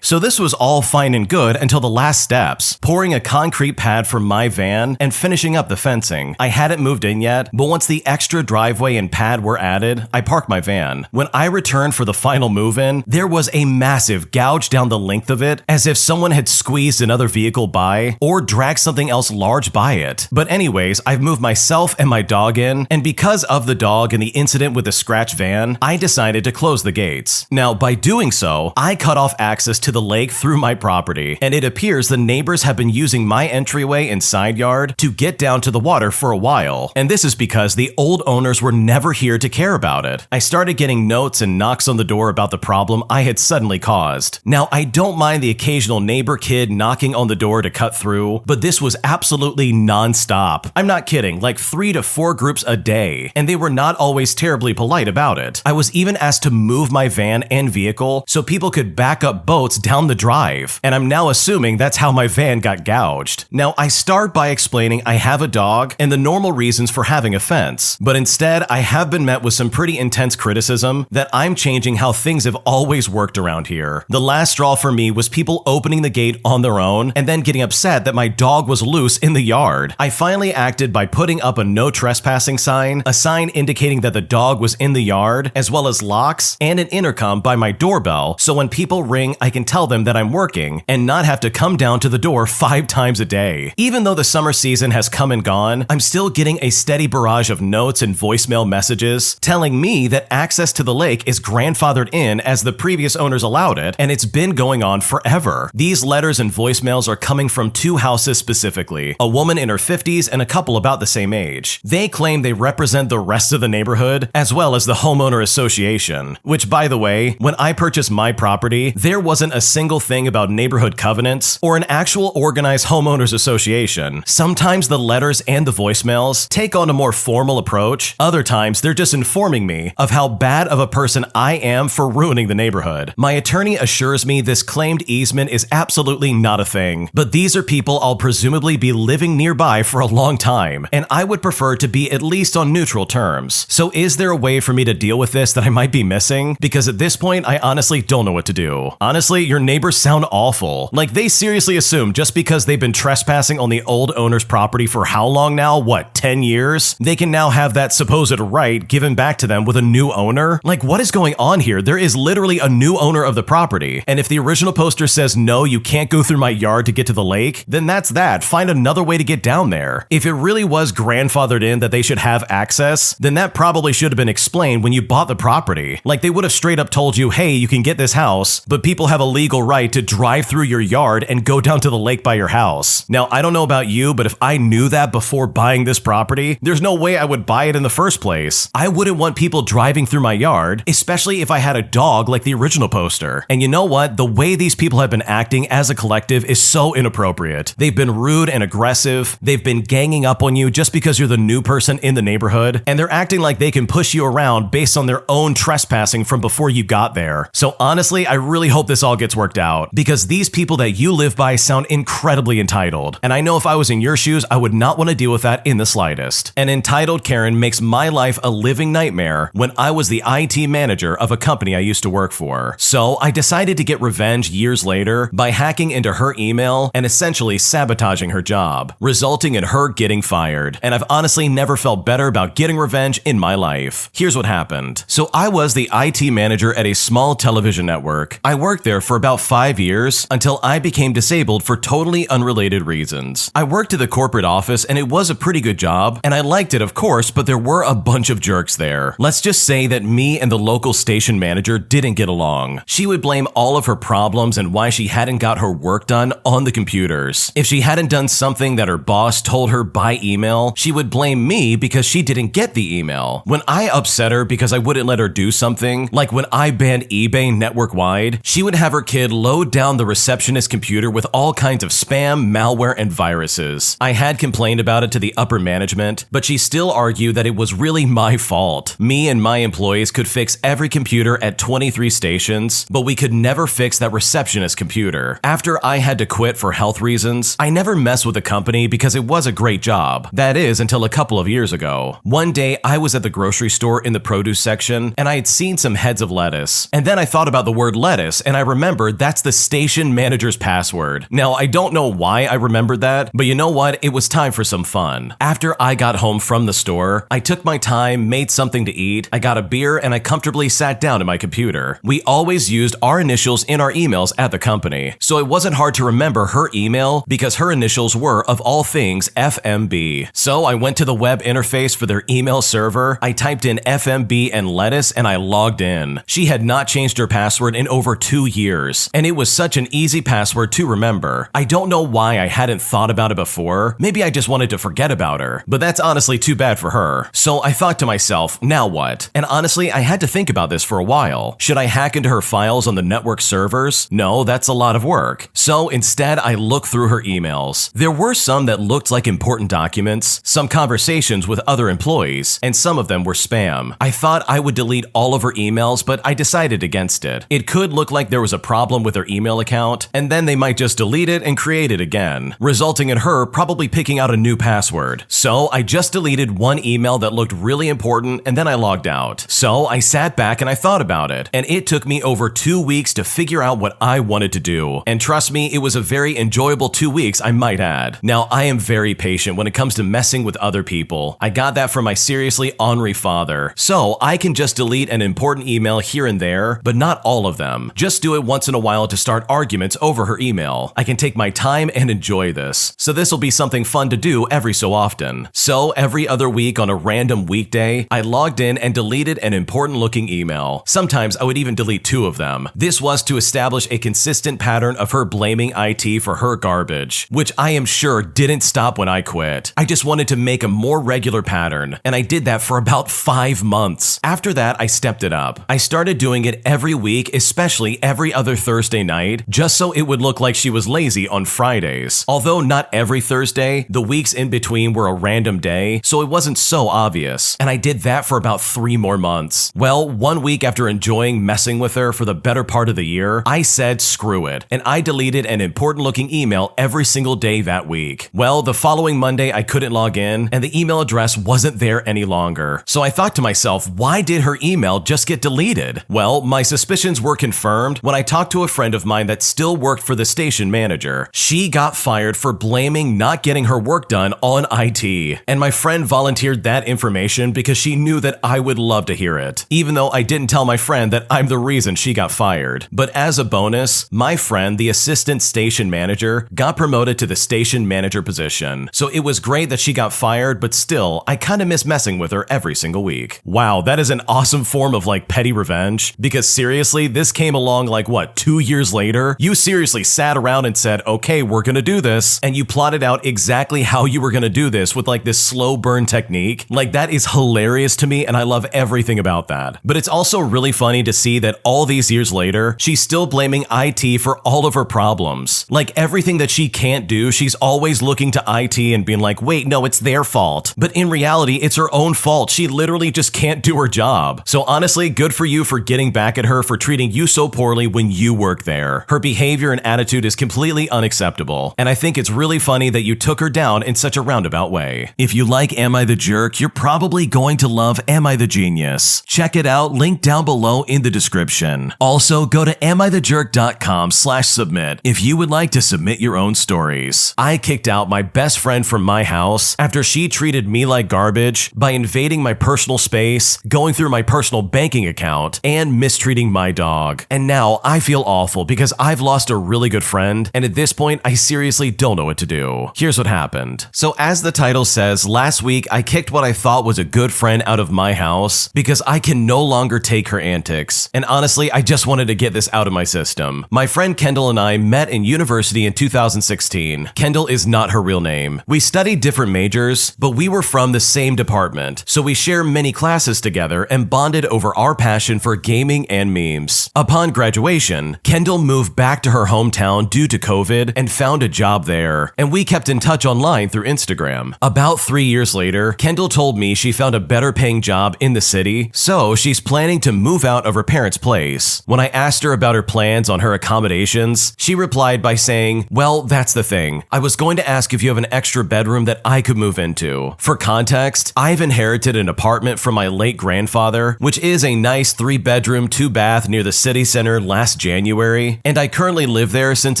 B: So this was all fine and good until the last steps, pouring a concrete pad for my van and finishing up the fencing. I hadn't moved in yet, but once the extra driveway and pad were added, I parked my van. When I returned for the final move-in, there was a massive gouge down the length of it, as if someone had squeezed another vehicle by or dragged something else large by it. But anyways, I've moved myself and my dog in, and because of the dog and the incident with the scratch van, I decided to close the gates. Now, by doing so, I cut off access to the lake through my property, and it appears the neighbors have been using my entryway and side yard to get down to the water for a while, and this is because the old owners were never here to care about it. I started getting notes and knocks on the door about the problem I had suddenly caused. Now, I don't mind the occasional neighbor kid knocking on the door to cut through, but this was absolutely non-stop. I'm not kidding, like 3 to 4 groups a day, and they were not always terribly polite about it. I was even asked to move my van and vehicle so people could back up boats down the drive, and I'm now assuming that's how my van got gouged. Now, I start by explaining I have a dog and the normal reasons for having a fence, but instead I have been met with some pretty intense criticism that I'm changing how things have always worked around here. The last straw for me was people opening the gate on their own and then getting upset that my dog was loose in the yard. I finally acted by putting up a no trespassing sign, a sign indicating that the dog was in the yard, as well as locks and an intercom by my doorbell, so when people ring I can tell them that I'm working and not have to come down to the door 5 times a day. Even though the summer season has come and gone, I'm still getting a steady barrage of notes and voicemail messages telling me that access to the lake is grandfathered in as the previous owners allowed it, and it's been going on forever. These letters and voicemails are coming from 2 houses specifically, a woman in her 50s and a couple about the same age. They claim they represent the rest of the neighborhood, as well as the homeowner association, which by the way, when I purchased my property, there wasn't a single thing about neighborhood covenants or an actual organized homeowners association. Sometimes the letters and the voicemails take on a more formal approach, other times they're just informing me of how bad of a person I am for ruining the neighborhood. My attorney assures me this claimed easement is absolutely not a thing, but these are people I'll presumably be living nearby for a long time, and I would prefer to be at least on neutral terms. So is there a way for me to deal with this that I might be missing? Because at this point, I honestly don't know what to do. Honestly, your neighbors sound awful. Like they seriously assume just because they've been trespassing on the old owner's property for how long now? What, 10 years? They can now have that supposed right given back to them with a new owner? Like what is going on here? There is literally a new owner of the property, and if the original poster says no, you can't go through my yard to get to the lake, then that's that. Find another way to get down there. If it really was grandfathered in that they should have access, then that probably should have been explained when you bought the property. Like they would have straight up told you, hey, you can get this house, but people have a legal right to drive through your yard and go down to the lake by your house. Now, I don't know about you, but if I knew that before buying this property, there's no way I would buy it in the first place. I wouldn't want people driving through my yard, especially if I had a dog like the original poster. And you know what? The way these people have been acting as a collective is so inappropriate. They've been rude and aggressive. They've been ganging up on you just because you're the new person in the neighborhood, and they're acting like they can push you around based on their own trespassing from before you got there. So honestly, I really hope this all gets worked out, because these people that you live by sound incredibly entitled. And I know if I was in your shoes, I would not want to deal with that in the slightest. An entitled Karen makes my life a living nightmare when I was the IT manager of a company I used to work for. So So I decided to get revenge years later by hacking into her email and essentially sabotaging her job, resulting in her getting fired. And I've honestly never felt better about getting revenge in my life. Here's what happened. So I was the IT manager at a small television network. I worked there for about 5 years until I became disabled for totally unrelated reasons. I worked at the corporate office and it was a pretty good job, and I liked it of course, but there were a bunch of jerks there. Let's just say that me and the local station manager didn't get along. She would blame all of her problems and why she hadn't got her work done on the computers. If she hadn't done something that her boss told her by email, she would blame me because she didn't get the email. When I upset her because I wouldn't let her do something, like when I banned eBay network-wide, she would have her kid load down the receptionist's computer with all kinds of spam, malware, and viruses. I had complained about it to the upper management, but she still argued that it was really my fault. Me and my employees could fix every computer at 23 stations, but we could never fix that receptionist's computer. After I had to quit for health reasons, I never messed with the company because it was a great job. That is, until a couple of years ago. One day, I was at the grocery store in the produce section, and I had seen some heads of lettuce. And then I thought about the word lettuce, and I remembered that's the station manager's password. Now, I don't know why I remembered that, but you know what? It was time for some fun. After I got home from the store, I took my time, made something to eat, I got a beer, and I comfortably sat down at my computer. We always used our initials in our emails at the company, so it wasn't hard to remember her email because her initials were, of all things, FMB. So I went to the web interface for their email server, I typed in FMB and lettuce, and I logged in. She had not changed her password in over 2 years, and it was such an easy password to remember. I don't know why I hadn't thought about it before. Maybe I just wanted to forget about her, but that's honestly too bad for her. So I thought to myself, now what? And honestly, I had to think about this for a while. Should I hack into her files on the network servers? No, that's a lot of work. So instead, I looked through her emails. There were some that looked like important documents, some conversations with other employees, and some of them were spam. I thought I would delete all of her emails, but I decided against it. It could look like there was a problem with her email account, and then they might just delete it and create it again, resulting in her probably picking out a new password. So I just deleted one email that looked really important, and then I logged out. So I sat back and I thought about it, and it took me over 2 weeks to figure out what I wanted to do. And trust me, it was a very enjoyable 2 weeks, I might add. Now, I am very patient when it comes to messing with other people. I got that from my seriously ornery father. So I can just delete an important email here and there, but not all of them. Just do it once in a while to start arguments over her email. I can take my time and enjoy this. So this will be something fun to do every so often. So every other week on a random weekday, I logged in and deleted an important looking email. Sometimes I would even delete 2 of them. This was to establish a consistent pattern of her blaming IT for her garbage, which I am sure didn't stop when I quit. I just wanted to make a more regular pattern, and I did that for about 5 months. After that, I stepped it up. I started doing it every week, especially every other Thursday night, just so it would look like she was lazy on Fridays. Although not every Thursday, the weeks in between were a random day, so it wasn't so obvious. And I did that for about 3 more months. Well, 1 week after enjoying messing with her for the better part of the year, I said screw it, and I deleted an important looking email every single day that week. Well, the following Monday I couldn't log in, and the email address wasn't there any longer. So I thought to myself, why did her email just get deleted? Well, my suspicions were confirmed when I talked to a friend of mine that still worked for the station manager. She got fired for blaming not getting her work done on IT, and my friend volunteered that information because she knew that I would love to hear it, even though I didn't tell my friend that I'm the reason she got fired. But as a bonus, my friend, the assistant station manager, got promoted to the station manager position. So it was great that she got fired, but still, I kinda miss messing with her every single week. Wow, that is an awesome form of petty revenge, because seriously, this came along 2 years later? You seriously sat around and said, okay, we're gonna do this, and you plotted out exactly how you were gonna do this with this slow burn technique. That is hilarious to me, and I love everything about that. But it's also really funny to see that all these years later, she's still blaming IT for all of her problems. Everything that she can't do, she's always looking to IT and being like, wait, no, it's their fault. But in reality, it's her own fault. She literally just can't do her job. So honestly, good for you for getting back at her for treating you so poorly when you work there. Her behavior and attitude is completely unacceptable, and I think it's really funny that you took her down in such a roundabout way. If you like Am I the Jerk, you're probably going to love Am I the Genius. Check it out, link down below in the description. description. Also, go to amithejerk.com/submit if you would like to submit your own stories. I kicked out my best friend from my house after she treated me like garbage by invading my personal space, going through my personal banking account, and mistreating my dog. And now I feel awful because I've lost a really good friend, and at this point, I seriously don't know what to do. Here's what happened. So as the title says, last week I kicked what I thought was a good friend out of my house because I can no longer take her antics. And honestly, I just wanted to get this out of my system. My friend Kendall and I met in university in 2016. Kendall is not her real name. We studied different majors, but we were from the same department, so we share many classes together and bonded over our passion for gaming and memes. Upon graduation, Kendall moved back to her hometown due to COVID and found a job there, and we kept in touch online through Instagram. About 3 years later, Kendall told me she found a better paying job in the city, so she's planning to move out of her parents' place. When I asked her about her plans on her accommodations, she replied by saying, "Well, that's the thing. I was going to ask if you have an extra bedroom that I could move into." For context, I've inherited an apartment from my late grandfather, which is a nice 3-bedroom, 2-bath near the city center last January, and I currently live there since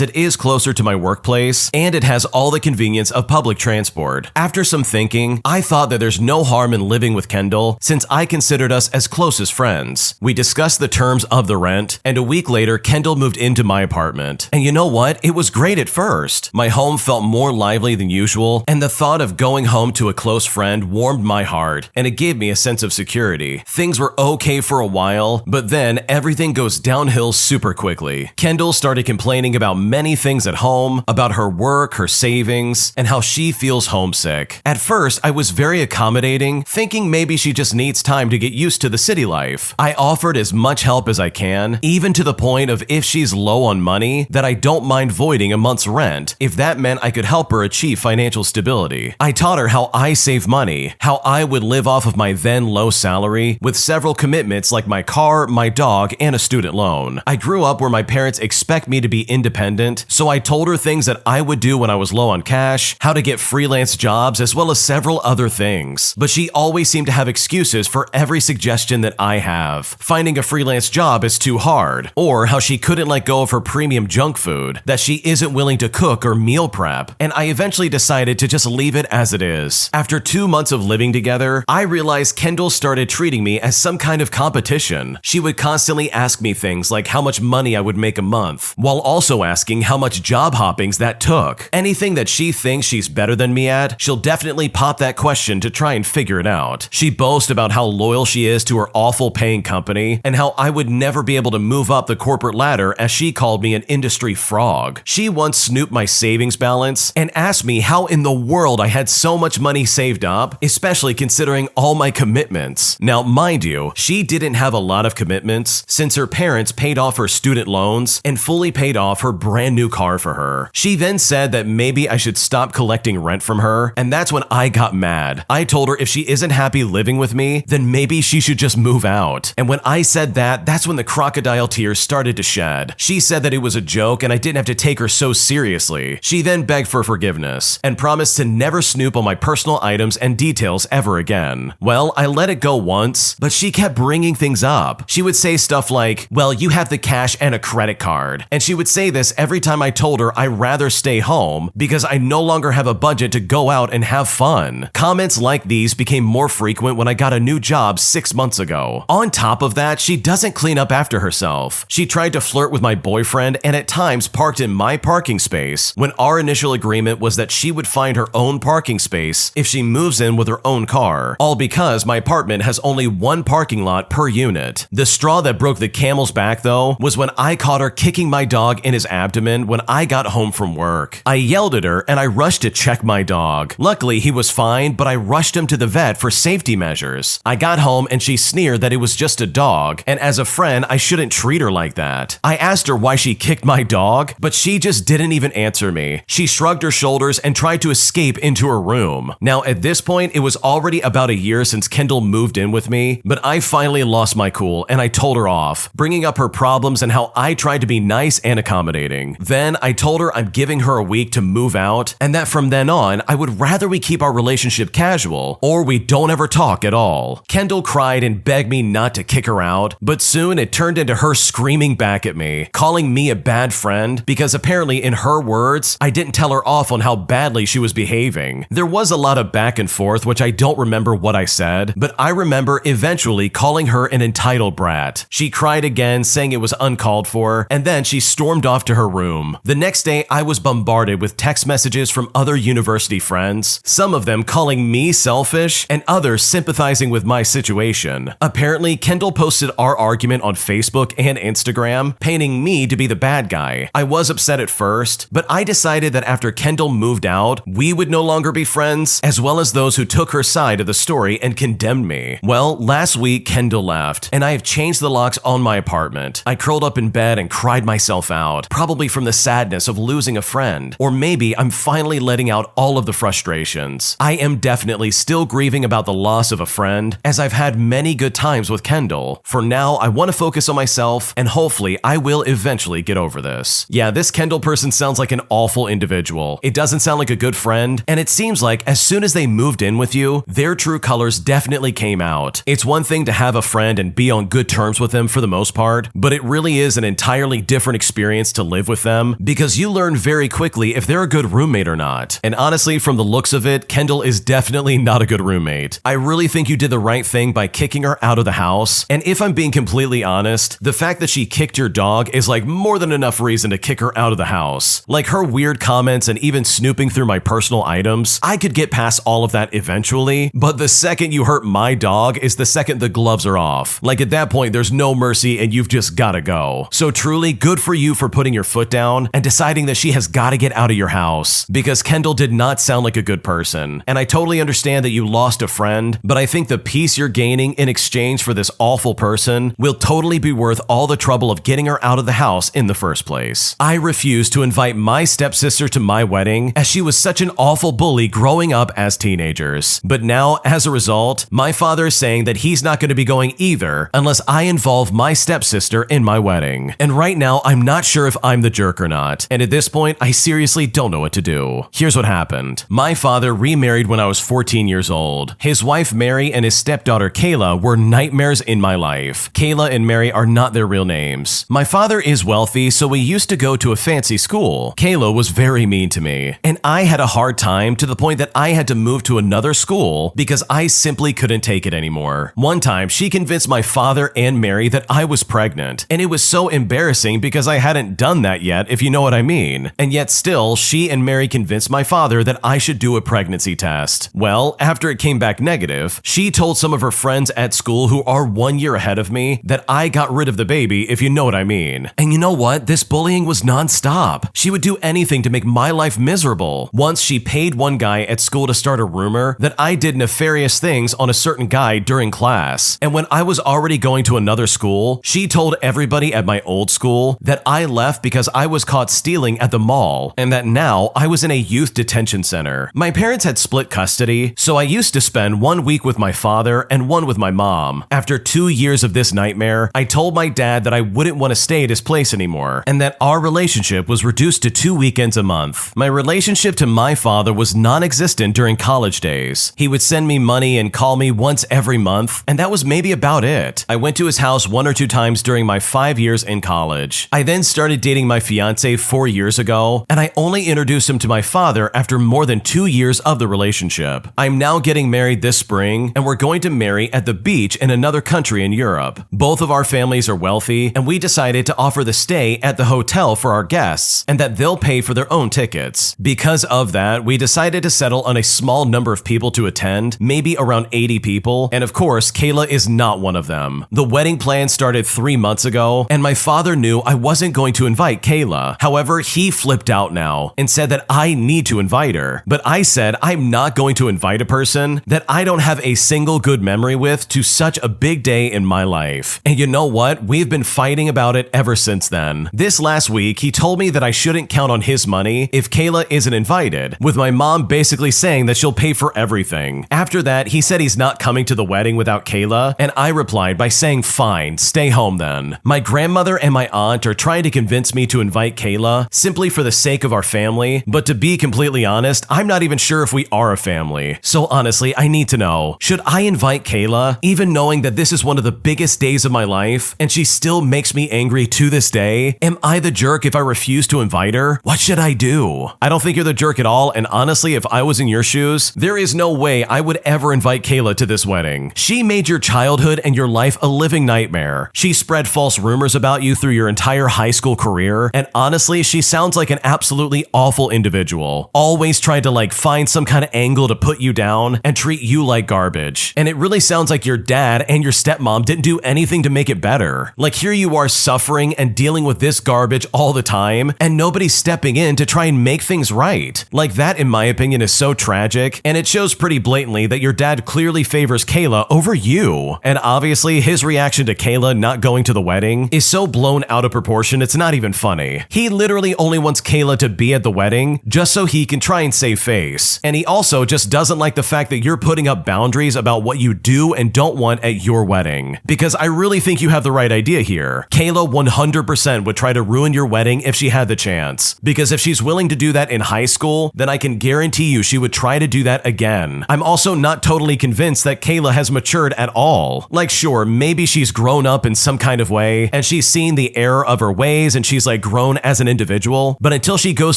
B: it is closer to my workplace and it has all the convenience of public transport. After some thinking, I thought that there's no harm in living with Kendall since I considered us as close as friends. We discussed the terms of the rent, and a week later, Kendall moved into my apartment. And you know what? It was great at first. My home felt more lively than usual, and the thought of going home to a close friend warmed my heart, and it gave me a sense of security. Things were okay for a while, but then everything goes downhill super quickly. Kendall started complaining about many things at home, about her work, her savings, and how she feels homesick. At first, I was very accommodating, thinking maybe she just needs time to get used to the city life. I offered as much help as I can, even to the point of if she's low on money, that I don't mind voiding a month's rent if that meant I could help her achieve financial stability. I taught her how I save money, how I would live off of my then low salary with several commitments like my car, my dog, and a student loan. I grew up where my parents expect me to be independent, so I told her things that I would do when I was low on cash, how to get freelance jobs, as well as several other things. But she always seemed to have excuses for every suggestion that I have. Finding a freelance job is too hard, or how she couldn't let go of her premium junk food, that she isn't willing to cook or meal prep, and I eventually decided to just leave it as it is. After 2 months of living together, I realized Kendall started treating me as some kind of competition. She would constantly ask me things like how much money I would make a month, while also asking how much job hoppings that took. Anything that she thinks she's better than me at, she'll definitely pop that question to try and figure it out. She boasts about how loyal she is to her awful paying company, and how I would never be able to move up the corporate ladder as she called me an industry frog. She once snooped my savings balance and asked me how in the world I had so much money saved up, especially considering all my commitments. Now, mind you, she didn't have a lot of commitments since her parents paid off her student loans and fully paid off her brand new car for her. She then said that maybe I should stop collecting rent from her, and that's when I got mad. I told her if she isn't happy living with me, then maybe she should just move out. And when I said that, that's when the crocodile tears started to shed. She said that it was a joke and I didn't have to take her so seriously. She then begged for forgiveness and promised to never snoop on my personal items and details ever again. Well, I let it go once, but she kept bringing things up. She would say stuff like, "Well, you have the cash and a credit card." And she would say this every time I told her I'd rather stay home because I no longer have a budget to go out and have fun. Comments like these became more frequent when I got a new job 6 months ago. On top of that, she doesn't clean up after herself. She tried to flirt with my boyfriend and at times parked in my parking space when our initial agreement was that she would find her own parking space if she moves in with her own car, all because my apartment has only one parking lot per unit. The straw that broke the camel's back, though, was when I caught her kicking my dog in his abdomen when I got home from work. I yelled at her and I rushed to check my dog. Luckily, he was fine, but I rushed him to the vet for safety measures. I got home and she sneered that it was just a dog, and as a friend, I shouldn't treat her like that. I asked her why she kicked my dog, but she just didn't even answer me. She shrugged her shoulders and tried to escape into her room. Now, at this point, it was already about a year since Kendall moved in with me, but I finally lost my cool and I told her off, bringing up her problems and how I tried to be nice and accommodating. Then I told her I'm giving her a week to move out and that from then on, I would rather we keep our relationship casual or we don't ever talk at all. Kendall cried and begged me not to kick her out, but soon it turned into her screaming back at me, calling me a bad friend because apparently in her words, I didn't tell her off on how badly she was behaving. There was a lot of back and forth, which I don't remember what I said, but I remember eventually calling her an entitled brat. She cried again, saying it was uncalled for, and then she stormed off to her room. The next day, I was bombarded with text messages from other university friends, some of them calling me selfish and others sympathizing with my situation. Apparently, Kendall posted our argument on Facebook and Instagram, painting me to be the bad guy. I was upset at first, but I decided that after Kendall moved out, we would no longer be friends, as well as those who took her side of the story and condemned me. Well, last week, Kendall left, and I have changed the locks on my apartment. I curled up in bed and cried myself out, probably from the sadness of losing a friend, or maybe I'm finally letting out all of the frustrations. I am definitely still grieving about the loss of a friend, as I've had many good times with Kendall. For now, I want to focus on myself, and hopefully I will eventually get over this. Yeah, this Kendall person sounds like an awful individual. It doesn't sound like a good friend, and it seems like as soon as they moved in with you, their true colors definitely came out. It's one thing to have a friend and be on good terms with them for the most part, but it really is an entirely different experience to live with them because you learn very quickly if they're a good roommate or not. And honestly, from the looks of it, Kendall is definitely not a good roommate. I really think you did the right thing by kicking her out of the house, and if I'm being completely honest, the fact that she kicked your dog is like more than enough reason to kick her out of the house. Like her weird comments and even snooping through my personal items, I could get past all of that eventually, but the second you hurt my dog is the second the gloves are off. Like at that point, there's no mercy and you've just gotta go. So truly, good for you for putting your foot down and deciding that she has gotta get out of your house, because Kendall did not sound like a good person. And I totally understand that you lost a friend, but I think the peace you're gaining in exchange for this awful person will totally be worth all the trouble of getting her out of the house in the first place. I refuse to invite my stepsister to my wedding as she was such an awful bully growing up as teenagers. But now, as a result, my father is saying that he's not going to be going either unless I involve my stepsister in my wedding. And right now, I'm not sure if I'm the jerk or not. And at this point, I seriously don't know what to do. Here's what happened. My father remarried when I was 14 years old. His wife Mary and his stepdaughter Kayla were nightmares in my life. Kayla and Mary are not their real names. My father is wealthy, so we used to go to a fancy school. Kayla was very mean to me, and I had a hard time to the point that I had to move to another school because I simply couldn't take it anymore. One time, she convinced my father and Mary that I was pregnant, and it was so embarrassing because I hadn't done that yet, if you know what I mean. And yet still, she and Mary convinced my father that I should do a pregnancy test. Well, after it came back negative, she told some of her friends at school who are 1 year ahead of me that I got rid of the baby, if you know what I mean. And you know what? This bullying was nonstop. She would do anything to make my life miserable. Once she paid one guy at school to start a rumor that I did nefarious things on a certain guy during class. And when I was already going to another school, she told everybody at my old school that I left because I was caught stealing at the mall and that now I was in a youth detention center. My parents had split custody, so I used to spend 1 week with my father and 1 with my mom. After 2 years of this nightmare, I told my dad that I wouldn't want to stay at his place anymore and that our relationship was reduced to 2 weekends a month. My relationship to my father was non-existent during college days. He would send me money and call me once every month, and that was maybe about it. I went to his house 1 or 2 times during my 5 years in college. I then started dating my fiance 4 years ago, and I only introduced him to my father after more than 2 years of the relationship. I'm now getting married this spring, and we're going to marry at the beach in another country in Europe. Both of our families are wealthy, and we decided to offer the stay at the hotel for our guests, and that they'll pay for their own tickets. Because of that, we decided to settle on a small number of people to attend, maybe around 80 people, and of course, Kayla is not one of them. The wedding plan started 3 months ago, and my father knew I wasn't going to invite Kayla. However, he flipped out now and said that I need to invite her. But I said I'm not going to invite a person that I don't have a single good memory with to such a big day in my life. And you know what? We've been fighting about it ever since then. This last week, he told me that I shouldn't count on his money if Kayla isn't invited, with my mom basically saying that she'll pay for everything. After that, he said he's not coming to the wedding without Kayla, and I replied by saying fine, stay home then. My grandmother and my aunt are trying to convince me to invite Kayla simply for the sake of our family, but to be completely honest, I'm not even sure if we are a family. So honestly, I need to know, should I invite Kayla, even knowing that this is one of the biggest days of my life life, and she still makes me angry to this day. Am I the jerk if I refuse to invite her? What should I do? I don't think you're the jerk at all, and honestly, if I was in your shoes, there is no way I would ever invite Kayla to this wedding. She made your childhood and your life a living nightmare. She spread false rumors about you through your entire high school career, and honestly, she sounds like an absolutely awful individual. Always tried to find some kind of angle to put you down and treat you like garbage. And it really sounds like your dad and your stepmom didn't do anything to make it better. Here you are suffering and dealing with this garbage all the time, and nobody's stepping in to try and make things right. That, in my opinion, is so tragic, and it shows pretty blatantly that your dad clearly favors Kayla over you. And obviously, his reaction to Kayla not going to the wedding is so blown out of proportion, it's not even funny. He literally only wants Kayla to be at the wedding just so he can try and save face. And he also just doesn't like the fact that you're putting up boundaries about what you do and don't want at your wedding. Because I really think you have the right idea here. Kayla 100% would try to ruin your wedding if she had the chance. Because if she's willing to do that in high school, then I can guarantee you she would try to do that again. I'm also not totally convinced that Kayla has matured at all. Sure, maybe she's grown up in some kind of way, and she's seen the error of her ways, and she's grown as an individual, but until she goes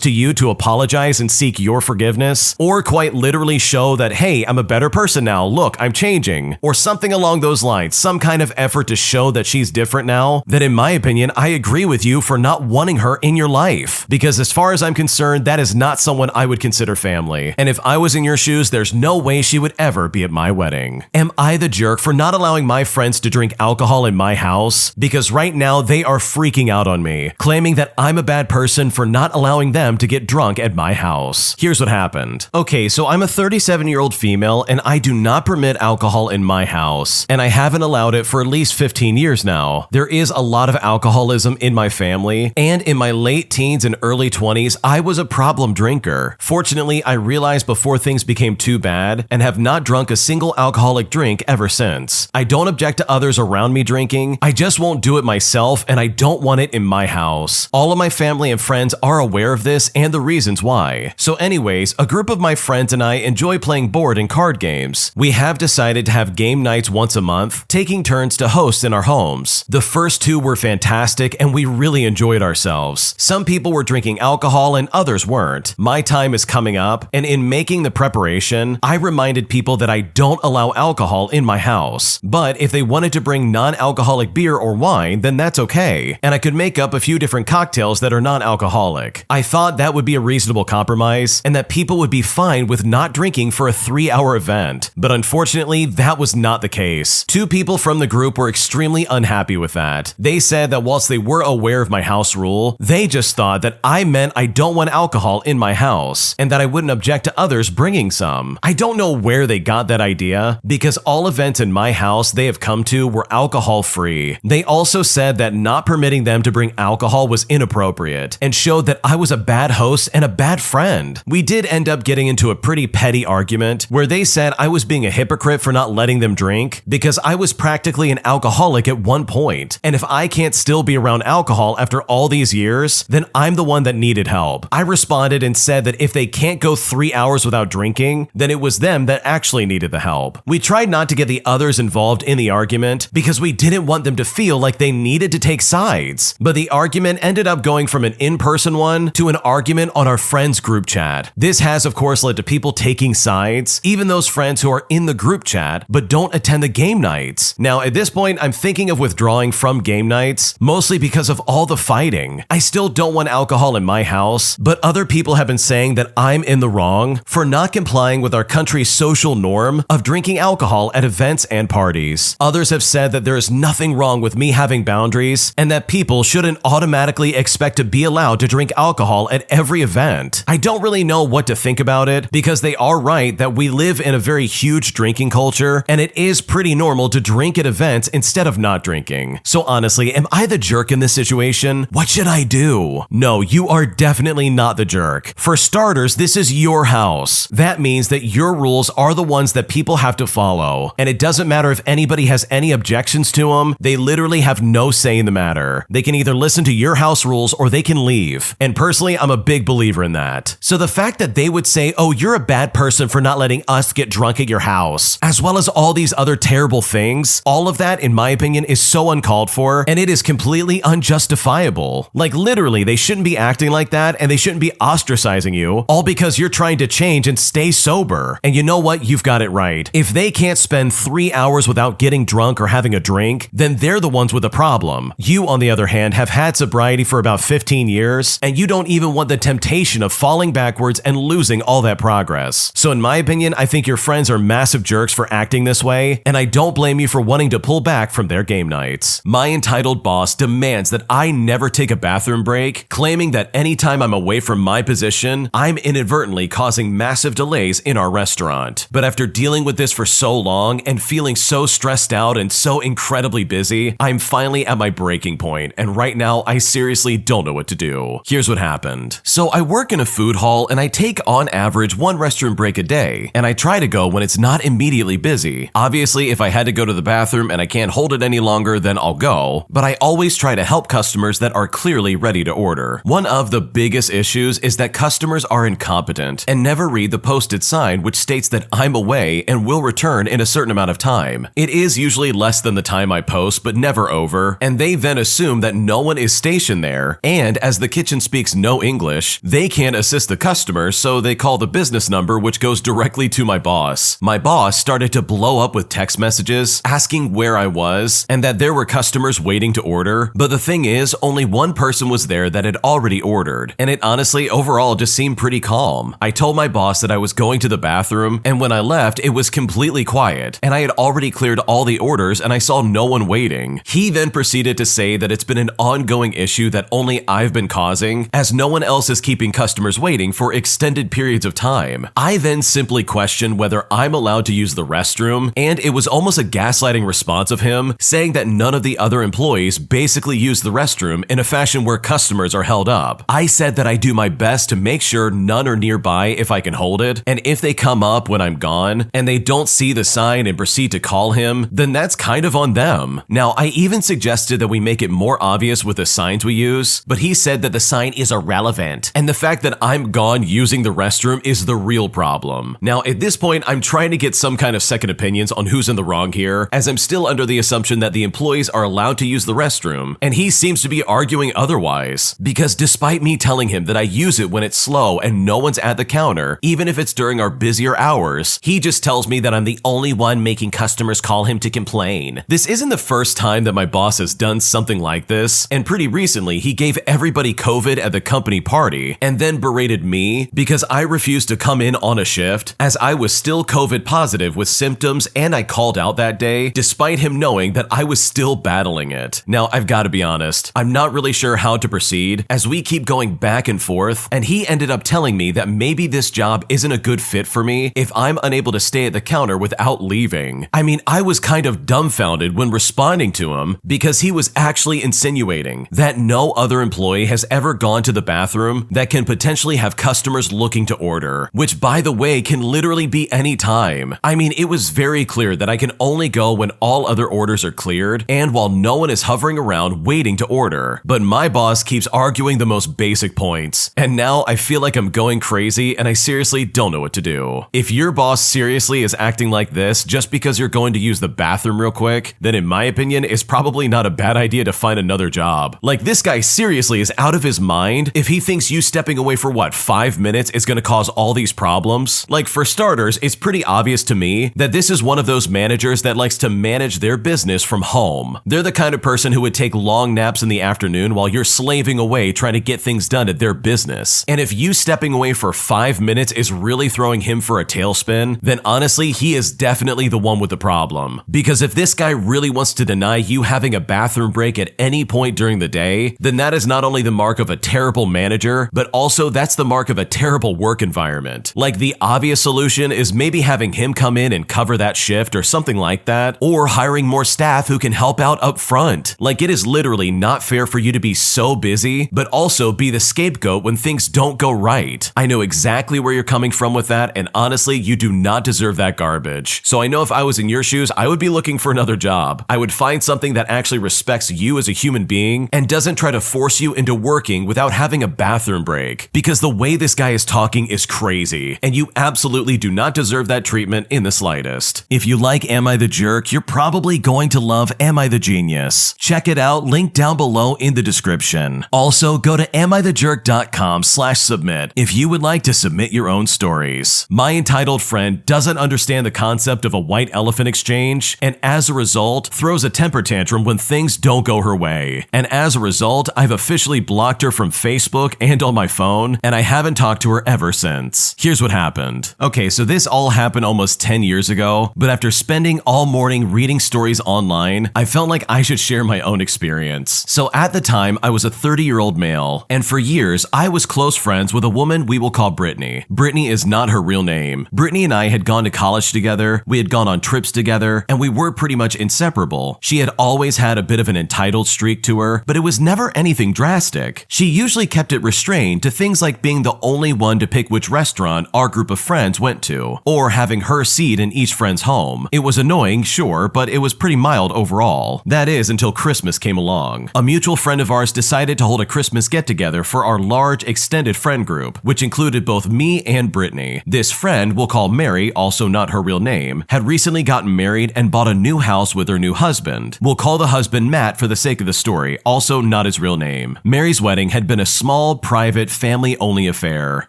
B: to you to apologize and seek your forgiveness, or quite literally show that, hey, I'm a better person now, look, I'm changing, or something along those lines, some kind of effort to show that she's different now, then in my opinion, I agree with you for not wanting her in your life. Because as far as I'm concerned, that is not someone I would consider family. And if I was in your shoes, there's no way she would ever be at my wedding. Am I the jerk for not allowing my friends to drink alcohol in my house? Because right now they are freaking out on me, claiming that I'm a bad person for not allowing them to get drunk at my house. Here's what happened. Okay, so I'm a 37-year-old female and I do not permit alcohol in my house, and I haven't allowed it for at least 15 years now. There is a lot of alcoholism in my family, and in my late teens and early 20s, I was a problem drinker. Fortunately, I realized before things became too bad and have not drunk a single alcoholic drink ever since. I don't object to others around me drinking, I just won't do it myself, and I don't want it in my house. All of my family and friends are aware of this and the reasons why. So anyways, a group of my friends and I enjoy playing board and card games. We have decided to have game nights once a month, taking turns to host in our homes. The first two were fantastic and we really enjoyed ourselves. Some people were drinking alcohol and others weren't. My time is coming up, and in making the preparation, I reminded people that I don't allow alcohol in my house. But if they wanted to bring non-alcoholic beer or wine, then that's okay, and I could make up a few different cocktails that are non-alcoholic. I thought that would be a reasonable compromise, and that people would be fine with not drinking for a 3-hour event. But unfortunately, that was not the case. Two people from the group were extremely unhappy with that. They said that whilst they were aware of my house rule, they just thought that I meant I don't want alcohol in my house, and that I wouldn't object to others bringing some. I don't know where they got that idea, because all events in my house they have come to were alcohol-free. They also said that not permitting them to bring alcohol was inappropriate, and showed that I was a bad host and a bad friend. We did end up getting into a pretty petty argument, where they said I was being a hypocrite for not letting them drink, because I was practically an alcoholic at one point, and if I can't still be around alcohol after all these years, then I'm the one that needed help. I responded and said that if they can't go 3 hours without drinking, then it was them that actually needed the help. We tried not to get the others involved in the argument because we didn't want them to feel like they needed to take sides, but the argument ended up going from an in-person one to an argument on our friends group chat. This has of course led to people taking sides, even those friends who are in the group chat but don't attend the game nights. Now at this point, I'm thinking of withdrawing from game nights, mostly because of all the fighting. I still don't want alcohol in my house, but other people have been saying that I'm in the wrong for not complying with our country's social norm of drinking alcohol at events and parties. Others have said that there is nothing wrong with me having boundaries, and that people shouldn't automatically expect to be allowed to drink alcohol at every event. I don't really know what to think about it, because they are right that we live in a very huge drinking culture, and it is pretty normal to drink at events instead of not drinking. So honestly, am I the jerk in this situation? What should I do? No, you are definitely not the jerk. For starters, this is your house. That means that your rules are the ones that people have to follow, and it doesn't matter if anybody has any objections to them, they literally have no say in the matter. They can either listen to your house rules or they can leave, and personally, I'm a big believer in that. So the fact that they would say, oh, you're a bad person for not letting us get drunk at your house, as well as all these other terrible things, all of that, in my opinion, opinion, is so uncalled for, and it is completely unjustifiable. Like literally, they shouldn't be acting like that, and they shouldn't be ostracizing you, all because you're trying to change and stay sober. And you know what? You've got it right. If they can't spend 3 hours without getting drunk or having a drink, then they're the ones with a problem. You, on the other hand, have had sobriety for about 15 years, and you don't even want the temptation of falling backwards and losing all that progress. So in my opinion, I think your friends are massive jerks for acting this way, and I don't blame you for wanting to pull back from their game nights. My entitled boss demands that I never take a bathroom break, claiming that anytime I'm away from my position, I'm inadvertently causing massive delays in our restaurant. But after dealing with this for so long and feeling so stressed out and so incredibly busy, I'm finally at my breaking point, and right now I seriously don't know what to do. Here's what happened. So I work in a food hall and I take on average 1 restroom break a day, and I try to go when it's not immediately busy. Obviously, if I had to go to the bathroom and I can't hold it any longer, then I'll go, but I always try to help customers that are clearly ready to order. One of the biggest issues is that customers are incompetent and never read the posted sign which states that I'm away and will return in a certain amount of time. It is usually less than the time I post, but never over, and they then assume that no one is stationed there, and as the kitchen speaks no English, they can't assist the customer, so they call the business number, which goes directly to my boss. My boss started to blow up with text messages asking where I was and that there were customers waiting to order, but the thing is, only one person was there that had already ordered, and it honestly overall just seemed pretty calm. I told my boss that I was going to the bathroom, and when I left, it was completely quiet, and I had already cleared all the orders and I saw no one waiting. He then proceeded to say that it's been an ongoing issue that only I've been causing, as no one else is keeping customers waiting for extended periods of time. I then simply questioned whether I'm allowed to use the restroom, and it was almost a gaslighting response of him, saying that none of the other employees basically use the restroom in a fashion where customers are held up. I said that I do my best to make sure none are nearby if I can hold it, and if they come up when I'm gone, and they don't see the sign and proceed to call him, then that's kind of on them. Now, I even suggested that we make it more obvious with the signs we use, but he said that the sign is irrelevant, and the fact that I'm gone using the restroom is the real problem. Now, at this point, I'm trying to get some kind of second opinions on who's in the wrong here, as I'm still under the assumption that the employees are allowed to use the restroom, and he seems to be arguing otherwise, because despite me telling him that I use it when it's slow and no one's at the counter, even if it's during our busier hours, he just tells me that I'm the only one making customers call him to complain. This isn't the first time that my boss has done something like this, and pretty recently he gave everybody COVID at the company party and then berated me because I refused to come in on a shift as I was still COVID positive with symptoms, and I called out that day despite him knowing that I was still battling it. Now, I've got to be honest, I'm not really sure how to proceed as we keep going back and forth, and he ended up telling me that maybe this job isn't a good fit for me if I'm unable to stay at the counter without leaving. I mean, I was kind of dumbfounded when responding to him because he was actually insinuating that no other employee has ever gone to the bathroom that can potentially have customers looking to order, which by the way can literally be any time. I mean, it was very clear that I can only go when all other orders are cleared and while no one is hovering around waiting to order. But my boss keeps arguing the most basic points, and now I feel like I'm going crazy and I seriously don't know what to do. If your boss seriously is acting like this just because you're going to use the bathroom real quick, then in my opinion, it's probably not a bad idea to find another job. Like, this guy seriously is out of his mind if he thinks you stepping away for what, 5 minutes is going to cause all these problems? Like, for starters, it's pretty obvious to me that this is one of those managers that likes to manage their business from home. They're the kind of person who would take long naps in the afternoon while you're slaving away trying to get things done at their business. And if you stepping away for 5 minutes is really throwing him for a tailspin, then honestly, he is definitely the one with the problem. Because if this guy really wants to deny you having a bathroom break at any point during the day, then that is not only the mark of a terrible manager, but also that's the mark of a terrible work environment. Like, the obvious solution is maybe having him come in and cover that shift or something like that, or hiring more staff who can help out up front. Like, it is literally not fair for you to be so busy, but also be the scapegoat when things don't go right. I know exactly where you're coming from with that, and honestly, you do not deserve that garbage. So I know if I was in your shoes, I would be looking for another job. I would find something that actually respects you as a human being and doesn't try to force you into working without having a bathroom break. Because the way this guy is talking is crazy, and you absolutely do not deserve that treatment in the slightest. If you like Am I the Jerk, you're probably going to love Am I the Genius? Check it out, link down below in the description. Also, go to amithejerk.com/submit if you would like to submit your own stories. My entitled friend doesn't understand the concept of a white elephant exchange, and as a result, throws a temper tantrum when things don't go her way. And as a result, I've officially blocked her from Facebook and on my phone, and I haven't talked to her ever since. Here's what happened. Okay, so this all happened almost 10 years ago, but after spending all morning reading stories online, I felt like I should share my own experience. So at the time, I was a 30-year-old male, and for years, I was close friends with a woman we will call Brittany. Brittany is not her real name. Brittany and I had gone to college together, we had gone on trips together, and we were pretty much inseparable. She had always had a bit of an entitled streak to her, but it was never anything drastic. She usually kept it restrained to things like being the only one to pick which restaurant our group of friends went to, or having her seat in each friend's home. It was annoying, sure, but it was pretty mild overall. That is, until Christmas came along. A mutual friend of ours decided to hold a Christmas get-together for our large extended friend group, which included both me and Brittany. This friend, we'll call Mary, also not her real name, had recently gotten married and bought a new house with her new husband. We'll call the husband Matt for the sake of the story, also not his real name. Mary's wedding had been a small, private, family-only affair.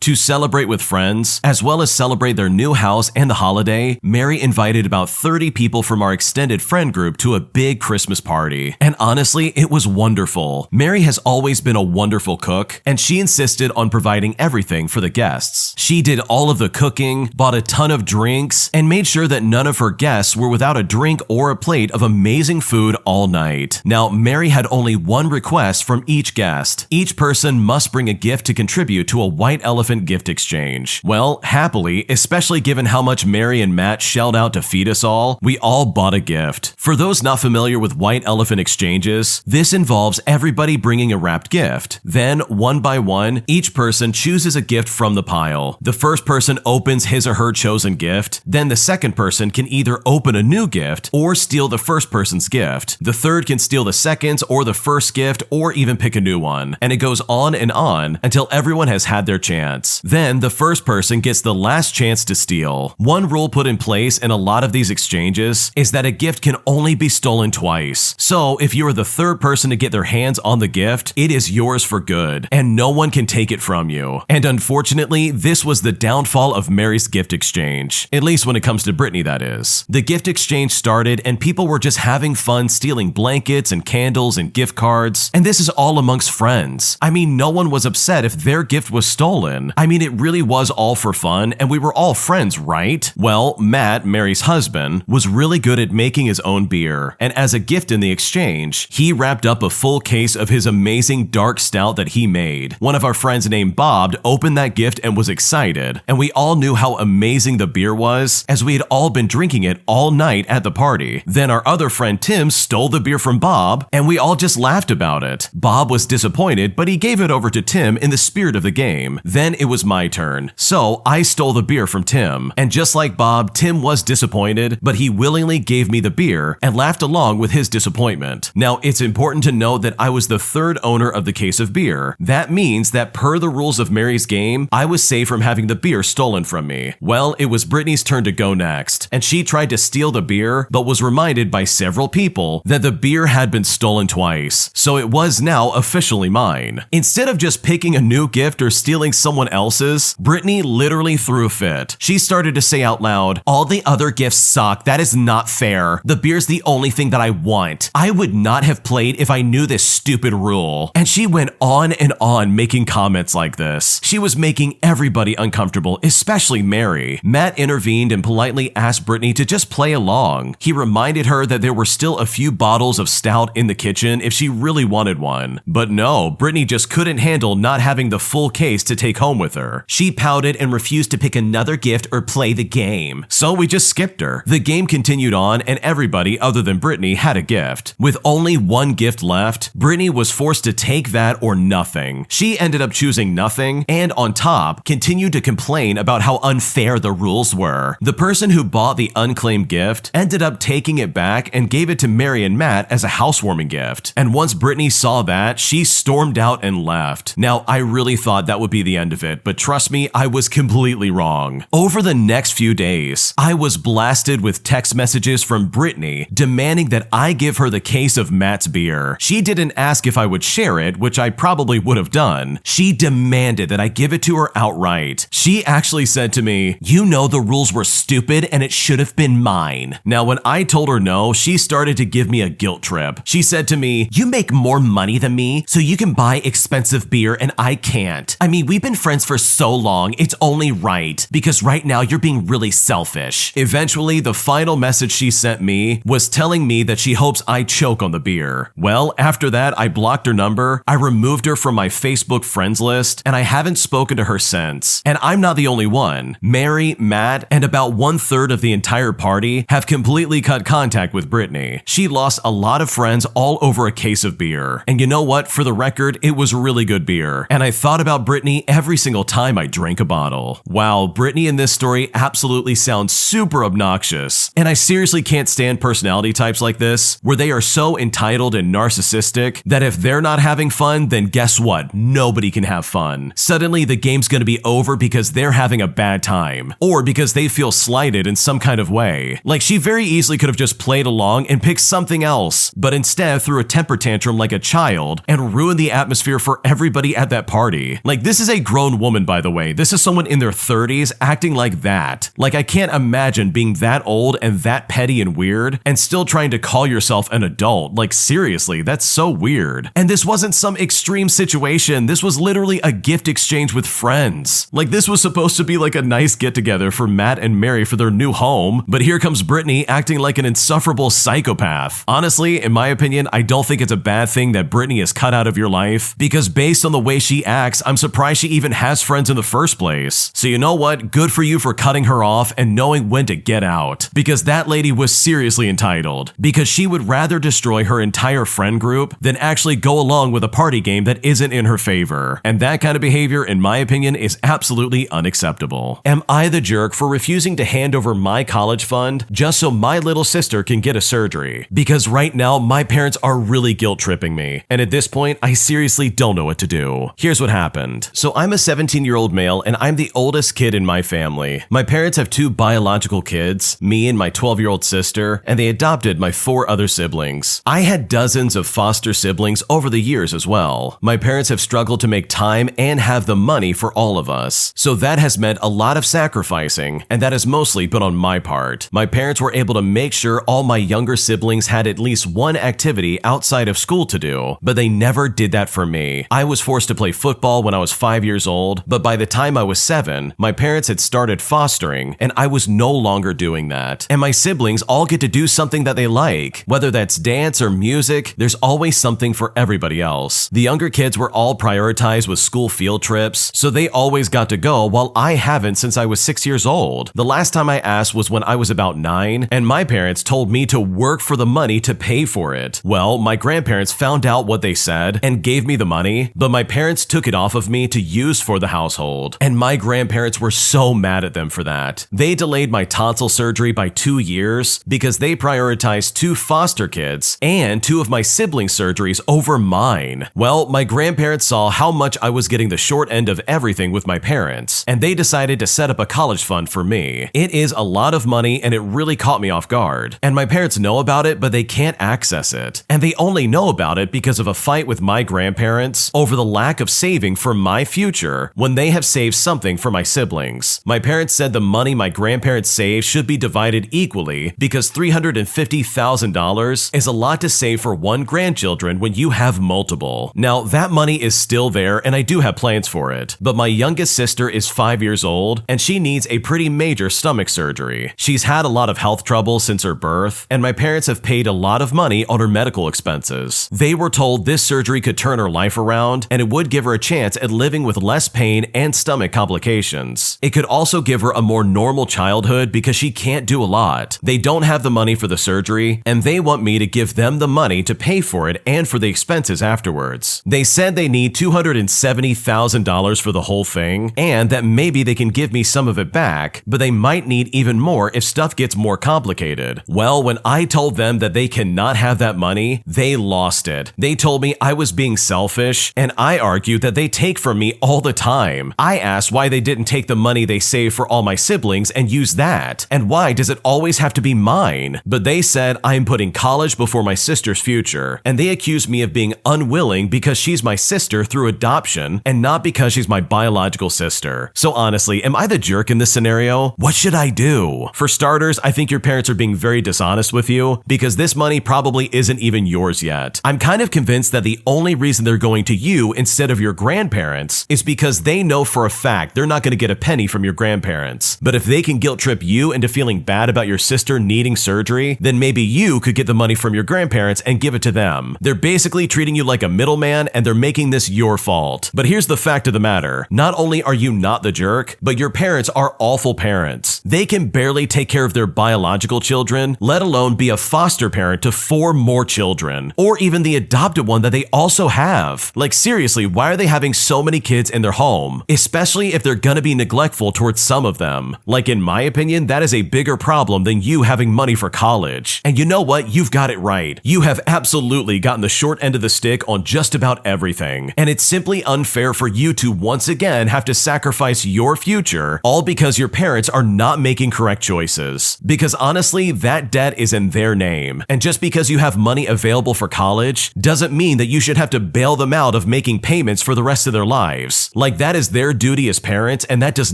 B: To celebrate with friends, as well as celebrate their new house and the holiday, Mary invited about 30 people from our extended friend group to a big Christmas party. And honestly, it was wonderful. Mary has always been a wonderful cook, and she insisted on providing everything for the guests. She did all of the cooking, bought a ton of drinks, and made sure that none of her guests were without a drink or a plate of amazing food all night. Now, Mary had only one request from each guest. Each person must bring a gift to contribute to a white elephant gift exchange. Well, happily, especially given how much Mary and Matt shelled out to feed us all, we all bought a gift. For those not familiar with white elephant exchanges, this involves everybody bringing a wrapped gift. Then, one by one, each person chooses a gift from the pile. The first person opens his or her chosen gift, then the second person can either open a new gift or steal the first person's gift. The third can steal the second's or the first gift or even pick a new one. And it goes on and on until everyone has had their chance. Then the first person gets the last chance to steal. One rule put in place in a lot of these exchanges is that a gift can only be stolen twice. So if you are the third person to get their hands on the gift, it is yours for good, and no one can take it from you. And unfortunately, this was the downfall of Mary's gift exchange. At least when it comes to Brittany, that is. The gift exchange started and people were just having fun stealing blankets and candles and gift cards, and this is all amongst friends. I mean, no one was upset if their gift was stolen. I mean, it really was all for fun, and we were all friends, right? Well, Matt, Mary's husband, was really good at making his own beer, and as a gift in the exchange, he wrapped up a full case of his amazing dark stout that he made. One of our friends named Bob opened that gift and was excited, and we all knew how amazing the beer was, as we had all been drinking it all night at the party. Then our other friend Tim stole the beer from Bob, and we all just laughed about it. Bob was disappointed, but he gave it over to Tim in the spirit of the game. Then it was my turn, so I stole the beer from Tim, and just like Bob, Tim was disappointed, but he willingly gave me the beer and laughed along with his disappointment. Now, it's important to note that I was the third owner of the case of beer. That means that per the rules of Mary's game, I was safe from having the beer stolen from me. Well, it was Brittany's turn to go next, and she tried to steal the beer, but was reminded by several people that the beer had been stolen twice, so it was now officially mine. Instead of just picking a new gift or stealing someone else's, Brittany literally threw a fit. She started to say out loud, "All the other gifts suck, that is not fair. The beer's the only thing that I want. I would not have played if I knew this stupid rule." And she went on and on making comments like this. She was making everybody uncomfortable, especially Mary. Matt intervened and politely asked Brittany to just play along. He reminded her that there were still a few bottles of stout in the kitchen if she really wanted one. But no, Brittany just couldn't handle not having the full case to take home with her. She pouted and refused to pick another gift or play the game. So we just skipped her. The game continued on and everybody other than Brittany had a gift. With only one gift left, Brittany was forced to take that or nothing. She ended up choosing nothing, and on top, continued to complain about how unfair the rules were. The person who bought the unclaimed gift ended up taking it back and gave it to Mary and Matt as a housewarming gift. And once Brittany saw that, she stormed out and left. Now, I really thought that would be the end of it, but trust me, I was completely wrong. Over the next few days, I was blasted with text messages from Brittany demanding that I give her the case of Matt's beer. She didn't ask if I would share it, which I probably would have done. She demanded that I give it to her outright. She actually said to me, "You know the rules were stupid and it should have been mine." Now, when I told her no, she started to give me a guilt trip. She said to me, "You make more money than me, so you can buy expensive beer and I can't. I mean, we've been friends for so long, it's only right, because right now you're being really selfish." Eventually, the final message she sent me was telling me that she hopes I choke on the beer. Well, after that, I blocked her number, I removed her from my Facebook friends list, and I haven't spoken to her since. And I'm not the only one. Mary, Matt, and about 1/3 of the entire party have completely cut contact with Brittany. She lost a lot of friends all over a case of beer. And you know what? For the record, it was really good beer. And I thought about Brittany every single time I drank a bottle. Wow, Brittany in this story absolutely sounds super obnoxious. And I seriously can't stand personality types like this, where they are so entitled and narcissistic that if they're not having fun, then guess what? Nobody can have fun. Suddenly, the game's gonna be over because they're having a bad time, or because they feel slighted in some kind of way. Like, she very easily could have just played along and picked something else, but instead threw a temper tantrum like a child and ruined the atmosphere for everybody at that party. Like, this is a grown woman, by the way. This is someone in their 30s acting like that. Like, I can't imagine being that old and that petty and weird and still trying to call yourself an adult. Like, seriously, that's so weird. And this wasn't some extreme situation. This was literally a gift exchange with friends. Like, this was supposed to be like a nice get together for Matt and Mary for their new home, but here comes Brittany acting like an insufferable psychopath. Honestly, in my opinion, I don't think it's a bad thing that Brittany is cut out of your life, because based on the way she acts, I'm surprised she even has friends in the first place. So you know what? Good for you for cutting her off and knowing when to get out, because that lady was seriously entitled, because she would rather destroy her entire friend group than actually go along with a party game that isn't in her favor. And that kind of behavior, in my opinion, is absolutely unacceptable. Am I the jerk for refusing to hand over my college fund just so my little sister can get a surgery? Because right now, my parents are really guilt-tripping me, and at this point, I seriously don't know what to do. Here's what happened. So I'm a 17-year-old male, and I'm the oldest kid in my family. My parents have 2 biological kids, me and my 12-year-old sister, and they adopted my 4 other siblings. I had dozens of foster siblings over the years as well. My parents have struggled to make time and have the money for all of us. So that has meant a lot of sacrificing, and that has mostly been on my part. My parents were able to make sure all my younger siblings had at least one activity outside of school to do, but they never did that for me. I was forced to play football when I was 5 years old, but by the time I was 7, my parents had started fostering, and I was no longer doing that. And my siblings all get to do something that they like. Whether that's dance or music, there's always something for everybody else. The younger kids were all prioritized with school field trips, so they always got to go, while I haven't since I was 6 years old. The last time I asked was when I was about 9, and my parents told me to work for the money to pay for it. Well, my grandparents found out what they said and gave me the money, but my parents took it off of me to use for the household. And my grandparents were so mad at them for that. They delayed my tonsil surgery by 2 years because they prioritized 2 foster kids and 2 of my siblings' surgeries over mine. Well, my grandparents saw how much I was getting the short end of everything with my parents, and they decided to set up a college fund for me. It is a lot of money, and it really caught me off guard. And my parents know about it, but they can't access it. And they only know about it because of a fight with my grandparents over the lack of saving for my future when they have saved something for my siblings. My parents said the money my grandparents saved should be divided equally because $350,000 is a lot to save for one grandchildren when you have multiple. Now, that money is still there, and I do have plans for it, but my youngest sister is 5 years old, and she needs a pretty major stomach surgery. She's had a lot of health trouble since her birth, and my parents have paid a lot of money on her medical expenses. They were told this surgery could turn her life around, and it would give her a chance at living with less pain and stomach complications. It could also give her a more normal childhood because she can't do a lot. They don't have the money for the surgery, and they want me to give them the money to pay for it and for the expenses afterwards. They said they need $270,000 for the whole thing, and that maybe they can give me some of it back, but they might need even more if stuff gets more complicated. Well, when I told them that they cannot have that money, they lost it. They told me I was being selfish, and I argued that they take from me all the time. I asked why they didn't take the money they saved for all my siblings and use that, and why does it always have to be mine? But they said I am putting college before my sister's future, and they accused me of being unwilling because she's my sister through adoption and not because she's my biological sister. So honestly, am I the jerk in this scenario? What should I do? For starters, I think your parents are being very dishonest with you because this money probably isn't even yours yet. I'm kind of convinced that the only reason they're going to you instead of your grandparents is because they know for a fact they're not going to get a penny from your grandparents. But if they can guilt trip you into feeling bad about your sister needing surgery, then maybe you could get the money from your grandparents and give it to them. They're basically treating you like a middleman and they're making this your fault. But here's the fact of the matter. Not only are you not the jerk, but your parents are awful parents. They can barely take care of their biological children, let alone be a foster parent to 4 more children, or even the adopted one that they also have. Like seriously, why are they having so many kids in their home? Especially if they're gonna be neglectful towards some of them. Like in my opinion, that is a bigger problem than you having money for college. And you know what? You've got it right. You have absolutely gotten the short end of the stick on just about everything. And it's simply unfair for you to once again have to sacrifice your future all because your parents are not making correct choices. Because honestly, that debt is in their name. And just because you have money available for college doesn't mean that you should have to bail them out of making payments for the rest of their lives. Like that is their duty as parents and that does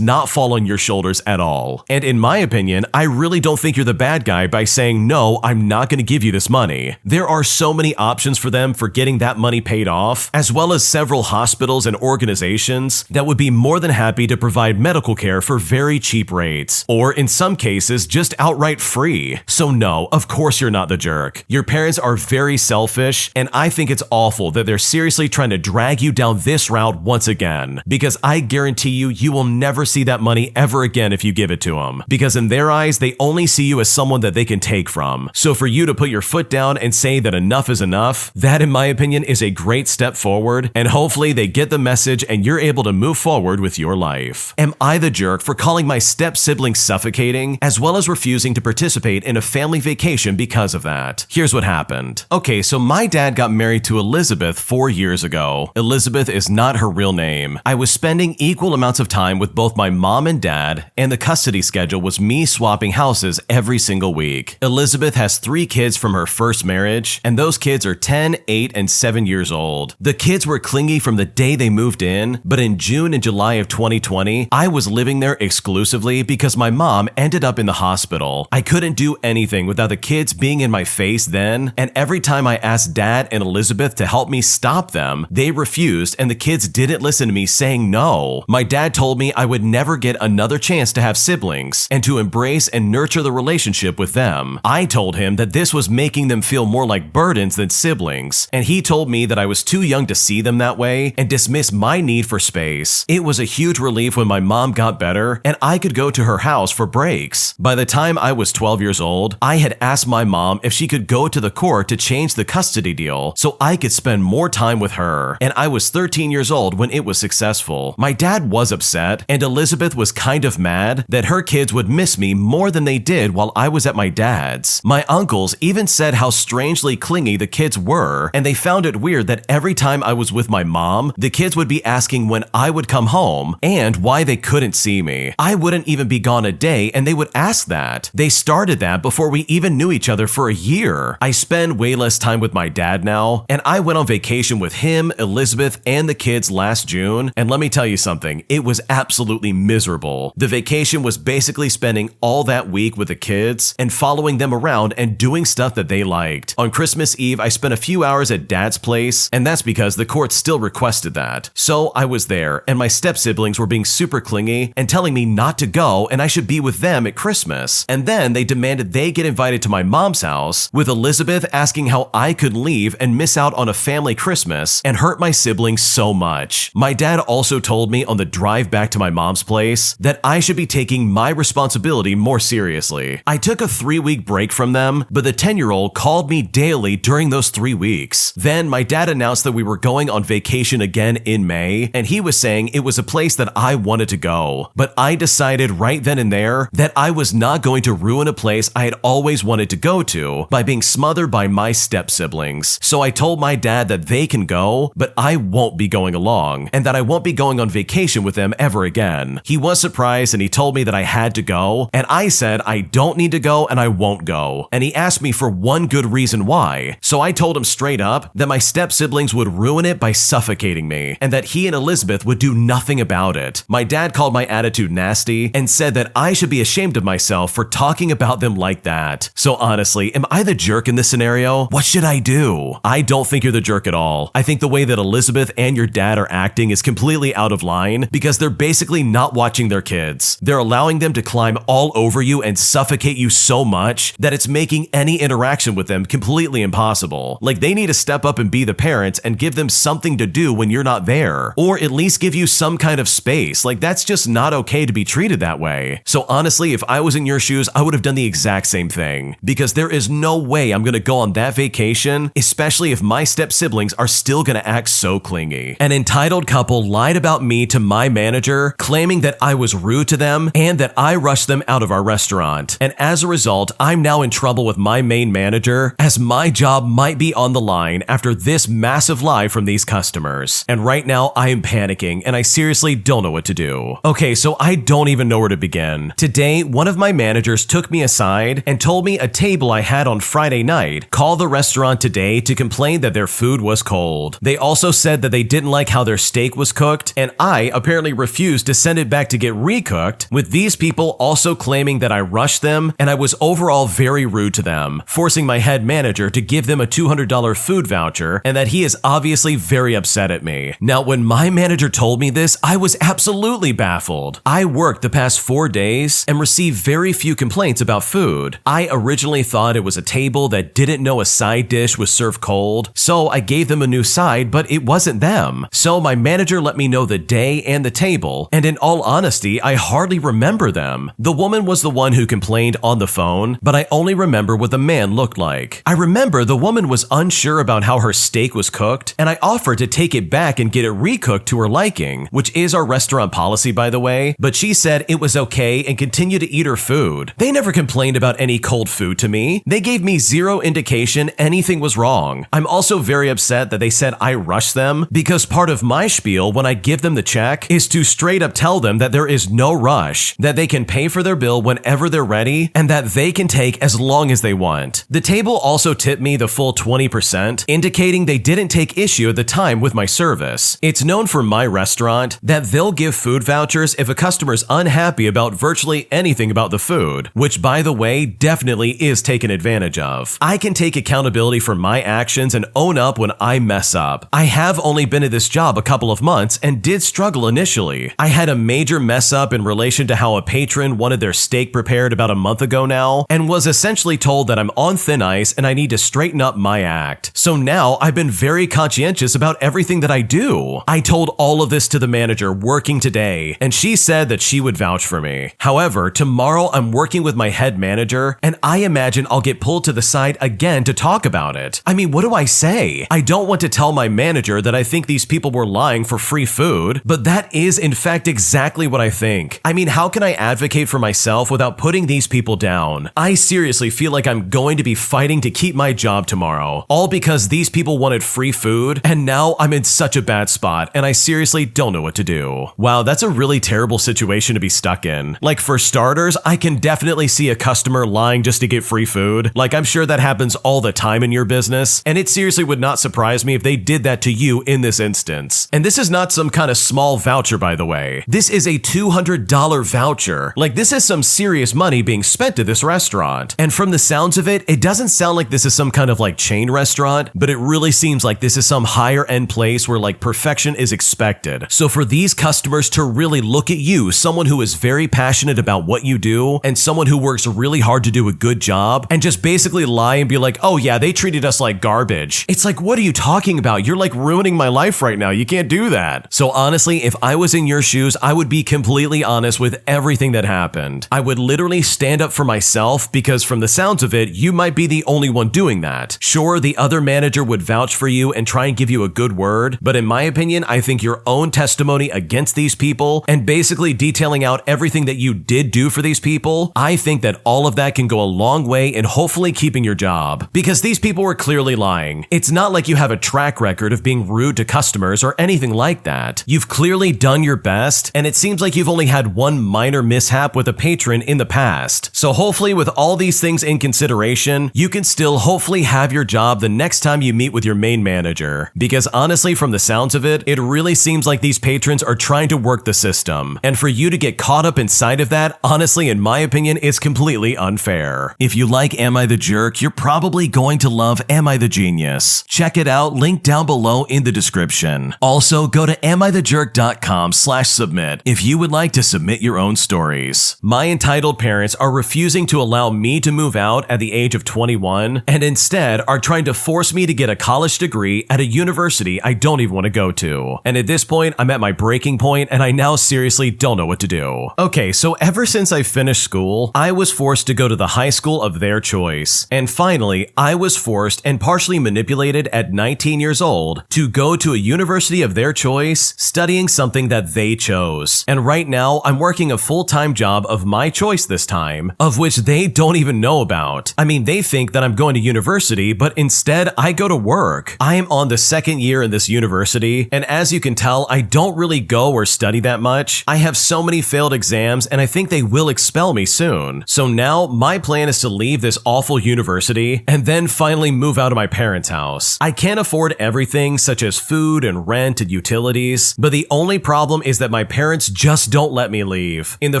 B: not fall on your shoulders at all. And in my opinion, I really don't think you're the bad guy by saying, no, I'm not going to give you this money. There are so many options for them for getting that money paid off, as well as several hospitals and organizations that would be more than happy to provide medical care for very cheap rates, or in some cases, just outright free. So no, of course you're not the jerk. Your parents are very selfish, and I think it's awful that they're seriously trying to drag you down this route once again, because I guarantee you, you will never see that money ever again if you give it to them, because in their eyes, they only see you as someone that they can take from. So for you to put your foot down and say that enough is enough, that in my opinion is a great step forward, and hopefully they get the message and you're able to move forward with your life. Am I the jerk for calling my step-sibling suffocating, as well as refusing to participate in a family vacation because of that? Here's what happened. Okay, so my dad got married to Elizabeth 4 years ago. Elizabeth is not her real name. I was spending equal amounts of time with both my mom and dad, and the custody schedule was me swapping houses every single week. Elizabeth has 3 kids from her first marriage, and those kids are 10, 8, and 7 years old. The kids were clingy from the day they moved in, but in June and July of 2020, I was living there exclusively because my mom ended up in the hospital. I couldn't do anything without the kids being in my face then, and every time I asked Dad and Elizabeth to help me stop them, they refused and the kids didn't listen to me saying no. My dad told me I would never get another chance to have siblings and to embrace and nurture the relationship with them. I told him that this was making them feel more like burdens than siblings, and he told me that I was too young to see them that way and dismiss my need for space. It was a huge relief when my mom got better and I could go to her house for breaks. By the time I was 12 years old, I had asked my mom if she could go to the court to change the custody deal so I could spend more time with her, and I was 13 years old when it was successful. My dad was upset, and Elizabeth was kind of mad that her kids would miss me more than they did while I was at my dad's. My uncles even said how strangely clingy the kids were, and they found it weird that every time I was with my mom, the kids would be asking when I would come home and why they couldn't see me. I wouldn't even be gone a day and they would ask that. They started that before we even knew each other for a year. I spend way less time with my dad now, and I went on vacation with him, Elizabeth, and the kids last June, and let me tell you something, it was absolutely miserable. The vacation was basically spending all that week with the kids and following them around and doing stuff that they liked. On Christmas Eve, I spent a few hours at Dad's place, and that's because the court still requested that. So I was there, and my step-siblings were being super clingy and telling me not to go and I should be with them at Christmas. And then they demanded they get invited to my mom's house, with Elizabeth asking how I could leave and miss out on a family Christmas and hurt my siblings so much. My dad also told me on the drive back to my mom's place that I should be taking my responsibility more seriously. I took a 3-week break from them, but the 10-year-old called me daily during those 3 weeks. Then my dad announced that we were going on vacation again in May, and he was saying it was a place that I wanted to go. But I decided right then and there that I was not going to ruin a place I had always wanted to go to by being smothered by my step-siblings. So I told my dad that they can go, but I won't be going along, and that I won't be going on vacation with them ever again. He was surprised and he told me that I had to go, and I said I don't need to go and I won't ago, and he asked me for one good reason why. So I told him straight up that my step-siblings would ruin it by suffocating me, and that he and Elizabeth would do nothing about it. My dad called my attitude nasty and said that I should be ashamed of myself for talking about them like that. So honestly, am I the jerk in this scenario? What should I do? I don't think you're the jerk at all. I think the way that Elizabeth and your dad are acting is completely out of line because they're basically not watching their kids. They're allowing them to climb all over you and suffocate you so much that it's making any interaction with them completely impossible. Like, they need to step up and be the parents and give them something to do when you're not there, or at least give you some kind of space. Like, that's just not okay to be treated that way. So honestly, if I was in your shoes, I would have done the exact same thing, because there is no way I'm gonna go on that vacation, especially if my step-siblings are still gonna act so clingy. An entitled couple lied about me to my manager, claiming that I was rude to them and that I rushed them out of our restaurant. And as a result, I'm now in trouble with my main manager, as my job might be on the line after this massive lie from these customers. And right now, I am panicking and I seriously don't know what to do. Okay, so I don't even know where to begin. Today, one of my managers took me aside and told me a table I had on Friday night called the restaurant today to complain that their food was cold. They also said that they didn't like how their steak was cooked, and I apparently refused to send it back to get recooked, with these people also claiming that I rushed them and I was overall very rude to them, forcing my head manager to give them a $200 food voucher, and that he is obviously very upset at me. Now, when my manager told me this, I was absolutely baffled. I worked the past 4 days and received very few complaints about food. I originally thought it was a table that didn't know a side dish was served cold, so I gave them a new side, but it wasn't them. So my manager let me know the day and the table, and in all honesty, I hardly remember them. The woman was the one who complained on the phone, but I only remember what the man looked like. I remember the woman was unsure about how her steak was cooked, and I offered to take it back and get it recooked to her liking, which is our restaurant policy, by the way, but she said it was okay and continued to eat her food. They never complained about any cold food to me. They gave me zero indication anything was wrong. I'm also very upset that they said I rushed them, because part of my spiel when I give them the check is to straight up tell them that there is no rush, that they can pay for their bill whenever they're ready, and that they can take as long as they want. The table also tipped me the full 20%, indicating they didn't take issue at the time with my service. It's known for my restaurant that they'll give food vouchers if a customer's unhappy about virtually anything about the food, which, by the way, definitely is taken advantage of. I can take accountability for my actions and own up when I mess up. I have only been at this job a couple of months and did struggle initially. I had a major mess up in relation to how a patron wanted their steak prepared about a month ago now, and was essentially told that I'm on thin ice and I need to straighten up my act. So now I've been very conscientious about everything that I do. I told all of this to the manager working today, and she said that she would vouch for me. However, tomorrow I'm working with my head manager, and I imagine I'll get pulled to the side again to talk about it. I mean, what do I say? I don't want to tell my manager that I think these people were lying for free food, but that is in fact exactly what I think. I mean, how can I advocate for myself without putting these people down? I seriously feel like I'm going to be fighting to keep my job tomorrow, all because these people wanted free food, and now I'm in such a bad spot, and I seriously don't know what to do. Wow, that's a really terrible situation to be stuck in. Like, for starters, I can definitely see a customer lying just to get free food. Like, I'm sure that happens all the time in your business, and it seriously would not surprise me if they did that to you in this instance. And this is not some kind of small voucher, by the way. This is a $200 voucher. Like, this is some serious money being spent at this restaurant. And from the sounds of it, it doesn't sound like this is some kind of like chain restaurant, but it really seems like this is some higher end place where like perfection is expected. So for these customers to really look at you, someone who is very passionate about what you do and someone who works really hard to do a good job, and just basically lie and be like, oh yeah, they treated us like garbage. It's like, what are you talking about? You're like ruining my life right now. You can't do that. So honestly, if I was in your shoes, I would be completely honest with everything that happened. I would literally stand up for myself, because from the sounds of it, you might be the only one doing that. Sure, the other manager would vouch for you and try and give you a good word, but in my opinion, I think your own testimony against these people and basically detailing out everything that you did do for these people, I think that all of that can go a long way in hopefully keeping your job. Because these people were clearly lying. It's not like you have a track record of being rude to customers or anything like that. You've clearly done your best, and it seems like you've only had one minor mishap with a patron in the past. So hopefully with all these things in consideration, you can still hopefully have your job the next time you meet with your main manager. Because honestly, from the sounds of it, it really seems like these patrons are trying to work the system. And for you to get caught up inside of that, honestly, in my opinion, is completely unfair. If you like Am I the Jerk, you're probably going to love Am I the Genius. Check it out, link down below in the description. Also, go to amithejerk.com/submit if you would like to submit your own stories. My entitled parents are refusing to allow me to move out at the age of 21 and instead are trying to force me to get a college degree at a university I don't even want to go to. And at this point, I'm at my breaking point and I now seriously don't know what to do. Okay, so ever since I finished school, I was forced to go to the high school of their choice. And finally, I was forced and partially manipulated at 19 years old to go to a university of their choice, studying something that they chose. And right now, I'm working a full-time job of my choice this time, of which they don't even know about. I mean, they think that I'm going to university, but instead I go to work. I am on the second year in this university, and as you can tell, I don't really go or study that much. I have so many failed exams, and I think they will expel me soon. So now, my plan is to leave this awful university, and then finally move out of my parents' house. I can't afford everything, such as food and rent and utilities, but the only problem is that my parents just don't let me leave. In the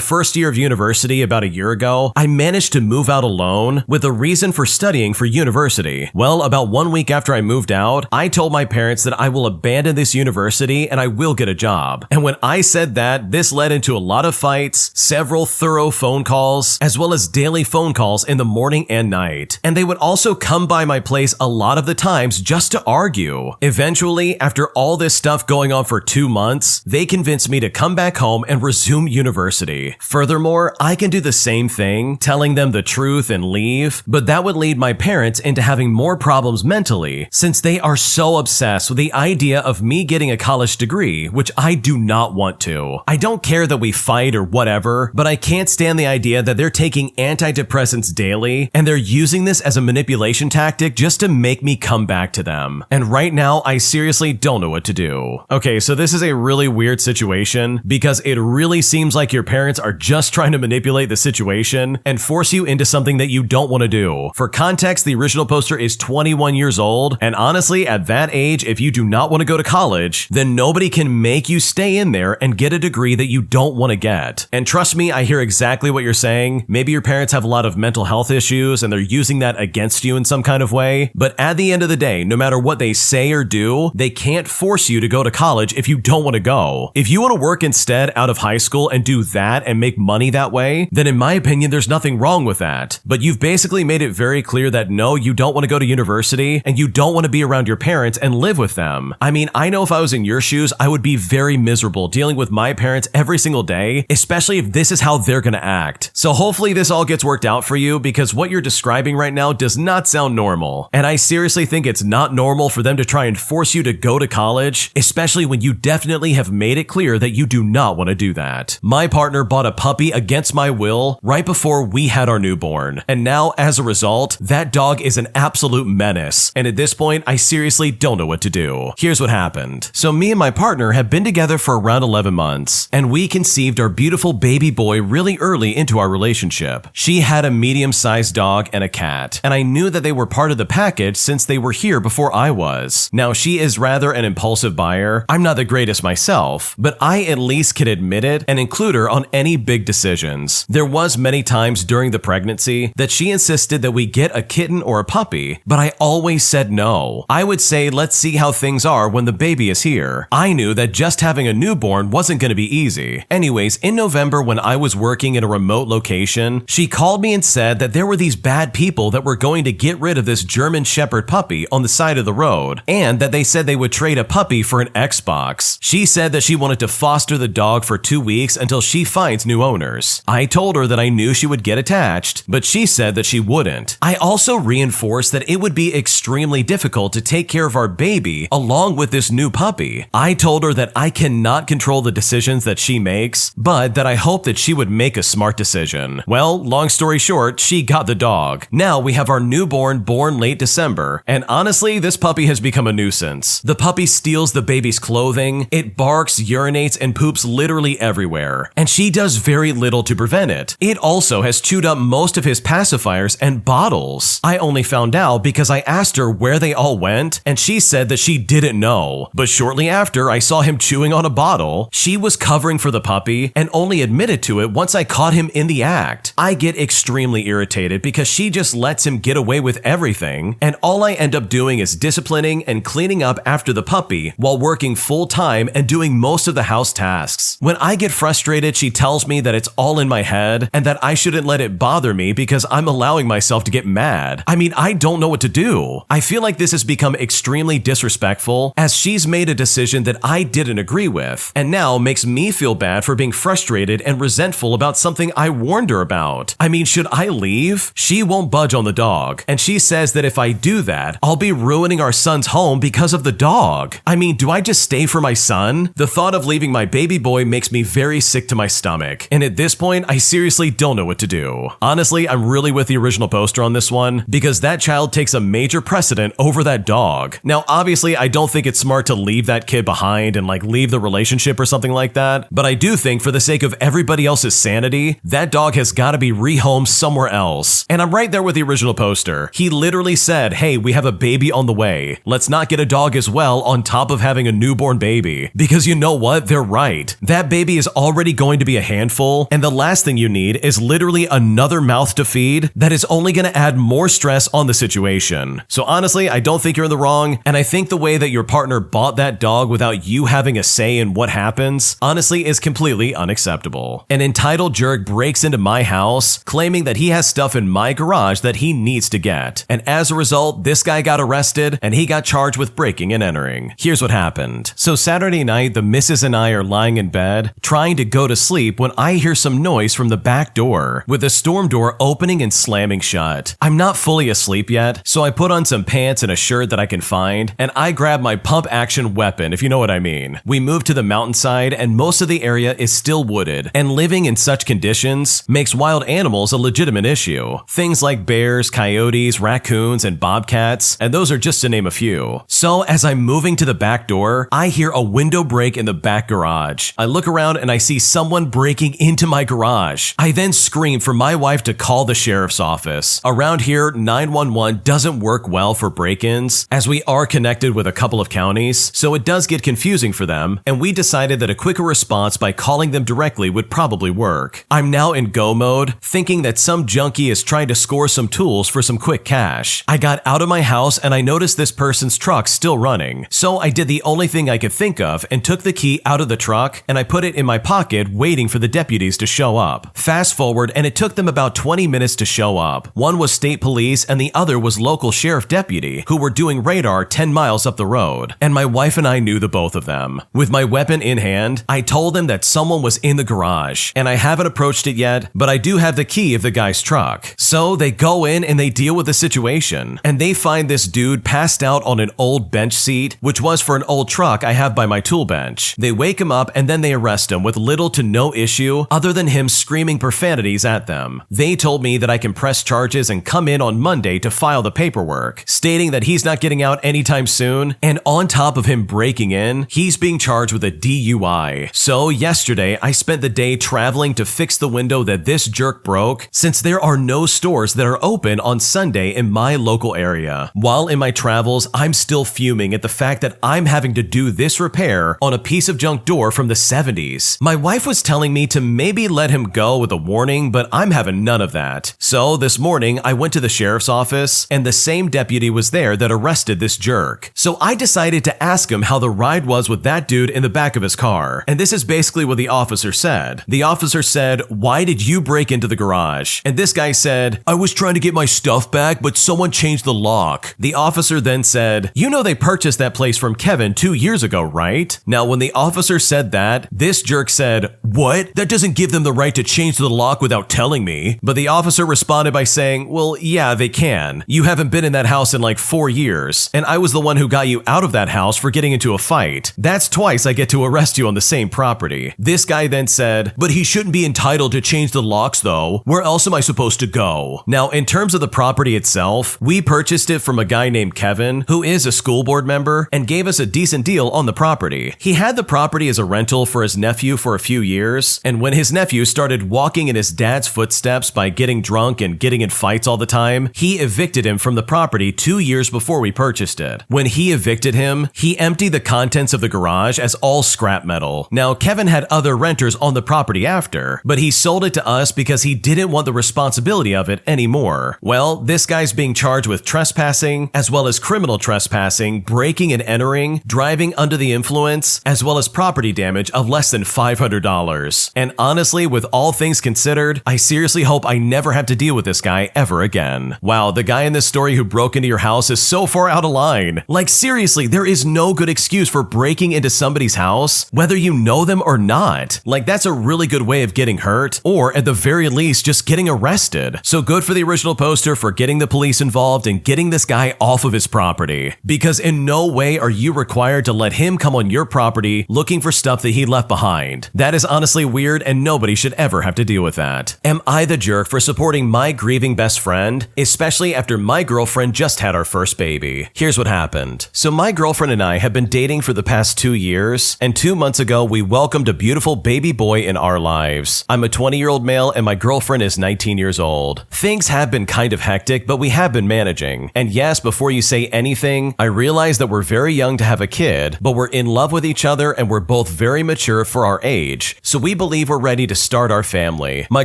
B: first year of university about a year ago, I managed to move out alone with a reason for studying for university. Well, about 1 week after I moved out, I told my parents that I will abandon this university and I will get a job. And when I said that, this led into a lot of fights, several thorough phone calls, as well as daily phone calls in the morning and night. And they would also come by my place a lot of the times just to argue. Eventually, after all this stuff going on for 2 months, they convinced me to come back home and resume university. Furthermore, I can do the same thing, telling them the truth and leave, but that would lead my parents into having more problems mentally, since they are so obsessed with the idea of me getting a college degree, which I do not want to. I don't care that we fight or whatever, but I can't stand the idea that they're taking antidepressants daily, and they're using this as a manipulation tactic just to make me come back to them. And right now, I seriously don't know what to do. Okay, so this is a really weird situation because it really seems like your parents are just trying to manipulate the situation and force you into something that you don't want to do. For context, the original poster is 21 years old, and honestly, at that age, if you do not want to go to college, then nobody can make you stay in there and get a degree that you don't want to get. And trust me, I hear exactly what you're saying. Maybe your parents have a lot of mental health issues and they're using that against you in some kind of way, but at the end of the day, no matter what they say or do, they can't force you to go to college if you don't want to go. If you want to work instead out of high school and do that and make money that way, then in my opinion, there's nothing wrong with that. But you've basically made it very clear that no, you don't want to go to university and you don't want to be around your parents and live with them. I mean, I know if I was in your shoes, I would be very miserable dealing with my parents every single day, especially if this is how they're gonna act. So hopefully this all gets worked out for you because what you're describing right now does not sound normal. And I seriously think it's not normal for them to try and force you to go to college, especially when you definitely have made it clear that you do not want to do that. My partner bought a puppy against my will right before we had our newborn. And now, as a result, that dog is an absolute menace. And at this point, I seriously don't know what to do. Here's what happened. So me and my partner have been together for around 11 months, and we conceived our beautiful baby boy really early into our relationship. She had a medium-sized dog and a cat, and I knew that they were part of the package since they were here before I was. Now, she is rather an impulsive buyer. I'm not the greatest myself, but I at least can admit it and include her on any big decisions. There was many times during the pregnancy that she insisted that we get a kitten or a puppy, but I always said no. I would say, let's see how things are when the baby is here. I knew that just having a newborn wasn't going to be easy. Anyways, in November when I was working in a remote location, she called me and said that there were these bad people that were going to get rid of this German Shepherd puppy on the side of the road, and that they said they would trade a puppy for an Xbox. She said that she wanted to foster the dog for 2 weeks until she finds new owners. I told her that I knew she would get attached, but she said that she wouldn't. I also reinforced that it would be extremely difficult to take care of our baby along with this new puppy. I told her that I cannot control the decisions that she makes, but that I hope that she would make a smart decision. Well, long story short, she got the dog. Now we have our newborn born late December, and honestly, this puppy has become a nuisance. The puppy steals the baby's clothing, it barks, urinates, and poops literally everywhere, and she does very little to prevent it. It also has chewed up most most of his pacifiers and bottles. I only found out because I asked her where they all went, and she said that she didn't know. But shortly after, I saw him chewing on a bottle. She was covering for the puppy and only admitted to it once I caught him in the act. I get extremely irritated because she just lets him get away with everything, and all I end up doing is disciplining and cleaning up after the puppy while working full time and doing most of the house tasks. When I get frustrated, she tells me that it's all in my head and that I shouldn't let it bother me because I'm allowing myself to get mad. I mean, I don't know what to do. I feel like this has become extremely disrespectful as she's made a decision that I didn't agree with, and now makes me feel bad for being frustrated and resentful about something I warned her about. I mean, should I leave? She won't budge on the dog, and she says that if I do that, I'll be ruining our son's home because of the dog. I mean, do I just stay for my son? The thought of leaving my baby boy makes me very sick to my stomach, and at this point, I seriously don't know what to do. Honestly, I'm really with the original poster on this one, because that child takes a major precedent over that dog. Now, obviously, I don't think it's smart to leave that kid behind and leave the relationship or something like that, but I do think for the sake of everybody else's sanity, that dog has got to be rehomed somewhere else. And I'm right there with the original poster. He literally said, hey, we have a baby on the way. Let's not get a dog as well on top of having a newborn baby. Because you know what? They're right. That baby is already going to be a handful, and the last thing you need is literally another mouth to feed that is only going to add more stress on the situation. So honestly, I don't think you're in the wrong, and I think the way that your partner bought that dog without you having a say in what happens, honestly, is completely unacceptable. An entitled jerk breaks into my house, claiming that he has stuff in my garage that he needs to get. And as a result, this guy got arrested, and he got charged with breaking and entering. Here's what happened. So Saturday night, the missus and I are lying in bed, trying to go to sleep when I hear some noise from the back door, with the storm door opening and slamming shut. I'm not fully asleep yet, so I put on some pants and a shirt that I can find, and I grab my pump action weapon, if you know what I mean. We move to the mountainside, and most of the area is still wooded, and living in such conditions makes wild animals a legitimate issue. Things like bears, coyotes, raccoons, and bobcats, and those are just to name a few. So as I'm moving to the back door, I hear a window break in the back garage. I look around and I see someone breaking into my garage. I then scream for my wife to call the sheriff's office. Around here, 911 doesn't work well for break-ins, as we are connected with a couple of counties, so it does get confusing for them, and we decided that a quicker response by calling them directly would probably work. I'm now in go mode, thinking that some junkie is trying to score some tools for some quick cash. I got out of my house and I noticed this person's truck still running, so I did the only thing I could think of and took the key out of the truck and I put it in my pocket waiting for the deputies to show up. Fast forward, and it took them about 20 minutes to show up. One was state police and the other was local sheriff deputy who were doing radar 10 miles up the road, and my wife and I knew the both of them. With my weapon in hand, I told them that someone was in the garage, and I haven't approached it yet, but I do have the key of the guy's truck. So they go in and they deal with the situation, and they find this dude passed out on an old bench seat, which was for an old truck I have by my tool bench. They wake him up and then they arrest him with little to no issue other than him screaming profanities at them. They told me that I can press charges and come in on Monday to file the paperwork, stating that he's not getting out anytime soon, and on top of him breaking in, he's being charged with a DUI. So yesterday, I spent the day traveling to fix the window that this jerk broke, since there are no stores that are open on Sunday in my local area. While in my travels, I'm still fuming at the fact that I'm having to do this repair on a piece of junk door from the 70s. My wife was telling me to maybe let him go with a warning, but I'm having none of that. So this morning, I went to the sheriff's office, and the same deputy was there that arrested this jerk. So I decided to ask him how the ride was with that dude in the back of his car. And this is basically what the officer said. The officer said, "Why did you break into the garage?" And this guy said, "I was trying to get my stuff back, but someone changed the lock." The officer then said, "You know they purchased that place from Kevin 2 years ago, right?" Now, when the officer said that, this jerk said, "What? That doesn't give them the right to change the lock without telling me." But the officer responded by saying, "Well, yeah, they can. You haven't been in that house in like 4 years, and I was the one who got you out of that house for getting into a fight. That's twice I get to arrest you on the same property." This guy then said, "But he shouldn't be entitled to change the locks though. Where else am I supposed to go?" Now, in terms of the property itself, we purchased it from a guy named Kevin, who is a school board member, and gave us a decent deal on the property. He had the property as a rental for his nephew for a few years, and when his nephew started walking in his dad's footsteps mishaps by getting drunk and getting in fights all the time, he evicted him from the property 2 years before we purchased it. When he evicted him, he emptied the contents of the garage as all scrap metal. Now, Kevin had other renters on the property after, but he sold it to us because he didn't want the responsibility of it anymore. Well, this guy's being charged with trespassing, as well as criminal trespassing, breaking and entering, driving under the influence, as well as property damage of less than $500. And honestly, with all things considered, I seriously hope I never have to deal with this guy ever again. Wow, the guy in this story who broke into your house is so far out of line. Like seriously, there is no good excuse for breaking into somebody's house, whether you know them or not. Like that's a really good way of getting hurt, or at the very least, just getting arrested. So good for the original poster for getting the police involved and getting this guy off of his property. Because in no way are you required to let him come on your property looking for stuff that he left behind. That is honestly weird and nobody should ever have to deal with that. Am I the jerk for supporting my grieving best friend, especially after my girlfriend just had our first baby? Here's what happened. So my girlfriend and I have been dating for the past 2 years, and 2 months ago we welcomed a beautiful baby boy in our lives. I'm a 20-year-old male and my girlfriend is 19 years old. Things have been kind of hectic, but we have been managing. And yes, before you say anything, I realize that we're very young to have a kid, but we're in love with each other and we're both very mature for our age. So we believe we're ready to start our family. My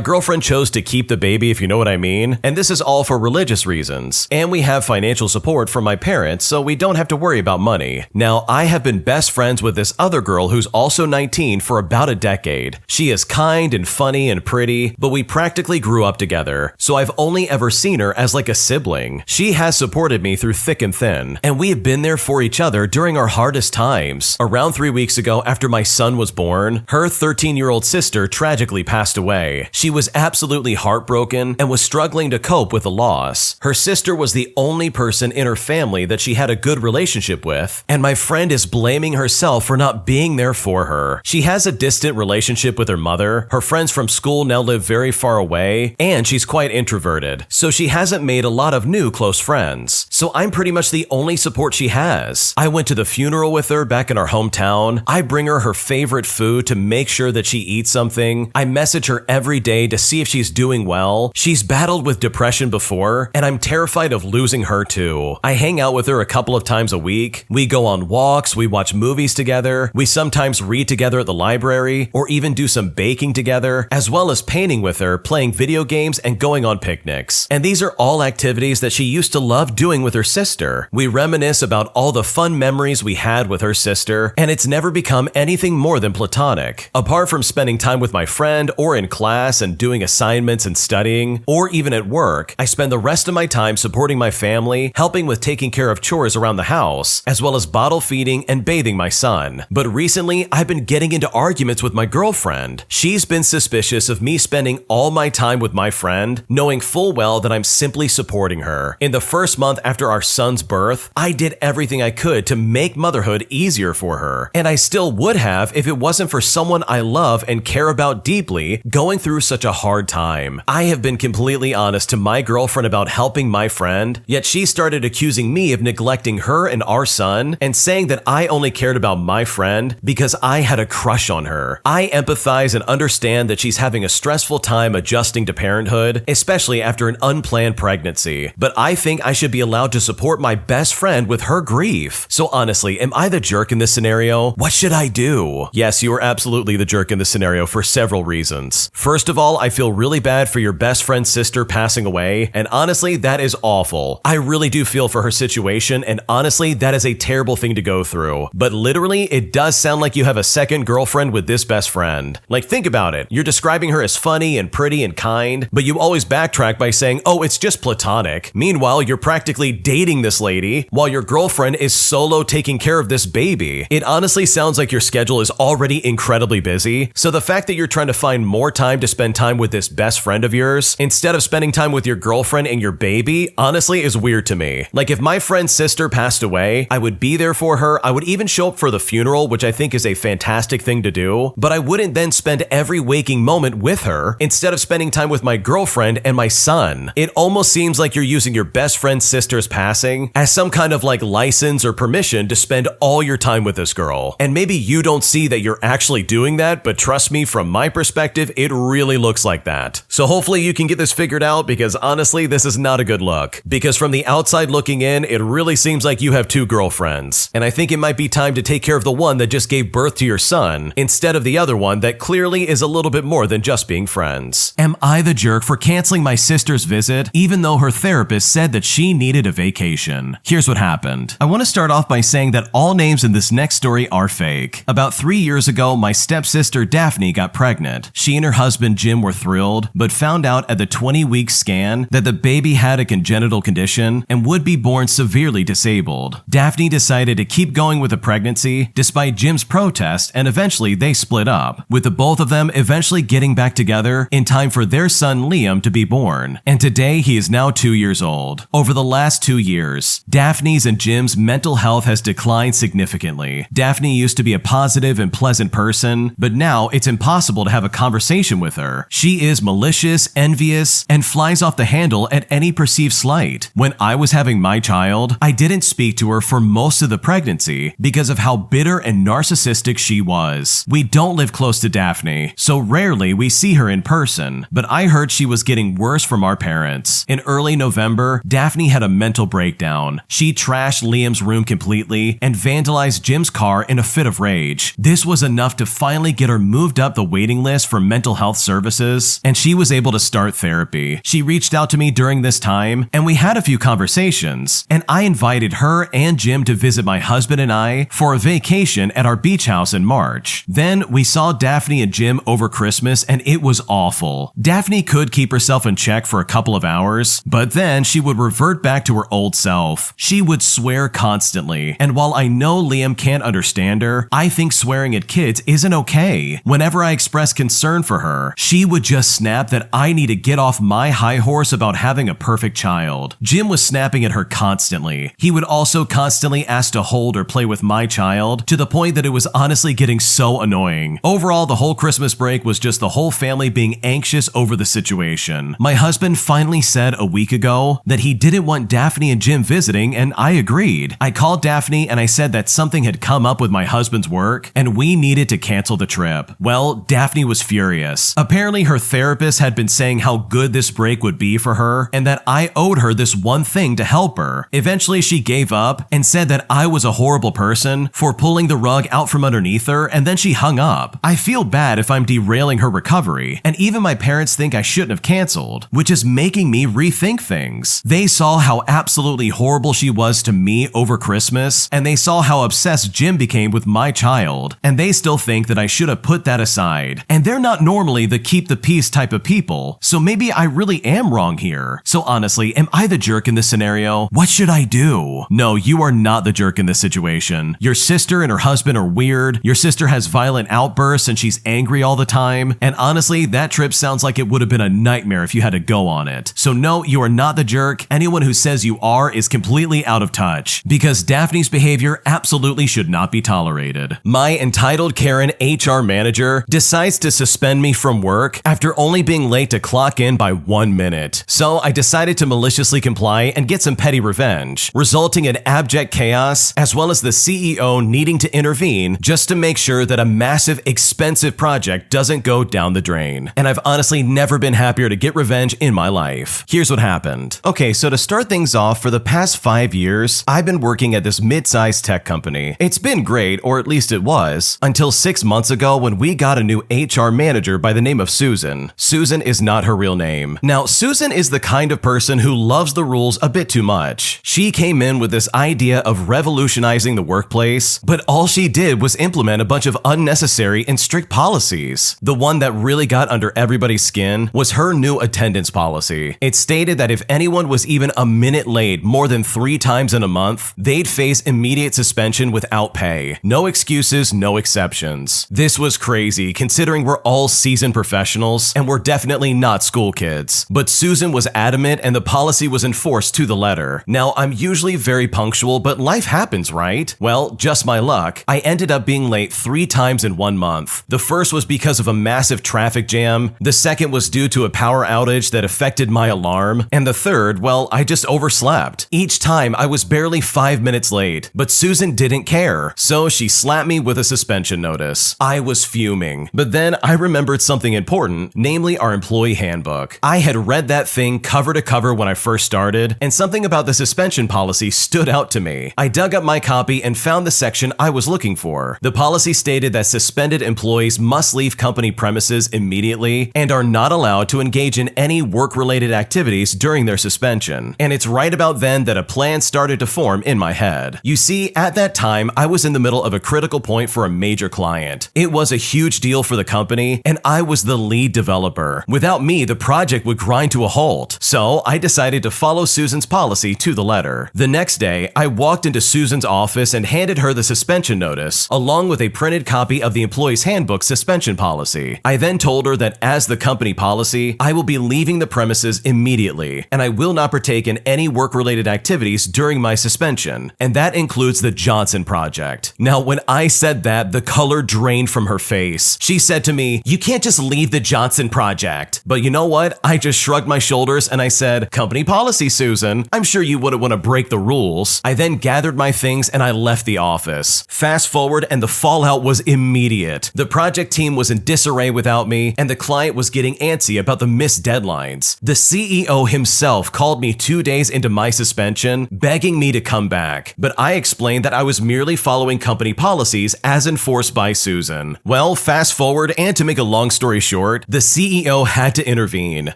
B: girlfriend chose to keep the baby, if you know what I mean, and this is all for religious reasons. And we have financial support from my parents, so we don't have to worry about money. Now, I have been best friends with this other girl who's also 19 for about a decade. She is kind and funny and pretty, but we practically grew up together, so I've only ever seen her as like a sibling. She has supported me through thick and thin, and we have been there for each other during our hardest times. Around 3 weeks ago, after my son was born, her 13-year-old sister tragically passed away. She was absolutely heartbroken and was struggling to cope with the loss. Her sister was the only person in her family that she had a good relationship with, and my friend is blaming herself for not being there for her. She has a distant relationship with her mother, her friends from school now live very far away, and she's quite introverted, so she hasn't made a lot of new close friends. So I'm pretty much the only support she has. I went to the funeral with her back in our hometown. I bring her her favorite food to make sure that she eats something. I message her every day to see if she's doing well. She's battled with depression before, and I'm terrified of losing her too. I hang out with her a couple of times a week. We go on walks, we watch movies together, we sometimes read together at the library, or even do some baking together, as well as painting with her, playing video games, and going on picnics. And these are all activities that she used to love doing with her sister. We reminisce about all the fun memories we had with her sister, and it's never become anything more than platonic. Apart from spending time with my friend, or in class and doing assignments and studying, or even at work, I spend the rest of my time supporting my family, helping with taking care of chores around the house, as well as bottle feeding and bathing my son. But recently, I've been getting into arguments with my girlfriend. She's been suspicious of me spending all my time with my friend, knowing full well that I'm simply supporting her. In the first month after our son's birth, I did everything I could to make motherhood easier for her, and I still would have if it wasn't for someone I love and care about deeply going through such a hard time. I have been completely honest to my girlfriend about helping my friend, yet she started accusing me of neglecting her and our son and saying that I only cared about my friend because I had a crush on her. I empathize and understand that she's having a stressful time adjusting to parenthood, especially after an unplanned pregnancy, but I think I should be allowed to support my best friend with her grief. So honestly, am I the jerk in this scenario? What should I do? Yes, you are absolutely the jerk in this scenario for several reasons. First of all, I feel really bad for your best friend's sister passing away, and honestly, that is awful. I really do feel for her situation, and honestly, that is a terrible thing to go through. But literally, it does sound like you have a second girlfriend with this best friend. Like, think about it. You're describing her as funny and pretty and kind, but you always backtrack by saying, oh, it's just platonic. Meanwhile, you're practically dating this lady while your girlfriend is solo taking care of this baby. It honestly sounds like your schedule is already incredibly busy, so the fact that you're trying to find more time to spend time with this best friend of yours instead of spending time with your girlfriend and your baby honestly is weird to me. Like, if my friend's sister passed away, I would be there for her. I would even show up for the funeral, which I think is a fantastic thing to do, but I wouldn't then spend every waking moment with her instead of spending time with my girlfriend and my son. It almost seems like you're using your best friend's sister's years passing as some kind of like license or permission to spend all your time with this girl. And maybe you don't see that you're actually doing that, but trust me, from my perspective, it really looks like that. So hopefully you can get this figured out, because honestly, this is not a good look. Because from the outside looking in, it really seems like you have two girlfriends. And I think it might be time to take care of the one that just gave birth to your son, instead of the other one that clearly is a little bit more than just being friends. Am I the jerk for canceling my sister's visit, even though her therapist said that she needed a vacation? Here's what happened. I want to start off by saying that all names in this next story are fake. About 3 years ago, my stepsister Daphne got pregnant. She and her husband Jim were thrilled, but found out at the 20-week scan that the baby had a congenital condition and would be born severely disabled. Daphne decided to keep going with the pregnancy despite Jim's protest, and eventually they split up, with the both of them eventually getting back together in time for their son Liam to be born. And today he is now 2 years old. Over the last 2 years, Daphne's and Jim's mental health has declined significantly. Daphne used to be a positive and pleasant person, but now it's impossible to have a conversation with her. She is malicious, envious, and flies off the handle at any perceived slight. When I was having my child, I didn't speak to her for most of the pregnancy because of how bitter and narcissistic she was. We don't live close to Daphne, so rarely we see her in person, but I heard she was getting worse from our parents. In early November, Daphne had a mental breakdown. She trashed Liam's room completely and vandalized Jim's car in a fit of rage. This was enough to finally get her moved up the waiting list for mental health services, and she was able to start therapy. She reached out to me during this time, and we had a few conversations, and I invited her and Jim to visit my husband and I for a vacation at our beach house in March. Then we saw Daphne and Jim over Christmas, and it was awful. Daphne could keep herself in check for a couple of hours, but then she would revert back to her old self. She would swear constantly, and while I know Liam can't understand her, I think swearing at kids isn't okay. Whenever I express concern for her, she would just snap that I need to get off my high horse about having a perfect child. Jim was snapping at her constantly. He would also constantly ask to hold or play with my child, to the point that it was honestly getting so annoying. Overall, the whole Christmas break was just the whole family being anxious over the situation. My husband finally said a week ago that he didn't want Daphne and Jim visiting, and I agreed. I called Daphne and I said that something had come up with my husband's work and we needed to cancel the trip. Well, Daphne was furious. Apparently her therapist had been saying how good this break would be for her and that I owed her this one thing to help her. Eventually she gave up and said that I was a horrible person for pulling the rug out from underneath her, and then she hung up. I feel bad if I'm derailing her recovery, and even my parents think I shouldn't have canceled, which is making me rethink things. They saw how absolutely horrible she was to me over Christmas, and they saw how obsessed Jim became with my child, and they still think that I should have put that aside. And they're not normally the keep the peace type of people, so maybe I really am wrong here. So honestly, am I the jerk in this scenario? What should I do? No, you are not the jerk in this situation. Your sister and her husband are weird. Your sister has violent outbursts and she's angry all the time. And honestly, that trip sounds like it would have been a nightmare if you had to go on it. So no, you are not the jerk. Anyone who says you are is completely out of touch, because Daphne's behavior absolutely should not be tolerated. My entitled Karen HR manager decides to suspend me from work after only being late to clock in by 1 minute. So I decided to maliciously comply and get some petty revenge, resulting in abject chaos, as well as the CEO needing to intervene just to make sure that a massive, expensive project doesn't go down the drain. And I've honestly never been happier to get revenge in my life. Here's what happened. Okay, so to start things off, for the past 5 years, I've been working at this mid-sized tech company. It's been great, or at least it was, until 6 months ago when we got a new HR manager by the name of Susan. Susan is not her real name. Now, Susan is the kind of person who loves the rules a bit too much. She came in with this idea of revolutionizing the workplace, but all she did was implement a bunch of unnecessary and strict policies. The one that really got under everybody's skin was her new attendance policy. It stated that if anyone was even a minute late more than 3 times in a month, they'd face immediate suspension without pay. No excuses, no exceptions. This was crazy, considering we're all seasoned professionals and we're definitely not school kids. But Susan was adamant and the policy was enforced to the letter. Now, I'm usually very punctual, but life happens, right? Well, just my luck. I ended up being late 3 times in 1 month. The first was because of a massive traffic jam. The second was due to a power outage that affected my alarm. And the third, well, I just overslept slept. Each time I was barely 5 minutes late, but Susan didn't care, so she slapped me with a suspension notice. I was fuming, but then I remembered something important, namely our employee handbook. I had read that thing cover to cover when I first started, and something about the suspension policy stood out to me. I dug up my copy and found the section I was looking for. The policy stated that suspended employees must leave company premises immediately and are not allowed to engage in any work-related activities during their suspension. And it's right about then that a plan started to form in my head. You see, at that time, I was in the middle of a critical point for a major client. It was a huge deal for the company, and I was the lead developer. Without me, the project would grind to a halt. So I decided to follow Susan's policy to the letter. The next day, I walked into Susan's office and handed her the suspension notice, along with a printed copy of the employee's handbook suspension policy. I then told her that as the company policy, I will be leaving the premises immediately, and I will not partake in any work-related activities during my suspension, and that includes the Johnson project. Now, when I said that, the color drained from her face. She said to me, "You can't just leave the Johnson project." But you know what? I just shrugged my shoulders and I said, "Company policy, Susan. I'm sure you wouldn't want to break the rules." I then gathered my things and I left the office. Fast forward and the fallout was immediate. The project team was in disarray without me, and the client was getting antsy about the missed deadlines. The CEO himself called me 2 days into my suspension, begging me to come back. But I explained that I was merely following company policies as enforced by Susan. Well, fast forward, and to make a long story short, the CEO had to intervene.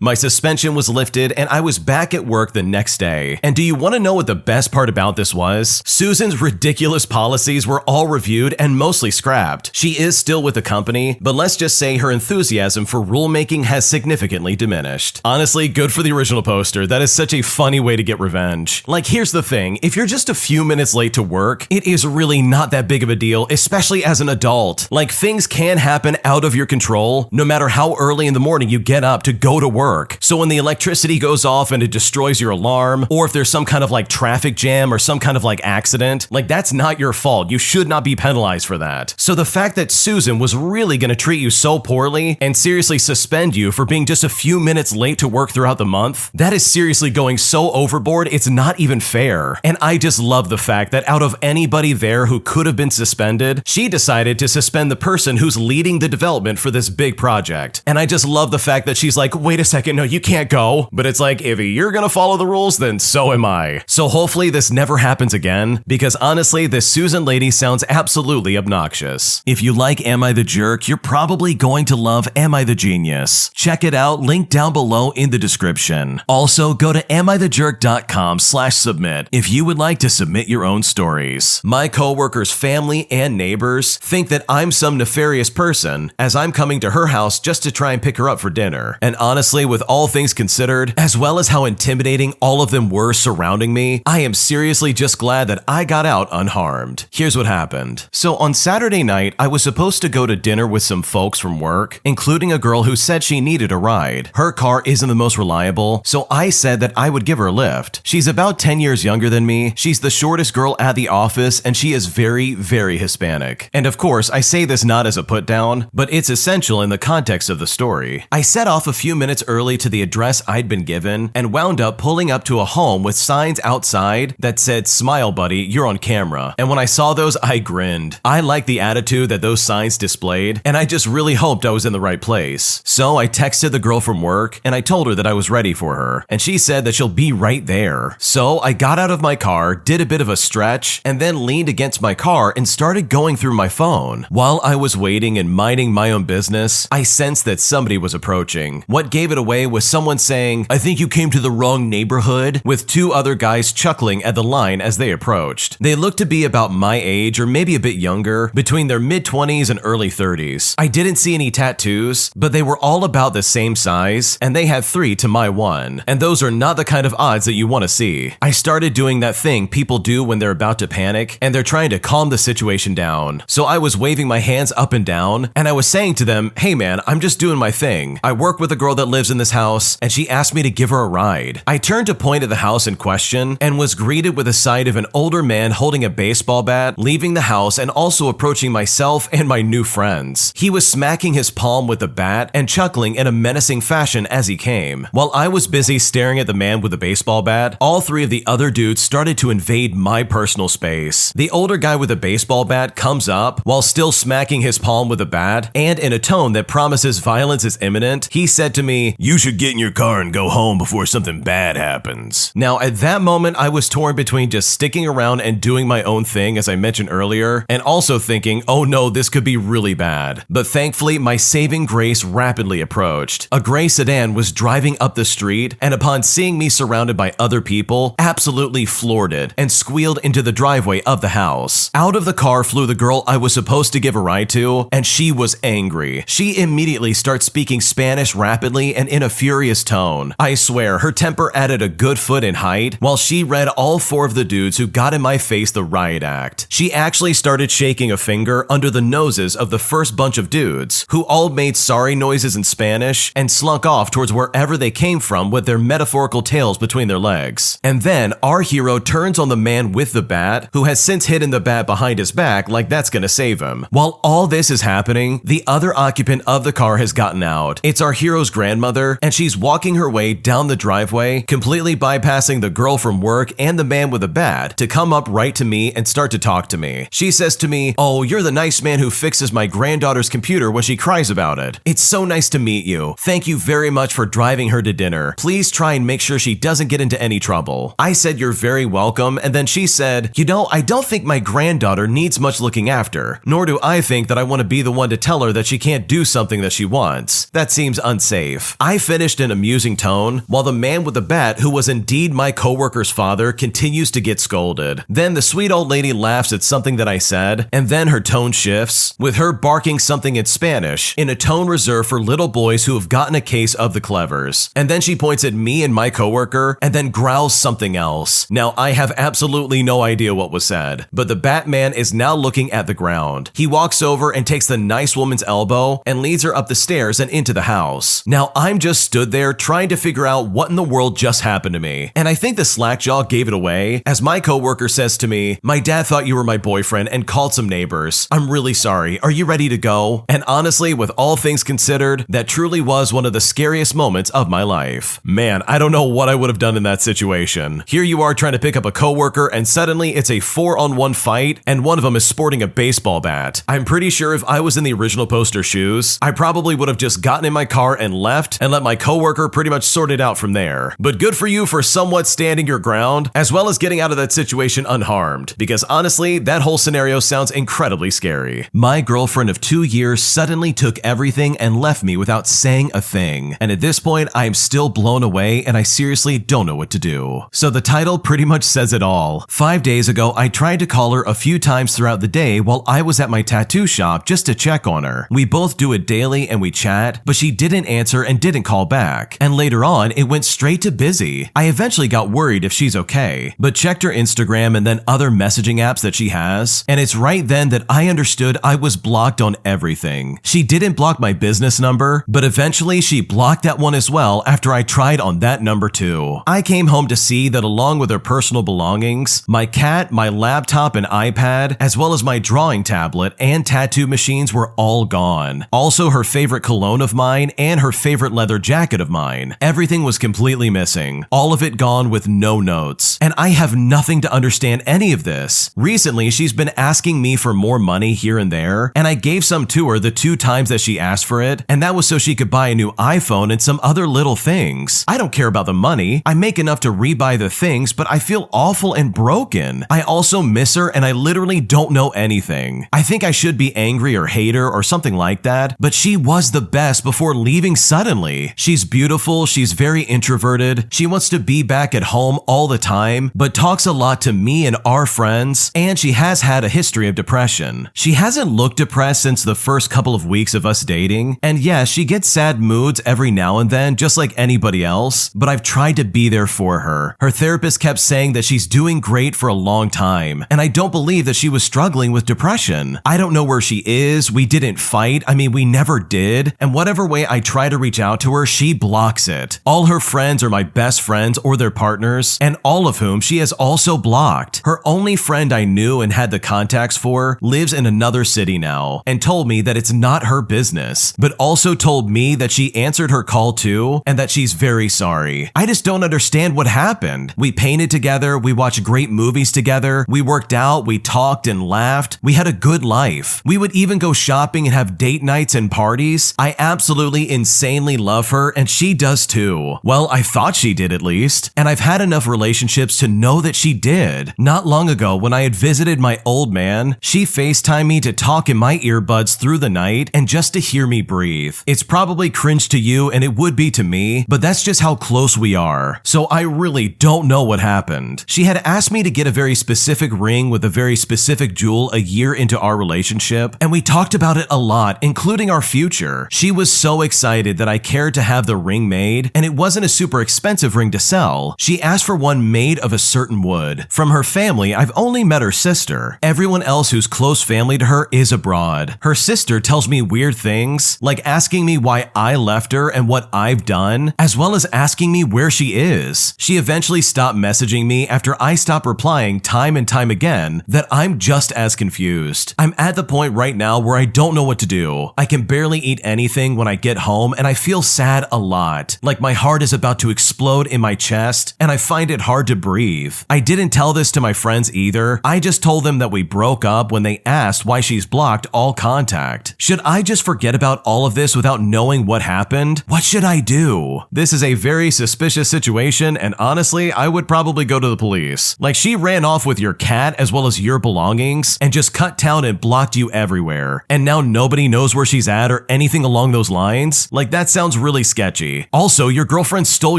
B: My suspension was lifted and I was back at work the next day. And do you want to know what the best part about this was? Susan's ridiculous policies were all reviewed and mostly scrapped. She is still with the company, but let's just say her enthusiasm for rulemaking has significantly diminished. Honestly, good for the original poster. That is such a funny way to get revenge. Like, here's the thing. If you're just a few minutes late to work, it is really not that big of a deal, especially as an adult. Like, things can happen out of your control, no matter how early in the morning you get up to go to work. So when the electricity goes off and it destroys your alarm, or if there's some kind of like traffic jam or some kind of like accident, like that's not your fault. You should not be penalized for that. So the fact that Susan was really going to treat you so poorly and seriously suspend you for being just a few minutes late to work throughout the month, that is seriously going so overboard, it's not even fair. And I just love the fact that out of anybody there who could have been suspended, she decided to suspend the person who's leading the development for this big project. And I just love the fact that she's like, "Wait a second, no, you can't go." But it's like, if you're gonna follow the rules, then so am I. So hopefully this never happens again, because honestly, this Susan lady sounds absolutely obnoxious. If you like Am I the Jerk, you're probably going to love Am I the Genius. Check it out, link down below in the description. Also, go to amithejerk.com/submit if you would like to submit your own stories. My coworkers, family, and neighbors think that I'm some nefarious person, as I'm coming to her house just to try and pick her up for dinner. And honestly, with all things considered, as well as how intimidating all of them were surrounding me, I am seriously just glad that I got out unharmed. Here's what happened. So on Saturday night, I was supposed to go to dinner with some folks from work, including a girl who said she needed a ride. Her car isn't the most reliable, so I said that I would give her a lift. She's about 10 years younger than me, she's the shortest girl at the office, and she is very, very Hispanic. And of course, I say this not as a put down, but it's essential in the context of the story. I set off a few minutes early to the address I'd been given and wound up pulling up to a home with signs outside that said, "Smile, buddy, you're on camera." And when I saw those, I grinned. I liked the attitude that those signs displayed, and I just really hoped I was in the right place. So I texted the girl from work and I told her that I was ready for her, and she said that she'll be right there. So I got out of my car, did a bit of a stretch, and then leaned against my car and started going through my phone. While I was waiting and minding my own business, I sensed that somebody was approaching. What gave it away was someone saying, "I think you came to the wrong neighborhood," with two other guys chuckling at the line as they approached. They looked to be about my age or maybe a bit younger, between their mid-20s and early 30s. I didn't see any tattoos, but they were all about the same size, and they had 3 to my 1. And those are not the kind of odds that you want to see. I started doing that thing people do when they're about to panic and they're trying to calm the situation down. So I was waving my hands up and down, and I was saying to them, "Hey man, I'm just doing my thing. I work with a girl that lives in this house, and she asked me to give her a ride." I turned to point at the house in question and was greeted with a sight of an older man holding a baseball bat, leaving the house and also approaching myself and my new friends. He was smacking his palm with the bat and chuckling in a menacing fashion as he came. While I was busy staring at the man with the baseball bat, all three of the other dudes started to invade my personal space. The older guy with a baseball bat comes up while still smacking his palm with a bat, and in a tone that promises violence is imminent, he said to me, "You should get in your car and go home before something bad happens." Now, at that moment, I was torn between just sticking around and doing my own thing, as I mentioned earlier, and also thinking, oh no, this could be really bad. But thankfully, my saving grace rapidly approached. A gray sedan was driving up the street, and upon seeing me surrounded by other people, absolutely floored it and squealed into the driveway of the house. Out of the car flew the girl I was supposed to give a ride to, and she was angry. She immediately starts speaking Spanish rapidly and in a furious tone. I swear, her temper added a good foot in height while she read all four of the dudes who got in my face the riot act. She actually started shaking a finger under the noses of the first bunch of dudes, who all made sorry noises in Spanish and slunk off towards wherever they came from with their metaphorical tails between their legs. And then our hero turns on the man with the bat, who has since hidden the bat behind his back like that's gonna save him. While all this is happening, the other occupant of the car has gotten out. It's our hero's grandmother, and she's walking her way down the driveway, completely bypassing the girl from work and the man with the bat to come up right to me and start to talk to me. She says to me, "Oh, you're the nice man who fixes my granddaughter's computer when she cries about it. It's so nice to meet you. Thank you very much for driving her to dinner. Please try and make sure she doesn't get into any trouble." I said, "You're very welcome," and then she said, "You know, I don't think my granddaughter needs much looking after, nor do I think that I want to be the one to tell her that she can't do something that she wants. That seems unsafe." I finished in a musing tone, while the man with the bat, who was indeed my coworker's father, continues to get scolded. Then the sweet old lady laughs at something that I said, and then her tone shifts, with her barking something in Spanish, in a tone reserved for little boys who have gotten a case of the clevers. And then she points at me and my coworker, and then growls something else. Now, I have absolutely no idea what was said, but the Batman is now looking at the ground. He walks over and takes the nice woman's elbow and leads her up the stairs and into the house. Now, I'm just stood there trying to figure out what in the world just happened to me. And I think the slackjaw gave it away, as my coworker says to me, "My dad thought you were my boyfriend and called some neighbors. I'm really sorry. Are you ready to go?" And honestly, with all things considered, that truly was one of the scariest moments of my life. Man, I don't know what I would have done in that situation. Here you are trying to pick up a coworker, and suddenly it's a 4-on-1 fight, and one of them is sporting a baseball bat. I'm pretty sure if I was in the original poster shoes, I probably would have just gotten in my car and left and let my coworker pretty much sort it out from there. But good for you for somewhat standing your ground, as well as getting out of that situation unharmed, because honestly, that whole scenario sounds incredibly scary. My girlfriend of 2 years suddenly took everything and left me without saying a thing. And at this point, I am still blown away and I seriously don't know what to do. So the title pretty much says it all. 5 days ago, I tried to call her a few times throughout the day while I was at my tattoo shop just to check on her. We both do it daily and we chat, but she didn't answer and didn't call back. And later on, it went straight to busy. I eventually got worried if she's okay, but checked her Instagram and then other messaging apps that she has, and it's right then that I understood I was blocked on everything. She didn't block my business number, but eventually she blocked that one as well after I tried on that number too. I came home to see that along with her personal belongings, my cat, my laptop and iPad, as well as my drawing tablet and tattoo machines were all gone. Also her favorite cologne of mine and her favorite leather jacket of mine. Everything was completely missing. All of it gone with no notes. And I have nothing to understand any of this. Recently, she's been asking me for more money here and there, and I gave some to her the 2 times that she asked for it, and that was so she could buy a new iPhone and some other little things. I don't care about the money. I make enough to rebuy the things, but I feel awful and broken. I also miss her and I literally don't know anything. I think I should be angry or hate her or something like that, but she was the best before leaving suddenly. She's beautiful, she's very introverted, she wants to be back at home all the time, but talks a lot to me and our friends, and she has had a history of depression. She hasn't looked depressed since the first couple of weeks of us dating, and yes, she gets sad moods every now and then just like anybody else, but I've tried to be there for her. Her therapist kept saying that she's doing great for a long time, and I don't believe that she was struggling with depression. I don't know where she is, we didn't fight, I mean we never did, and whatever way I try to reach out to her, she blocks it. All her friends are my best friends or their partners, and all of whom she has also blocked. Her only friend I knew and had the contacts for lives in another city now, and told me that it's not her business, but also told me that she answered her call too, and that she's very sorry. I just don't understand understand what happened. We painted together, we watched great movies together, we worked out, we talked and laughed. We had a good life. We would even go shopping and have date nights and parties. I absolutely insanely love her, and she does too. Well, I thought she did at least. And I've had enough relationships to know that she did. Not long ago, when I had visited my old man, she FaceTimed me to talk in my earbuds through the night and just to hear me breathe. It's probably cringe to you, and it would be to me, but that's just how close we are. So I really don't know what happened. She had asked me to get a very specific ring with a very specific jewel a year into our relationship, and we talked about it a lot, including our future. She was so excited that I cared to have the ring made, and it wasn't a super expensive ring to sell. She asked for one made of a certain wood. From her family, I've only met her sister. Everyone else who's close family to her is abroad. Her sister tells me weird things, like asking me why I left her and what I've done, as well as asking me where she is. She eventually stopped messaging me after I stopped replying time and time again that I'm just as confused. I'm at the point right now where I don't know what to do. I can barely eat anything when I get home, and I feel sad a lot, like my heart is about to explode in my chest, and I find it hard to breathe. I didn't tell this to my friends either. I just told them that we broke up when they asked why she's blocked all contact. Should I just forget about all of this without knowing what happened? What should I do? This is a very suspicious situation, and honestly, I would probably go to the police. Like, she ran off with your cat as well as your belongings and just cut town and blocked you everywhere. And now nobody knows where she's at or anything along those lines? Like, that sounds really sketchy. Also, your girlfriend stole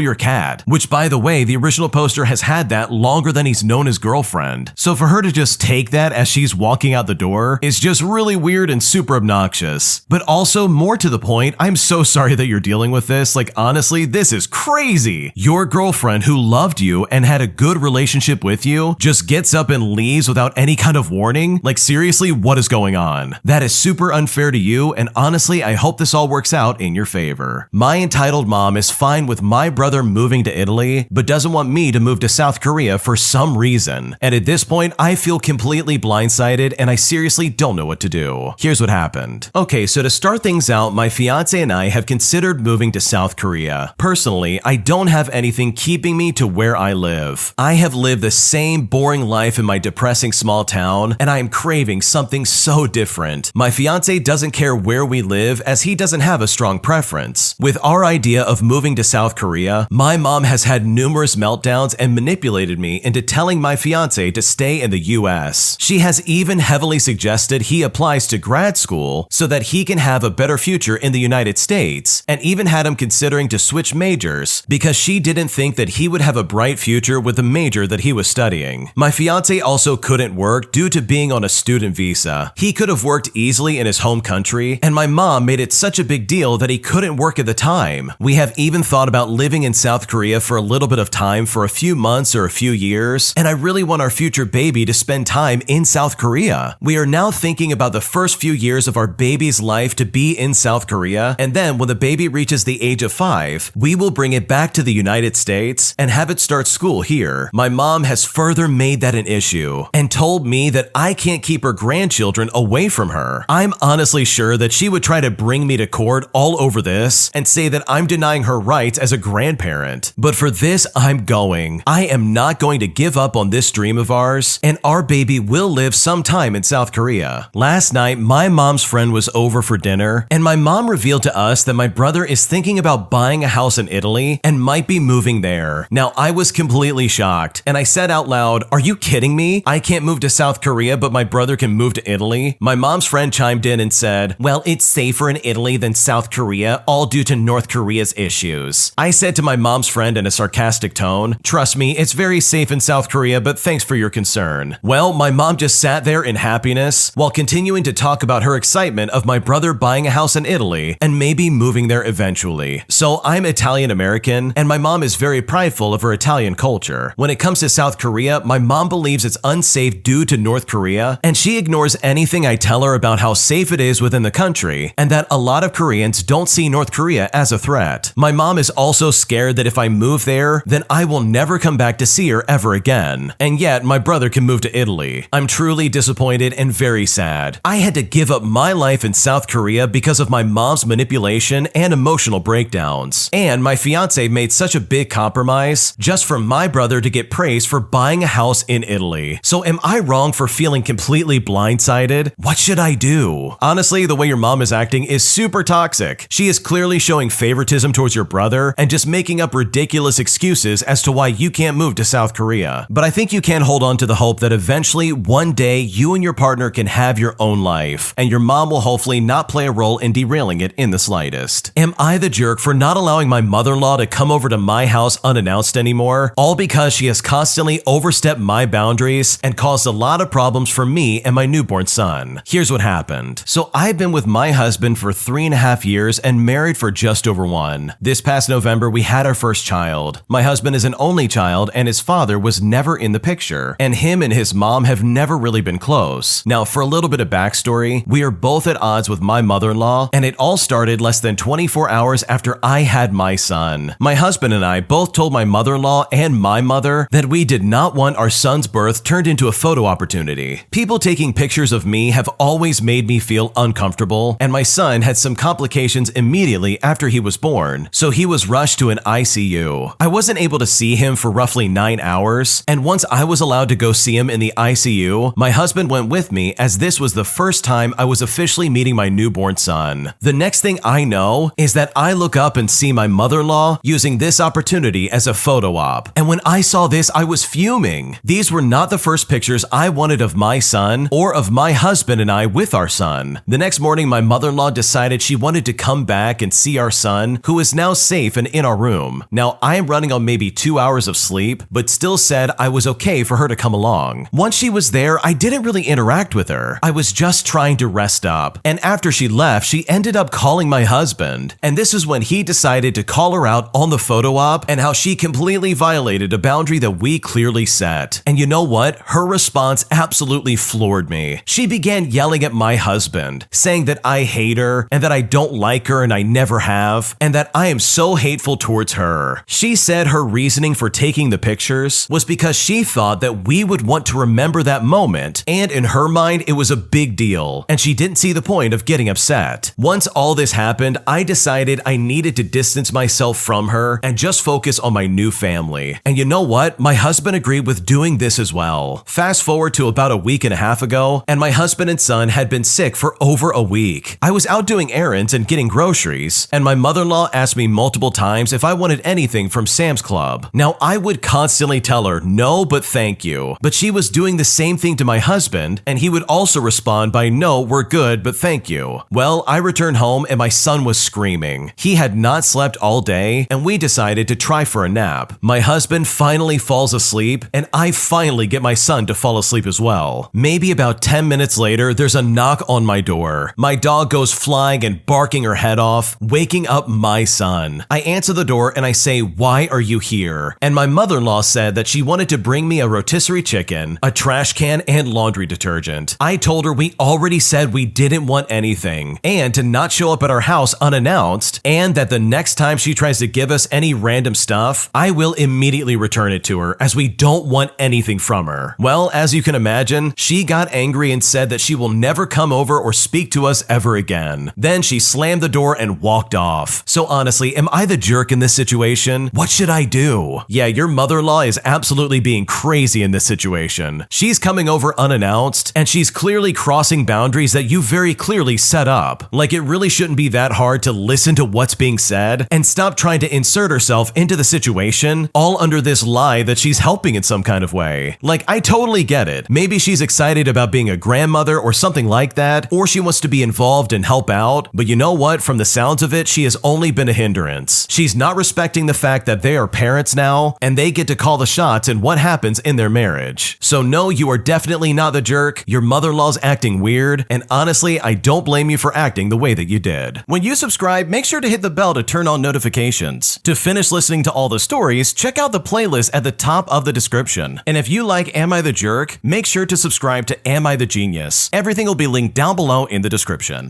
B: your cat, which, by the way, the original poster has had that longer than he's known his girlfriend. So for her to just take that as she's walking out the door is just really weird and super obnoxious. But also, more to the point, I'm so sorry that you're dealing with this. Like, honestly, this is crazy. Your girlfriend who loved you and had a good relationship with you just gets up and leaves without any kind of warning? Like, seriously, what is going on? That is super unfair to you, and honestly, I hope this all works out in your favor. My entitled mom is fine with my brother moving to Italy, but doesn't want me to move to South Korea for some reason. And at this point, I feel completely blindsided, and I seriously don't know what to do. Here's what happened. Okay, so to start things out, my fiance and I have considered moving to South Korea. Personally, I don't have anything keeping me to where I live. I have lived the same boring life in my depressing small town, and I am craving something so different. My fiance doesn't care where we live as he doesn't have a strong preference. With our idea of moving to South Korea, my mom has had numerous meltdowns and manipulated me into telling my fiance to stay in the US. She has even heavily suggested he applies to grad school so that he can have a better future in the United States, and even had him considering to switch majors because she didn't think that he would have a bright future with the major that he was studying. My fiance also couldn't work due to being on a student visa. He could have worked easily in his home country, and my mom made it such a big deal that he couldn't work at the time. We have even thought about living in South Korea for a little bit of time for a few months or a few years, and I really want our future baby to spend time in South Korea. We are now thinking about the first few years of our baby's life to be in South Korea, and then when the baby reaches the age of 5, we will bring it back to the United States and have it start school here. My mom has further made that an issue and told me that I can't keep her grandchildren away from her. I'm honestly sure that she would try to bring me to court all over this and say that I'm denying her rights as a grandparent. But for this, I'm going. I am not going to give up on this dream of ours, and our baby will live sometime in South Korea. Last night, my mom's friend was over for dinner, and my mom revealed to us that my brother is thinking about buying a house in Italy and might be moving there. Now, I was completely shocked, and I said out loud, "Are you kidding me? I can't move to South Korea, but my brother can move to Italy?" My mom's friend chimed in and said, "Well, it's safer in Italy than South Korea, all due to North Korea's issues." I said to my mom's friend in a sarcastic tone, "Trust me, it's very safe in South Korea, but thanks for your concern." Well, my mom just sat there in happiness while continuing to talk about her excitement of my brother buying a house in Italy and maybe moving there eventually. So I'm Italian American, and my mom is very prideful of her Italian culture. When it comes to South Korea, my mom believes it's unsafe due to North Korea, and she ignores anything I tell her about how safe it is within the country, and that a lot of Koreans don't see North Korea as a threat. My mom is also scared that if I move there, then I will never come back to see her ever again. And yet, my brother can move to Italy. I'm truly disappointed and very sad. I had to give up my life in South Korea because of my mom's manipulation and emotional breakdowns. And my fiance made such a big compromise just for my brother to get praised for buying a house in Italy. So am I wrong for feeling completely blindsided? What should I do? Honestly, the way your mom is acting is super toxic. She is clearly showing favoritism towards your brother and just making up ridiculous excuses as to why you can't move to South Korea. But I think you can hold on to the hope that eventually, one day, you and your partner can have your own life, and your mom will hopefully not play a role in derailing it in the slightest. Am I the jerk for not allowing my mother-in-law to come over to my house unannounced anymore, all because she has constantly overstepped my boundaries and caused a lot of problems for me and my newborn son? Here's what happened. So I've been with my husband for 3.5 years and married for just over 1. This past November, we had our first child. My husband is an only child and his father was never in the picture, and him and his mom have never really been close. Now, for a little bit of backstory, we are both at odds with my mother-in-law, and it all started less than 24 hours after I had my son. My husband and I both told my mother-in-law and my mother that we did not want our son's birth turned into a photo opportunity. People taking pictures of me have always made me feel uncomfortable, and my son had some complications immediately after he was born, so he was rushed to an ICU. I wasn't able to see him for roughly 9 hours, and once I was allowed to go see him in the ICU, my husband went with me as this was the first time I was officially meeting my newborn son. The next thing I know is that I look up and see my mother-in-law using this opportunity as a photo op. And when I saw this, I was fuming. These were not the first pictures I wanted of my son or of my husband and I with our son. The next morning, my mother-in-law decided she wanted to come back and see our son, who is now safe and in our room. Now, I am running on maybe 2 hours of sleep, but still said I was okay for her to come along. Once she was there, I didn't really interact with her. I was just trying to rest up. And after she left, she ended up calling my husband. And this is when he decided to call her out on the photo op and how she completely violated a boundary that we clearly set. And you know what? Her response absolutely floored me. She began yelling at my husband, saying that I hate her and that I don't like her and I never have, and that I am so hateful towards her. She said her reasoning for taking the pictures was because she thought that we would want to remember that moment, and in her mind, it was a big deal, and she didn't see the point of getting upset. Once all this happened, I decided I needed to distance myself from her and just focus on my new family. And you know what? My husband agreed with doing this as well. Fast forward to about a week and a half ago, and my husband and son had been sick for over a week. I was out doing errands and getting groceries, and my mother-in-law asked me multiple times if I wanted anything from Sam's Club. Now, I would constantly tell her, no, but thank you. But she was doing the same thing to my husband, and he would also respond by, no, we're good, but thank you. Well, I returned home and my son was screaming. He had not slept all day, and we decided to try for a nap. My husband finally falls asleep, and I finally get my son to fall asleep as well. Maybe about 10 minutes later, there's a knock on my door. My dog goes flying and barking her head off, waking up my son. I answer the door and I say, why are you here? And my mother-in-law said that she wanted to bring me a rotisserie chicken, a trash can, and laundry detergent. I told her we already said we didn't want anything, and to not show up at our house unannounced, and that the next time she tries to give us any random stuff, I will immediately return it to her, as we don't want anything from her. Well, as you can imagine, she got angry and said that she will never come over or speak to us ever again. Then she slammed the door and walked off. So honestly, am I the jerk in this situation? What should I do? Yeah, your mother-in-law is absolutely being crazy in this situation. She's coming over unannounced, and she's clearly crossing boundaries that you very clearly set up. Like, it really shouldn't be that hard to listen to what's being said and stop trying to insert herself into the situation, all under this lie that she's helping in some kind of way. Like, I totally get it. Maybe she's excited about being a grandmother or something like that, or she wants to be involved and help out, but you know what? From the sounds of it, she has only been a hindrance. She's not respecting the fact that they are parents now, and they get to call the shots in what happens in their marriage. So no, you are definitely not the jerk. Your mother-in-law's acting weird, and honestly, I don't blame you for acting the way that you did. When you subscribe, make sure to hit the bell to turn on notifications. To finish listening to all the stories, check out the playlist at the top of the description. And if you like Am I the Jerk, make sure to subscribe to Am I the Genius. Everything will be linked down below in the description.